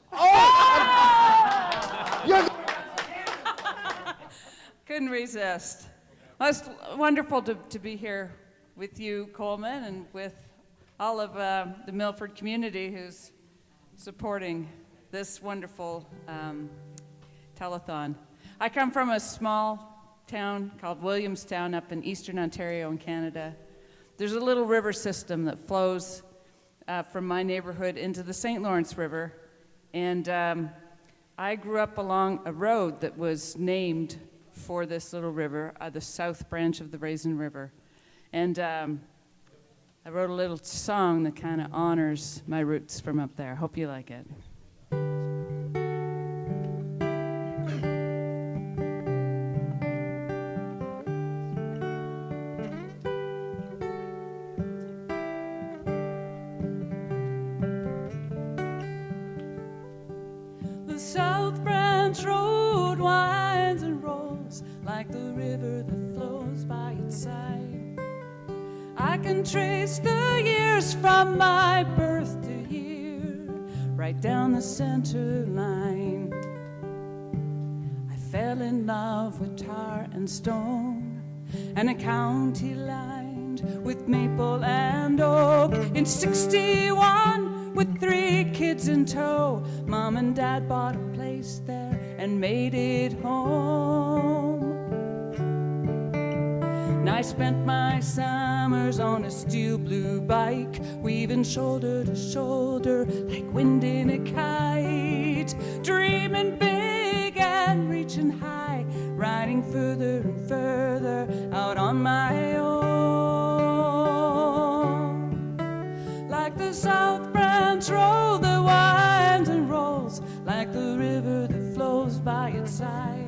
Couldn't resist. Well, it's wonderful to be here with you, Coleman, and with all of the Milford community who's supporting this wonderful telethon. I come from a small town called Williamstown up in Eastern Ontario in Canada. There's a little river system that flows from my neighborhood into the St. Lawrence River, and I grew up along a road that was named for this little river, the south branch of the Raisin River. And I wrote a little song that kind of honors my roots from up there. Hope you like it. The South Branch Road winds and rolls like the river that flows by its side. I can trace the years from my birth to here, right down the center line. I fell in love with tar and stone and a county lined with maple and oak. In '61, with 3 kids in tow, Mom and Dad bought a place there and made it home. And I spent my summers on a steel blue bike, weaving shoulder to shoulder like wind in a kite, dreaming big and reaching high, riding further and further out on my own. Like the South Branch Road that winds and rolls like the river that flows by its side.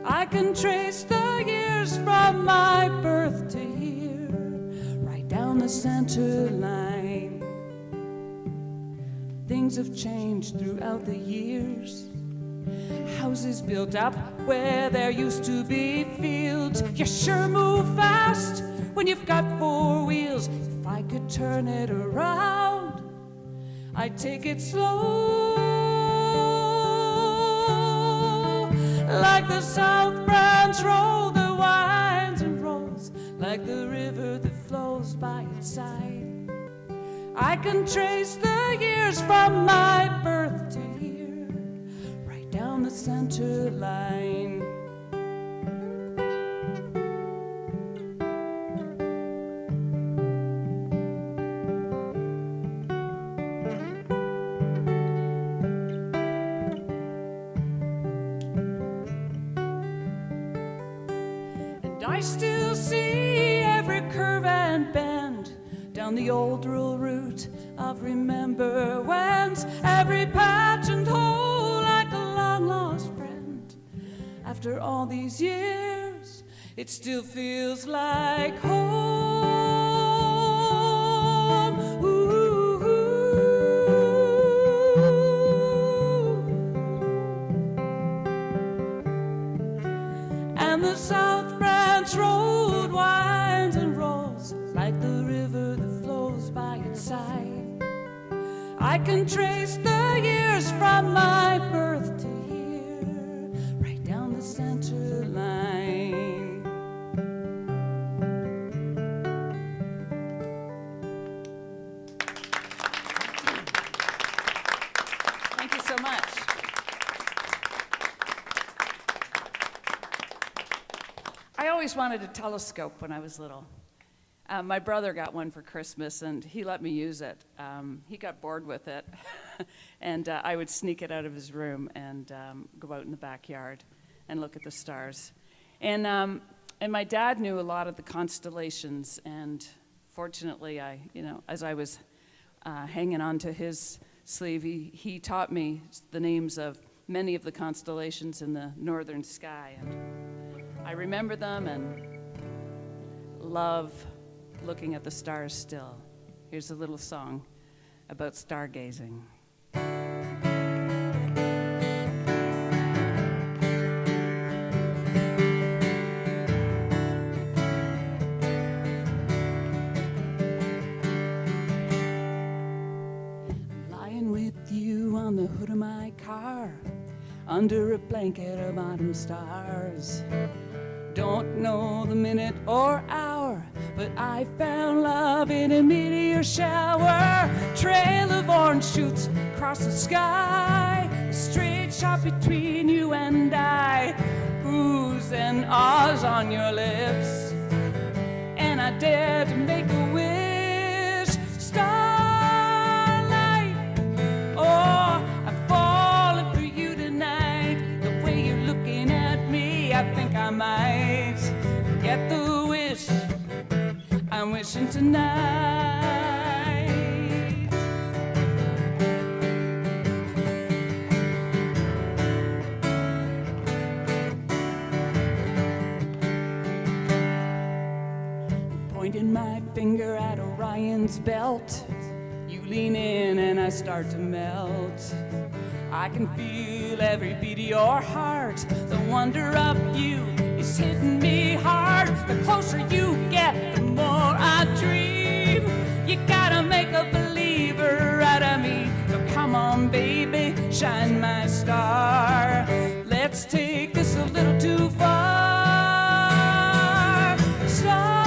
I can trace the years from my birth to here, right down the center line. Things have changed throughout the years. Houses built up where there used to be fields. You sure move fast when you've got 4 wheels. If I could turn it around, I'd take it slow. like the South Branch Road that winds and rolls, like the river that flows by its side. I can trace the years from my birth to here, right down the center line. I still see every curve and bend down the old rural route of remember whens, every patch and hole like a long lost friend. After all these years, it still feels like home. Ooh, and the South Branch Road winds and rolls like the river that flows by its side. I can trace the years from my birth to here, right down the center line. Thank you so much. I always wanted a telescope when I was little. My brother got one for Christmas, and he let me use it. He got bored with it, and I would sneak it out of his room and go out in the backyard and look at the stars. And my dad knew a lot of the constellations, and fortunately, as I was hanging on to his sleeve, he taught me the names of many of the constellations in the northern sky. And I remember them and love looking at the stars still. Here's a little song about stargazing. I'm lying with you on the hood of my car, under a blanket of autumn stars. Don't know the minute or hour, but I found love in a meteor shower. Trail of orange shoots across the sky, a straight shot between you and I. Oohs and ahs on your lips, and I dare to make a wish. Starlight, oh, I'm falling for you tonight. The way you're looking at me, I think I might get the wish I'm wishing tonight. Pointing my finger at Orion's belt, you lean in and I start to melt. I can feel every beat of your heart. The wonder of you is hitting me hard. The closer you get, the more I dream. You gotta make a believer out of me. So come on, baby, shine my star. Let's take this a little too far. Starlight,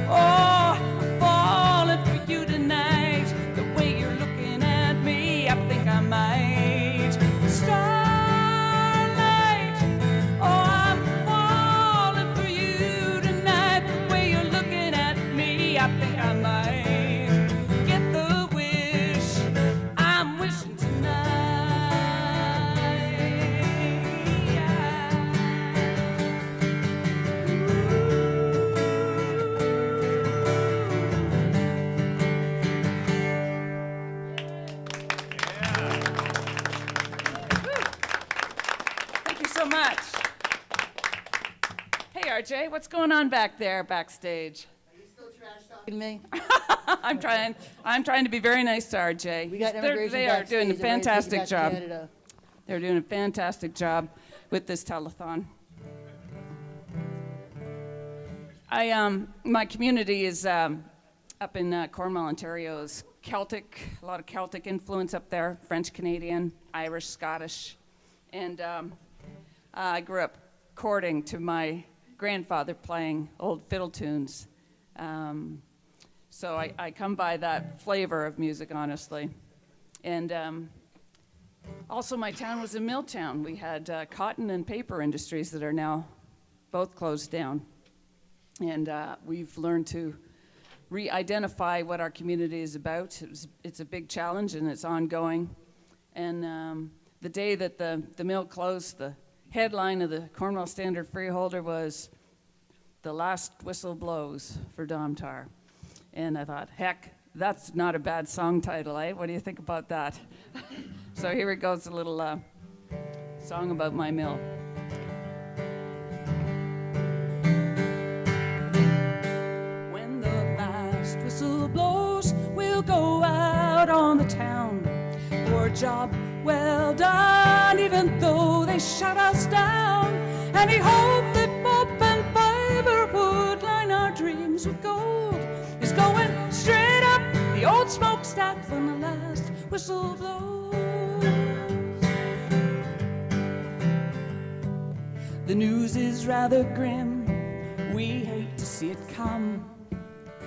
oh, I'm falling for you tonight. The way you're looking at me, I think I might. Starlight, oh, I'm falling for you tonight. The way you're looking at me, I think I might get the wish I'm wishing tonight. Thank you so much. Hey, RJ, what's going on back there, backstage? Are you still trash talking me? I'm trying to be very nice to RJ. We got immigration They are doing a backstage. They're ready to take you fantastic back to job. Canada. They're doing a fantastic job with this telethon. My community is up in Cornwall, Ontario, is Celtic, a lot of Celtic influence up there, French Canadian, Irish, Scottish, And I grew up courting to my grandfather playing old fiddle tunes. So I come by that flavor of music, honestly. And also, my town was a mill town. We had cotton and paper industries that are now both closed down. And we've learned to re-identify what our community is about. It's a big challenge, and it's ongoing. And the day that the mill closed, the headline of the Cornwall Standard Freeholder was, "The Last Whistle Blows for Domtar." And I thought, heck, that's not a bad song title, eh? What do you think about that? So here it goes, a little song about my mill. When the last whistle blows, we'll go out on the town for a job well done, even though they shut us down. And he hoped that pulp and fiber would line our dreams with gold. He's going straight up the old smokestack when the last whistle blows. The news is rather grim, we hate to see it come,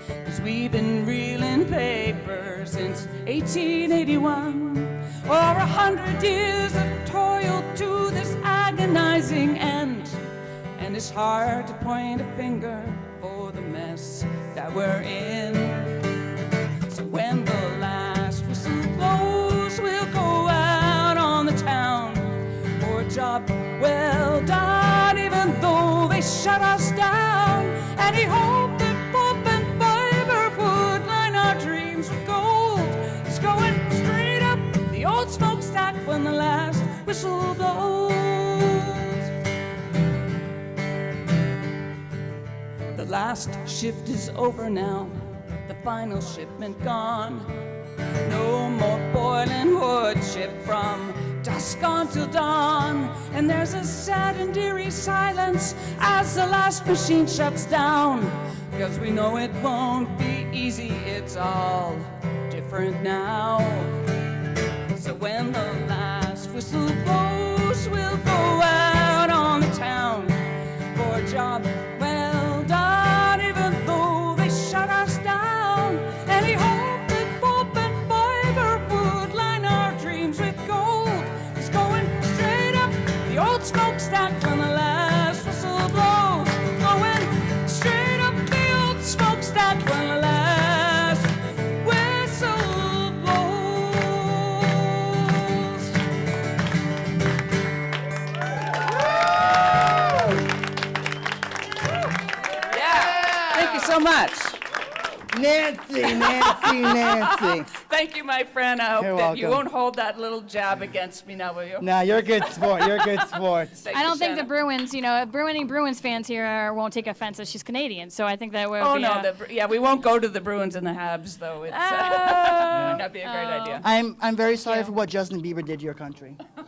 'cause we've been reeling paper since 1881. Over 100 years of toil to this agonizing end. And it's hard to point a finger for the mess that we're in. So when the last whistle blows, we'll go out on the town for a job well done, even though they shut us down. And he hoped that pulp and fiber would line our dreams with gold. He's going straight up the old smokestack when the last whistle blows. The last shift is over now, the final shipment gone. No more boiling wood shipped from dusk on till dawn. And there's a sad and eerie silence as the last machine shuts down. 'Cause we know it won't be easy, it's all different now. So when the last whistle blows, we'll go out on the town for a job well done, even though they shut us down. And he hoped that pulp and fiber would line our dreams with gold. He's going straight up the old smokestack when the last whistle blows. Going straight up the old smokestack when the last whistle blows. Yeah, thank you so much. Nancy, Nancy, Nancy. Thank you, my friend. I hope You're that you welcome. won't hold that little jab against me now, will you? Nah, you're a good sport. You're a good sport. Thank I you, don't think the Shannon. Bruins, any Bruins fans here won't take offense that she's Canadian. So I think that will Oh be no, a- yeah, we won't go to the Bruins and the Habs though. It's might not be a great idea. I'm very sorry for what Justin Bieber did to your country. Gotta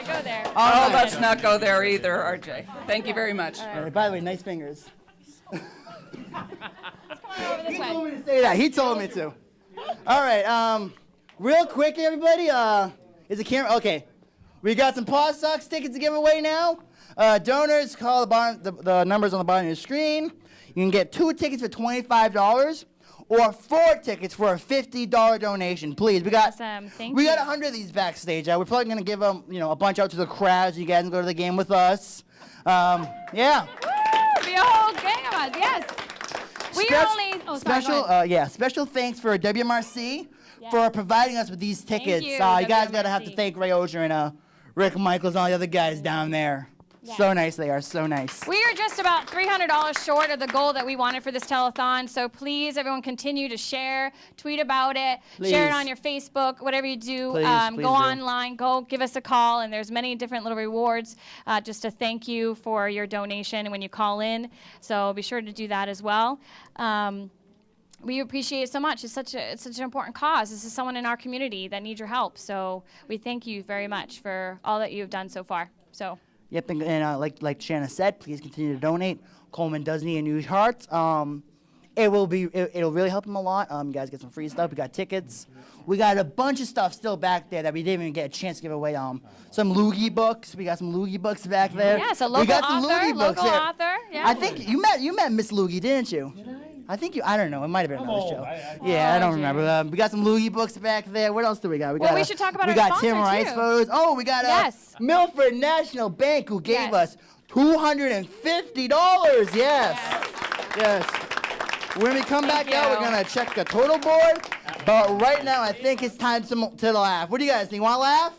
go there. Oh, let's not go there either, RJ. Thank you very much. By the way, nice fingers. Over this He way. told me to say that. He told me to. All right. Real quick, everybody. Is the camera okay? We got some Paw Sox tickets to give away now. Donors, call the numbers on the bottom of your screen. You can get 2 tickets for $25 or 4 tickets for a $50 donation. Please, we got Awesome. Thank we you. got 100 of these backstage. We're probably gonna give them, a bunch out to the crowd so you guys can go to the game with us. Yeah. Woo! Be a whole gang of us. Yes. We are only. Oh, sorry. go ahead. Special thanks for WMRC for providing us with these tickets. you, You guys gotta have to WMRC. thank Ray Oger and Rick Michaels and all the other guys down there. So nice they are, so nice. We are just about $300 short of the goal that we wanted for this telethon. So please, everyone, continue to share, tweet about it, share it Please. on your Facebook, whatever you do. Please, please go do. online, go give us a call, and there's many different little rewards just to thank you for your donation when you call in. So be sure to do that as well. We appreciate it so much. It's such an important cause. This is someone in our community that needs your help. So we thank you very much for all that you've done so far. So. Yep, and like Shanna said, please continue to donate. Coleman does need a new heart. It'll really help him a lot. You guys get some free stuff. We got tickets. We got a bunch of stuff still back there that we didn't even get a chance to give away. Some loogie books. We got some loogie books back there. Yeah, so we local got some author, loogie books local there. author. Yeah. I think you met Miss Loogie, didn't you? I think you. I don't know. It might have been another show. Yeah, I don't remember. We got some loogie books back there. What else do we got? We should talk about we our got sponsor, Tim Rice too. photos. Oh, we got Milford National Bank who gave us $250. Yes. When we come back out, we're gonna check the total board. But right now, I think it's time to laugh. What do you guys think? Want to laugh?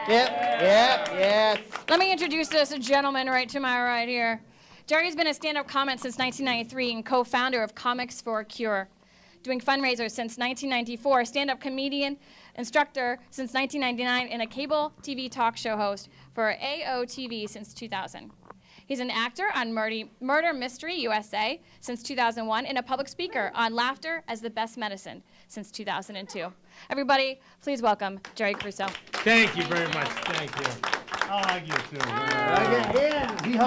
Yes. Let me introduce this gentleman right to my right here. Jerry's been a stand-up comic since 1993 and co-founder of Comics for a Cure. Doing fundraisers since 1994, stand-up comedian, instructor since 1999, and a cable TV talk show host for AOTV since 2000. He's an actor on Murder Mystery USA since 2001 and a public speaker on Laughter as the Best Medicine since 2002. Everybody, please welcome Jerry Caruso. Thank you very much. Thank you. I like you too.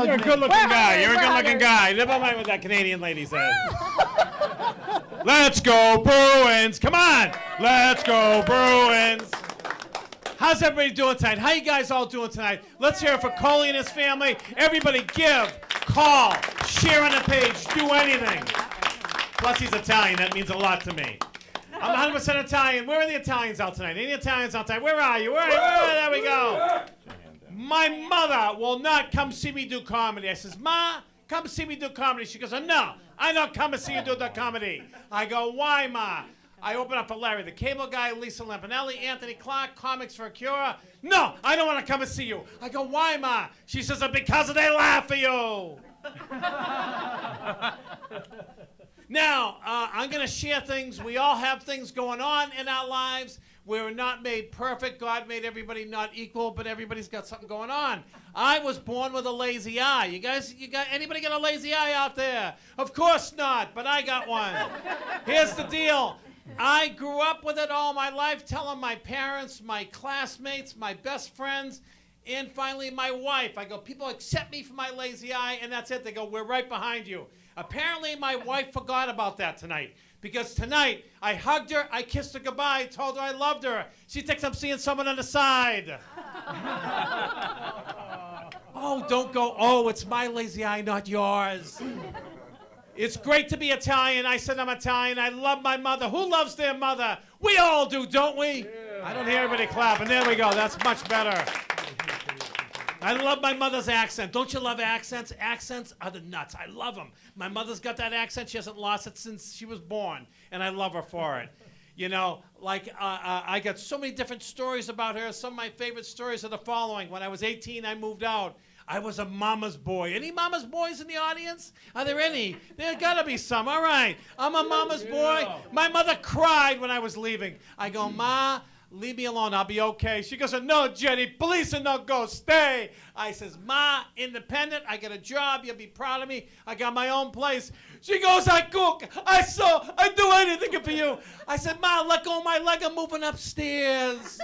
You're a good-looking guy. You're a good-looking guy. Never mind what that Canadian lady said. Let's go Bruins! Come on! Let's go Bruins! How's everybody doing tonight? How you guys all doing tonight? Let's hear it for Coley and his family. Everybody give, call, share on the page, do anything. Plus he's Italian. That means a lot to me. I'm 100% Italian. Where are the Italians out tonight? Any Italians out tonight? Where are you? Where are you? There we go. My mother will not come see me do comedy. I says, Ma, come see me do comedy. She goes, no, I don't come and see you do the comedy. I go, why, Ma? I open up for Larry, the cable guy, Lisa Lampanelli, Anthony Clark, Comics for a Cure. No, I don't want to come and see you. I go, why, Ma? She says, because they laugh at you. Now, I'm going to share things. We all have things going on in our lives. We're not made perfect. God made everybody not equal, but everybody's got something going on. I was born with a lazy eye. Anybody got a lazy eye out there? Of course not, but I got one. Here's the deal. I grew up with it all my life, telling my parents, my classmates, my best friends, and finally my wife. I go, people accept me for my lazy eye, and that's it. They go, we're right behind you. Apparently my wife forgot about that tonight, because tonight I hugged her, I kissed her goodbye, told her I loved her. She thinks I'm seeing someone on the side. Oh, don't go, oh, it's my lazy eye, not yours. It's great to be Italian. I said I'm Italian. I love my mother. Who loves their mother? We all do, don't we? Yeah. I don't hear everybody clapping. There we go. That's much better. I love my mother's accent. Don't you love accents? Accents are the nuts. I love them. My mother's got that accent. She hasn't lost it since she was born, and I love her for it. You know, like I got so many different stories about her. Some of my favorite stories are the following. When I was 18, I moved out. I was a mama's boy. Any mama's boys in the audience? Are there any? There gotta be some. All right. I'm a mama's boy. My mother cried when I was leaving. I go, Ma, leave me alone. I'll be okay. She goes, no, Jenny, police are not go. Stay. I says, Ma, independent. I got a job. You'll be proud of me. I got my own place. She goes, I cook. I sew. I do anything for you. I said, Ma, let go of my leg. I'm moving upstairs.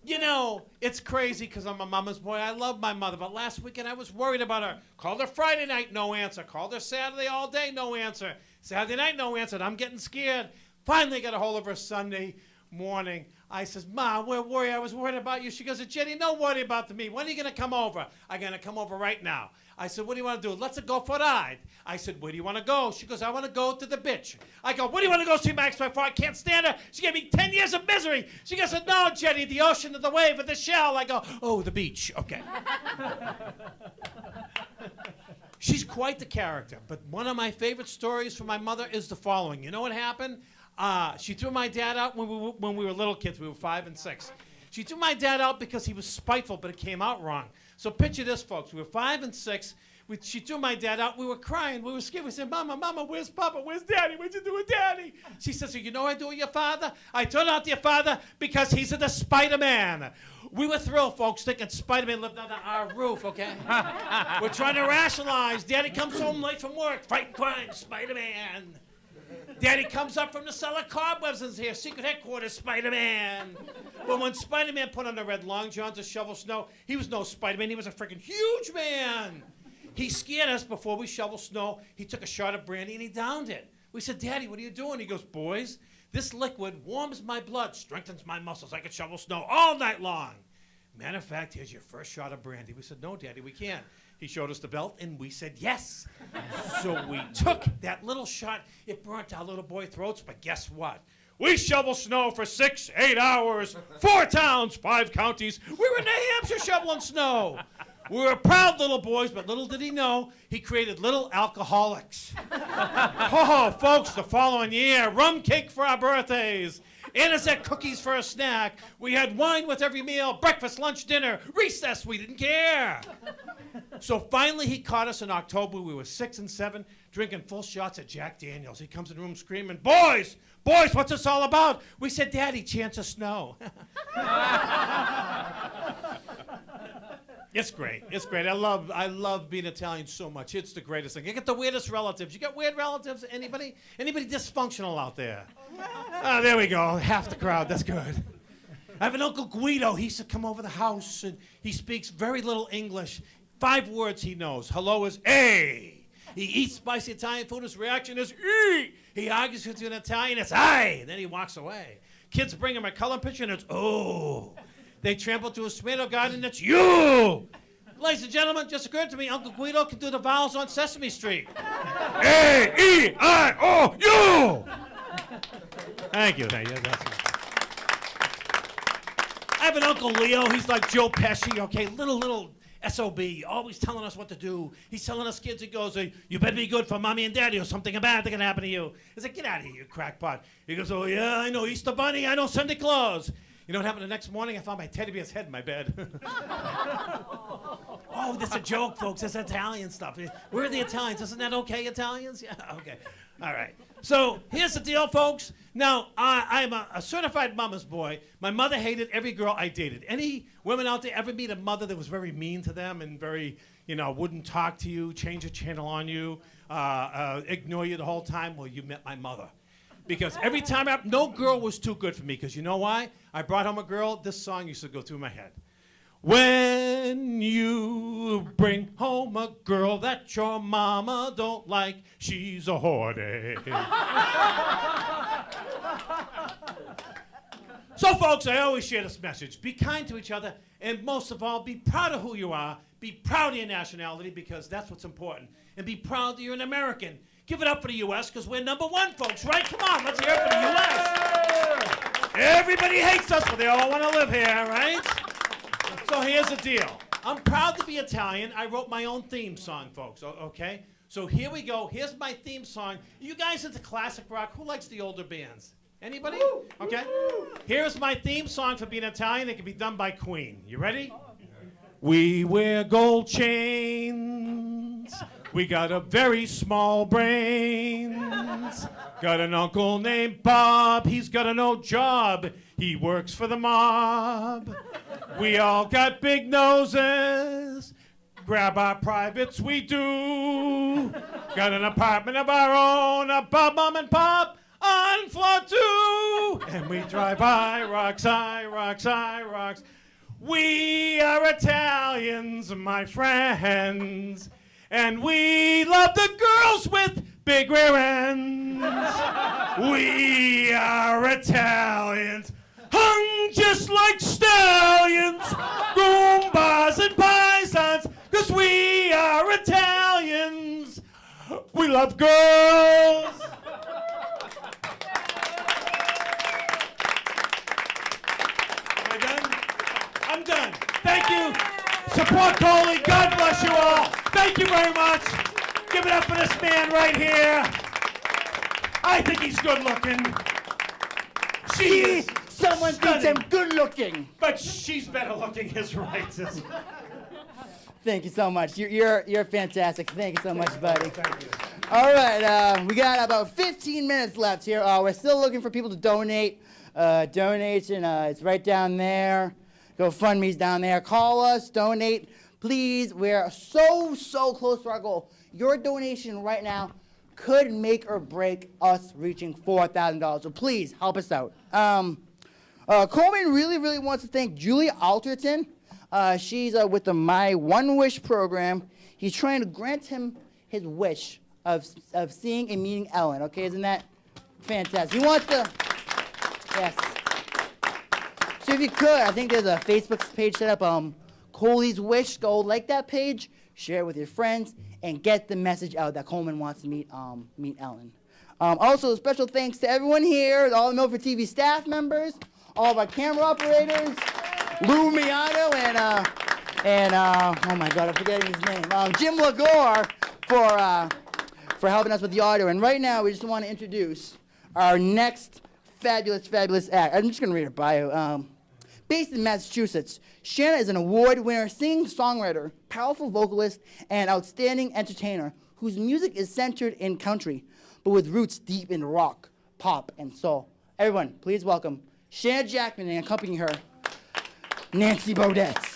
You know, it's crazy because I'm a mama's boy. I love my mother. But last weekend I was worried about her. Called her Friday night, no answer. Called her Saturday all day, no answer. Saturday night, no answer. I'm getting scared. Finally got a hold of her Sunday morning. I says, Ma, we're worried. I was worried about you. She goes, Jenny, no worry about me. When are you going to come over? I'm going to come over right now. I said, what do you want to do? Let's go for a ride. I said, where do you want to go? She goes, I want to go to the bitch. I go, what do you want to go see my ex-wife for? I can't stand her. She gave me 10 years of misery. She goes, no, Jenny, the ocean, the wave, and the shell. I go, oh, the beach. Okay. She's quite the character. But one of my favorite stories from my mother is the following. You know what happened? She threw my dad out when we were little kids. We were 5 and 6. She threw my dad out because he was spiteful, but it came out wrong. So picture this, folks. We were 5 and 6. She threw my dad out. We were crying. We were scared. We said, Mama, where's Papa? Where's Daddy? What'd you do with Daddy? She says, so you know what I do with your father? I turned out to your father because he's the Spider-Man. We were thrilled, folks, thinking Spider-Man lived under our roof, okay? We're trying to rationalize. Daddy comes home late from work, fighting crime, Spider-Man. Daddy comes up from the cellar, cobwebs is here, secret headquarters, Spider-Man. But when Spider-Man put on the red long johns to shovel snow, he was no Spider-Man, he was a freaking huge man. He scared us before we shovel snow. He took a shot of brandy and he downed it. We said, Daddy, what are you doing? He goes, boys, this liquid warms my blood, strengthens my muscles. I can shovel snow all night long. Matter of fact, here's your first shot of brandy. We said, no, Daddy, we can't. He showed us the belt, and we said yes. So we took that little shot. It burnt our little boy throats, but guess what? We shovel snow for 6-8 hours, 4 towns, 5 counties. We were in New Hampshire shoveling snow. We were proud little boys, but little did he know, he created little alcoholics. Oh, folks, the following year, rum cake for our birthdays. Anisette cookies for a snack. We had wine with every meal, breakfast, lunch, dinner, recess, we didn't care. So finally he caught us in October. We were 6 and 7, drinking full shots of Jack Daniels. He comes in the room screaming, boys, what's this all about? We said, Daddy, chance of snow. It's great. It's great. I love being Italian so much. It's the greatest thing. You get the weirdest relatives. You got weird relatives? Anybody dysfunctional out there? Oh, there we go. Half the crowd. That's good. I have an Uncle Guido. He used to come over the house, and he speaks very little English. 5 words he knows. Hello is A. He eats spicy Italian food. His reaction is E. He argues with you in Italian. It's I. And then he walks away. Kids bring him a color picture, and it's O. They trample to his tomato garden, and it's you. Ladies and gentlemen, just occurred to me, Uncle Guido can do the vowels on Sesame Street. A-E-I-O-U. Thank you. I have an Uncle Leo. He's like Joe Pesci, okay? Little S.O.B., always telling us what to do. He's telling us kids, he goes, you better be good for mommy and daddy or something bad can happen to you. I said, get out of here, you crackpot. He goes, oh, yeah, I know Easter Bunny, I know Santa Claus. You know what happened the next morning? I found my teddy bear's head in my bed. Oh, that's a joke, folks. That's Italian stuff. We're the Italians. Isn't that okay, Italians? Yeah, okay. All right. So here's the deal, folks. Now, I'm a certified mama's boy. My mother hated every girl I dated. Any women out there ever meet a mother that was very mean to them and very, wouldn't talk to you, change the channel on you, ignore you the whole time? Well, you met my mother. Because every time, no girl was too good for me. Because you know why? I brought home a girl. This song used to go through my head. When you bring home a girl that your mama don't like, she's a hoarder. So, folks, I always share this message. Be kind to each other, and most of all, be proud of who you are. Be proud of your nationality, because that's what's important. And be proud that you're an American. Give it up for the U.S., because we're #1, folks, right? Come on, let's hear it for the U.S. Everybody hates us, but they all want to live here, right? So here's the deal. I'm proud to be Italian. I wrote my own theme song, folks, okay? So here we go. Here's my theme song. You guys into classic rock? Who likes the older bands? Anybody? Okay. Here's my theme song for being Italian. It can be done by Queen. You ready? We wear gold chains. We got a very small brains. Got an uncle named Bob. He's got a no job. He works for the mob. We all got big noses. Grab our privates, we do. Got an apartment of our own. A Bob, Mom, and Pop on floor 2. And we drive high rocks, high rocks, high rocks. We are Italians, my friends. And we love the girls with big rear ends. We are Italians, hung just like stallions, Goombas and paisans, 'cause we are Italians. We love girls. Am I done? I'm done. Thank you. Support Coley. God bless you all. Thank you very much. Give it up for this man right here. I think he's good looking. She is. Someone thinks I'm good looking. But she's better looking, is right. Thank you so much. You're fantastic. Thank you so much, buddy. Thank you. All right, we got about 15 minutes left here. We're still looking for people to donate. Donation, it's right down there. GoFundMe's down there. Call us, donate, please. We're so close to our goal. Your donation right now could make or break us reaching $4,000. So please help us out. Coleman really wants to thank Julie Alterton. She's with the My One Wish program He's trying to grant him his wish of seeing and meeting Ellen. Okay, isn't that fantastic? He wants to, yes. So if you could, I think there's a Facebook page set up, Coley's Wish. Go like that page, share it with your friends, and get the message out that Coleman wants to meet Ellen. Also, special thanks to everyone here, all the Milford TV staff members, all of our camera operators, Lou Miano, and oh my God, I'm forgetting his name, Jim Lagore for helping us with the audio. And right now, we just want to introduce our next fabulous act. I'm just going to read her bio. Based in Massachusetts, Shanna is an award-winning singer-songwriter, powerful vocalist, and outstanding entertainer whose music is centered in country, but with roots deep in rock, pop, and soul. Everyone, please welcome Shanna Jackman and accompanying her, Nancy Bodetz.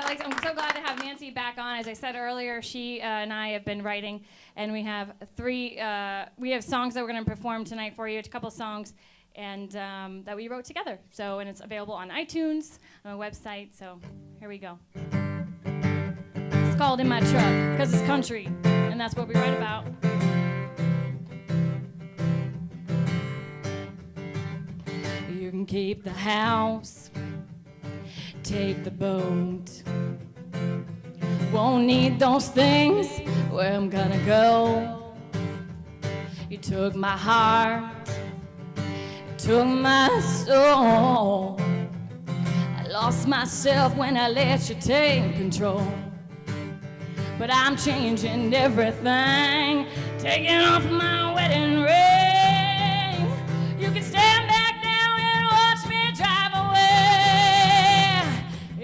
Yes, I'm so glad to have Nancy back on. As I said earlier, she and I have been writing, and we have we have songs that we're going to perform tonight for you, a couple songs, and that we wrote together. So, and it's available on iTunes, on our website, so here we go. It's called In My Truck, because it's country, and that's what we write about. You can keep the house, take the boat. Won't need those things where I'm gonna go. You took my heart, took my soul. I lost myself when I let you take control. But I'm changing everything, taking off my wedding ring. You can stand back now and watch me drive away.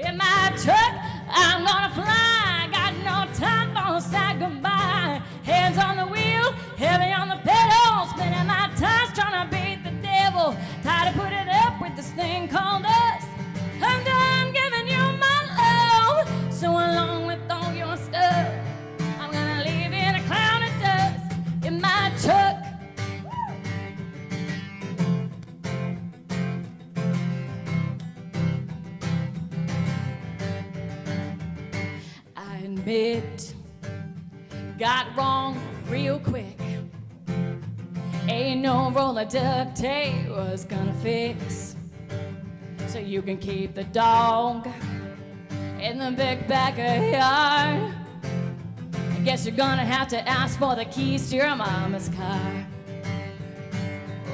In my truck, I'm gonna fly. Got no time for say goodbye. Hands on the wheel, heavy on the pedal, spinning my tires, trying to beat the devil. Tired of putting up with this thing called us. I'm done giving you my love, so along with all your stuff, I'm gonna leave in a cloud of dust in my truck. I admit, got wrong real quick. Ain't no roll of duct tape was gonna fix. So you can keep the dog in the big backyard. I guess you're gonna have to ask for the keys to your mama's car.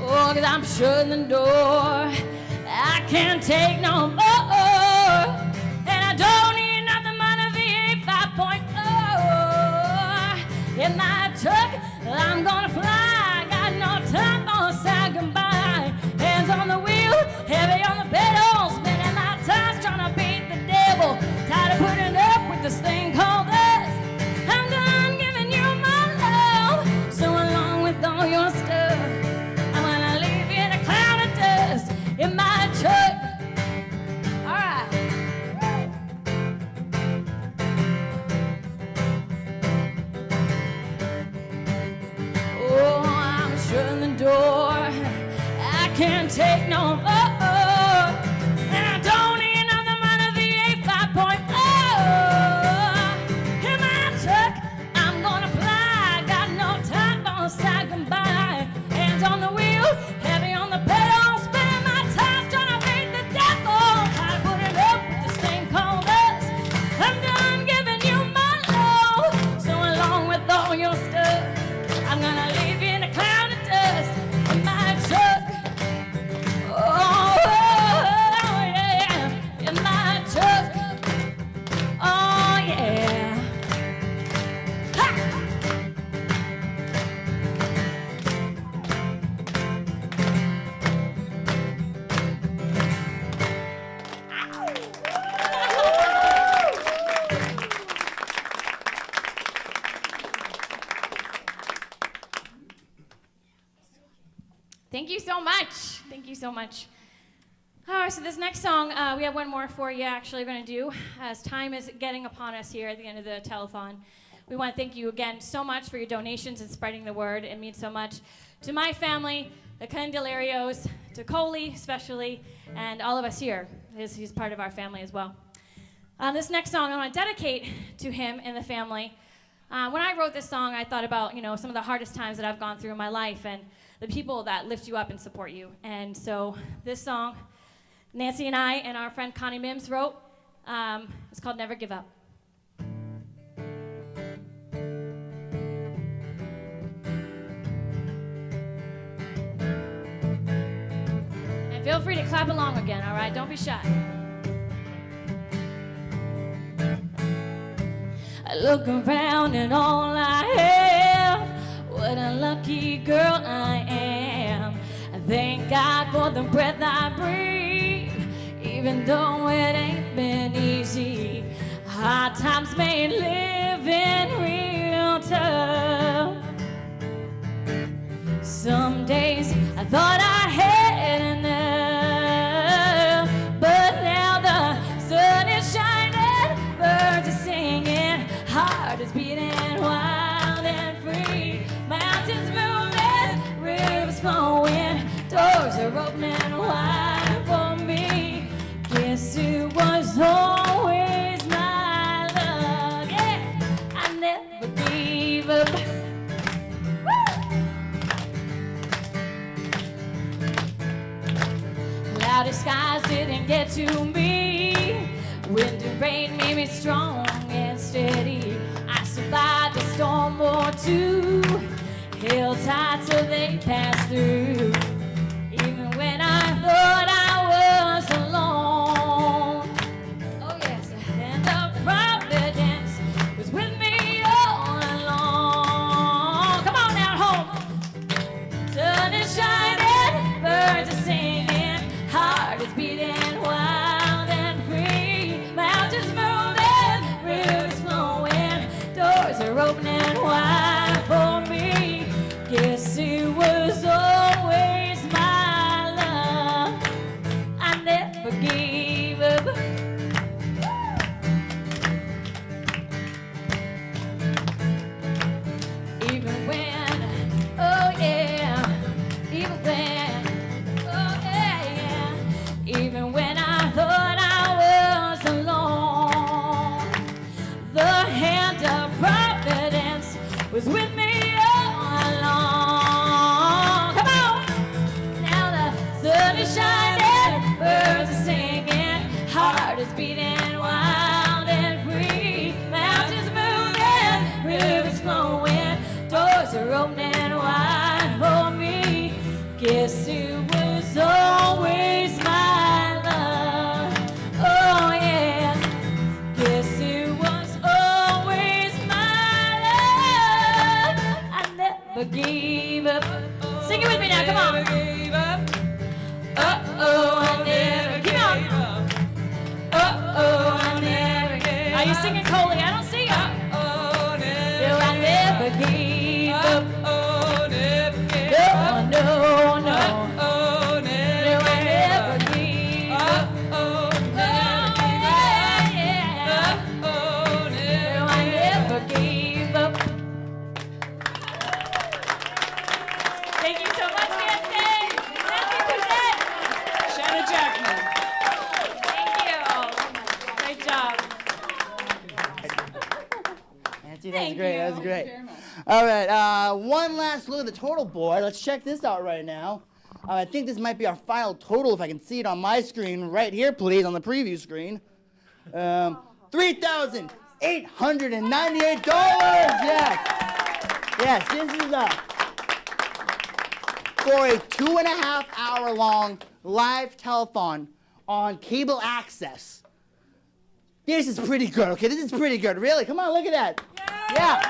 Oh, 'cause I'm shutting the door. I can't take no more. And I don't need nothing but a V8 5.0. In my truck, I'm gonna fly. Got no time for say goodbye. Hands on the wheel, heavy on the pedal, spinning my tires, trying to beat the devil. Tired of putting up with this thing called us. I'm done giving you my love, so along with all your stuff, I'm gonna leave in a cloud of dust in my truck. All right. Oh, I'm shutting the door. I can't take no more. And I don't need nothing but a V8 5.0. In my truck, I'm gonna fly. Got no time for say goodbye. Hands on the wheel, heavy on the pedal, spinning my tires, trying to beat the devil. Try to put it up with this thing called us. I'm done giving you my love, so along with all your stuff, I'm gonna leave you in a cloud of dust in my truck. Oh, yeah, in my truck. Oh, yeah. Ha! Thank you so much. Thank you so much. All right, so this next song, we have one more for you actually going to do, as time is getting upon us here at the end of the telethon. We want to thank you again so much for your donations and spreading the word. It means so much to my family, the Candelarios, to Coley especially, and all of us here. He's part of our family as well. This next song I want to dedicate to him and the family. When I wrote this song, I thought about, some of the hardest times that I've gone through in my life and the people that lift you up and support you. And so this song, Nancy and I and our friend Connie Mims wrote, it's called Never Give Up. And feel free to clap along again, all right? Don't be shy. I look around and all I have, what a lucky girl I am. I thank God for the breath I breathe, even though it ain't been easy. Hard times made living real tough. Some days I thought I had enough, but now the sun is shining, birds are singing, heart is beating wild and free. Mountains moving, rivers flowing, doors are opening wide for me. Guess it was always my love. Yeah, I never gave up. Cloudy skies didn't get to me. Wind and rain made me strong and steady. I survived a storm or two, held tight till they passed through. Even when I thought I was alone, oh yes, and the providence was with me all along. Come on now, home. Sun is shining, birds are singing, heart is beating wild and free. Mountains moving, rivers flowing, doors are opening wide for me. Guess it was always my love. I never gave up. Even when, oh yeah, even when, oh yeah, even when I thought I was alone, the hand of providence was with me all along. Come on! Now the sun is shining, birds are singing, heart is beating wild and free. Mountains moving, rivers flowing, doors are opening wide for me. Guess it was always my love. Oh yeah. Guess it was always my love. I never gave up. Sing it with me now, come on. Uh-oh, I never gave up. Uh-oh, I never gave up. Are you singing Coley? I don't see you. Uh-oh, no, I never gave up. Uh-oh, never gave up. No, no, no. Uh-oh, never no, I never gave up. Uh-oh, never gave up. Uh-oh, no, I never gave up. Thank you so much, Nancy. Nancy Bouget. Shanna Jackman. Thank you. Great job. Nancy, Thank that's great. you. That's Thank great. you very much. All right, one last look at the total board. Let's check this out right now. I think this might be our final total, if I can see it on my screen right here, please, on the preview screen. $3,898. Yes. Yes, this is for a 2.5-hour long live telethon on cable access. This is pretty good, okay? This is pretty good. Really? Come on, look at that. Yeah.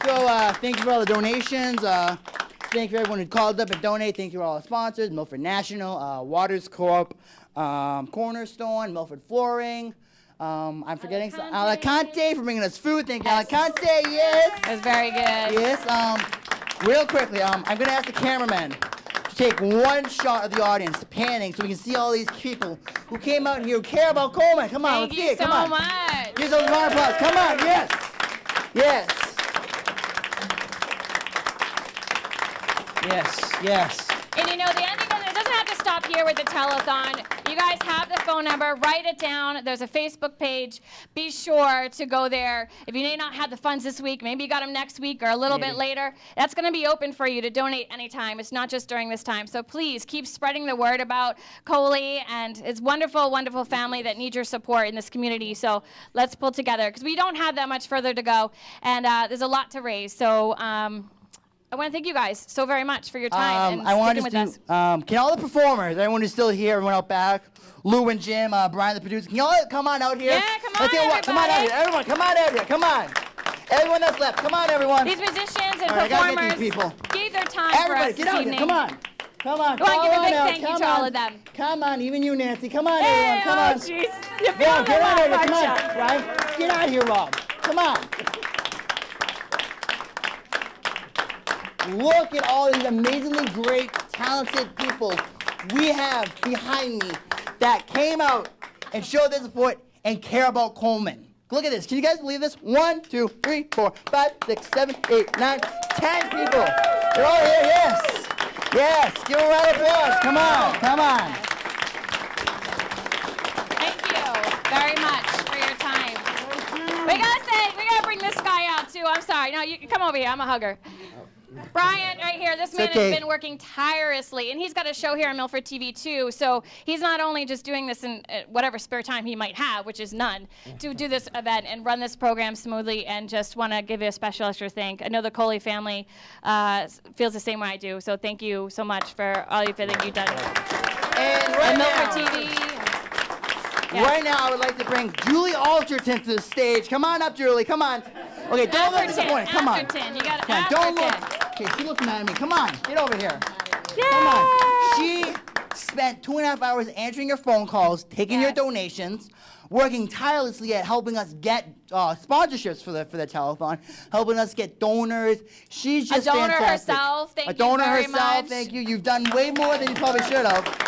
So thank you for all the donations. Thank you for everyone who called up and donated. Thank you for all our sponsors, Milford National, Waters Corp, Cornerstone, Milford Flooring. I'm forgetting some. Alicante for bringing us food. Thank you, Alicante. Yes. It was very good. Yes. Real quickly, I'm going to ask the cameraman to take one shot of the audience panning so we can see all these people who came out here who care about Coleman. Come on, let's see it. Come on. Thank you so much. Here's a round of applause. Come on. Yes. Yes. Yes. Yes. And the ending of it doesn't have to stop here with the telethon. You guys have the phone number. Write it down. There's a Facebook page. Be sure to go there. If you may not have the funds this week, maybe you got them next week or a little bit later, that's going to be open for you to donate anytime. It's not just during this time. So please keep spreading the word about Coley and his wonderful, wonderful family that need your support in this community. So let's pull together because we don't have that much further to go. And there's a lot to raise. So I want to thank you guys so very much for your time and I want sticking to with us. can all the performers, everyone who's still here, everyone out back, Lou and Jim, Brian the producer, can y'all come on out here? Yeah, come on, Let's hear what- Come on out here, everyone, come on out here, come on. Everyone that's left, come on, everyone. These musicians and All right, I gotta get performers these people. gave their time Everybody, for us get this out evening. here, come on. Come on, Go on, give a come big out, thank you come to all on. of them. Come on, even you, Nancy, come on, Hey, everyone, come oh, on. jeez. You're Rob, feeling get out the of here, love, come on. aren't ya? Right? Get out of here, Rob. Come on. Look at all these amazingly great, talented people we have behind me that came out and showed their support and care about Coleman. Look at this. Can you guys believe this? 1, 2, 3, 4, 5, 6, 7, 8, 9, 10 people. They're all here. Yes. Yes. Give them a round of applause. Come on. Come on. Thank you very much for your time. We gotta bring this guy out too. I'm sorry. No, you come over here. I'm a hugger. Brian, right here, this man has been working tirelessly, and he's got a show here on Milford TV too, so he's not only just doing this in whatever spare time he might have, which is none, to do this event and run this program smoothly, and just want to give you a special extra thank. I know the Coley family feels the same way I do, so thank you so much for all you've done. And right Milford now, TV. Right now, I would like to bring Julie Alderton to the stage. Come on up, Julie. Come on. Okay, don't look disappointed. Come on. You got Come on, don't look. Okay, she looks mad at me. Come on, get over here. Come on. She spent 2.5 hours answering your phone calls, taking your donations, working tirelessly at helping us get sponsorships for the telethon, helping us get donors. She's just a donor fantastic. herself. Thank a you donor very herself. much. Thank you. You've done way more than you probably should have.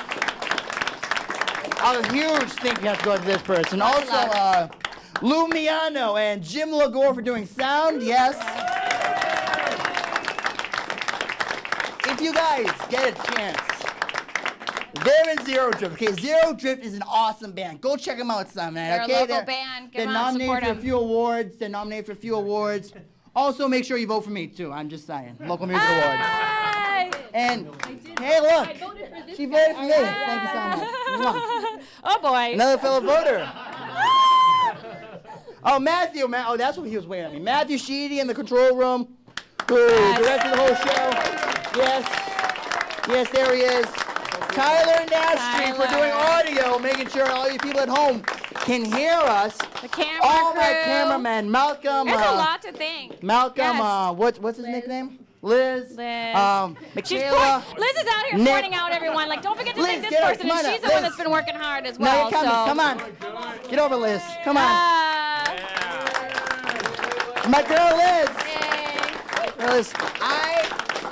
A huge thank you has to go to this person. Also, Lou Miano and Jim Lagore for doing sound. Yes. If you guys get a chance, they're in Zero Drift. Okay, Zero Drift is an awesome band. Go check them out sometime. They're a Okay, local band. Give they're them out, nominated support for a them. few awards. They're nominated for a few awards. Also, make sure you vote for me too. I'm just saying. Local Music Awards. And hey, look, she voted for me. Thank you so much. Mwah. Oh boy. Another fellow voter. Oh, Matthew. Oh, that's what he was waiting at me. Matthew Sheedy in the control room, who directed the whole show. Yes. Yes, there he is. Tyler Nastry for doing audio, making sure all you people at home can hear us. The camera all crew. my cameramen. Malcolm. There's a lot to thank. Malcolm. Yes. What's his nickname? Liz. She's Michaela. Liz is out here Nick. pointing out everyone. Like, don't forget to Liz, thank this get up. person, Come and on she's up. the one Liz. that's been working hard as No, well. you're coming. So. Come on. Get over, Liz. Come on. My girl, Liz. Liz,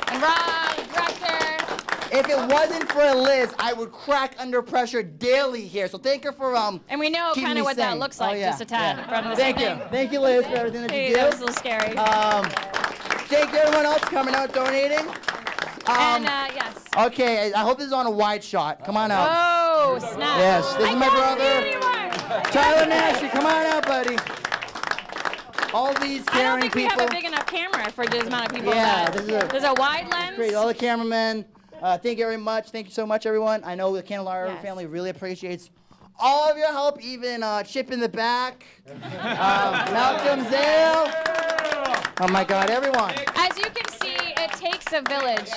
And Rob, director. if it wasn't for Liz, I would crack under pressure daily here. So thank her for And we know keeping kind me of what that sane. looks like, just a tad from this Thank evening. you. Thank you, Liz, for everything that Hey, you do. that was a little scary. Thank you, everyone else coming out, donating. Yes. Okay, I hope this is on a wide shot. Come on out. Oh, snap. Yes, this is my brother. Tyler Nastry, come on out, buddy. All these I don't caring think people. we have a big enough camera for this amount of people. Yeah, but this is there's a wide lens. Great, all the cameramen. Thank you very much. Thank you so much, everyone. I know the Candelario family really appreciates all of your help, even Chip in the back, Malcolm Zale. Oh my God, everyone. As you can see, it takes a village.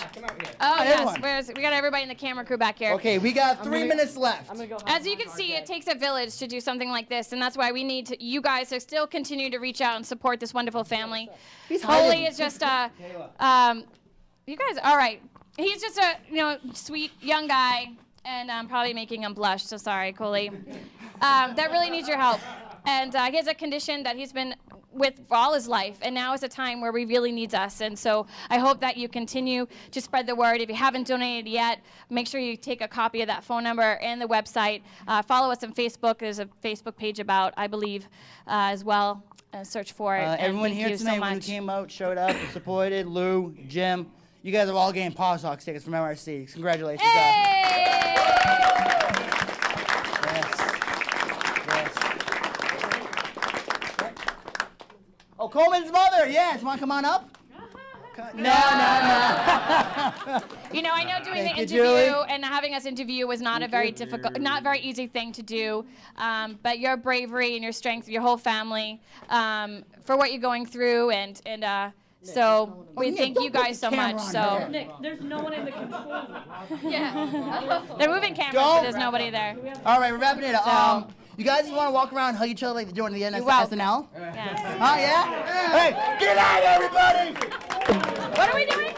Oh, yes. We got everybody in the camera crew back here. Okay, we got 3 minutes left. As you can see, it takes a village to do something like this, and that's why we need you guys to still continue to reach out and support this wonderful family. Holy is just you guys, all right. He's just a sweet young guy, and I'm probably making him blush. So sorry, Coley. That really needs your help, and he has a condition that he's been with for all his life, and now is a time where he really needs us. And so I hope that you continue to spread the word. If you haven't donated yet, make sure you take a copy of that phone number and the website. Follow us on Facebook. There's a Facebook page about, I believe, as well. Search for it. And Everyone thank here you so tonight, when you much. came out, showed up, supported, Lou, Jim. You guys are all getting Paw Sox tickets from MRC. Congratulations. Hey! Oh, Coleman's mother, yes. Want to come on up? No. You know, I know doing the Thank you, interview Julie. and having us interview was not a very difficult, not very easy thing to do. But your bravery and your strength, your whole family, for what you're going through, and so we thank you guys so much. So Nick, there's no one in the control room. yeah, they're moving cameras, Don't. but there's nobody there. All right, we're wrapping it up. So- You guys just want to walk around and hug each other like they're doing at the You're welcome. SNL? Yes. Oh, yeah? Hey, get out, everybody! What are we doing?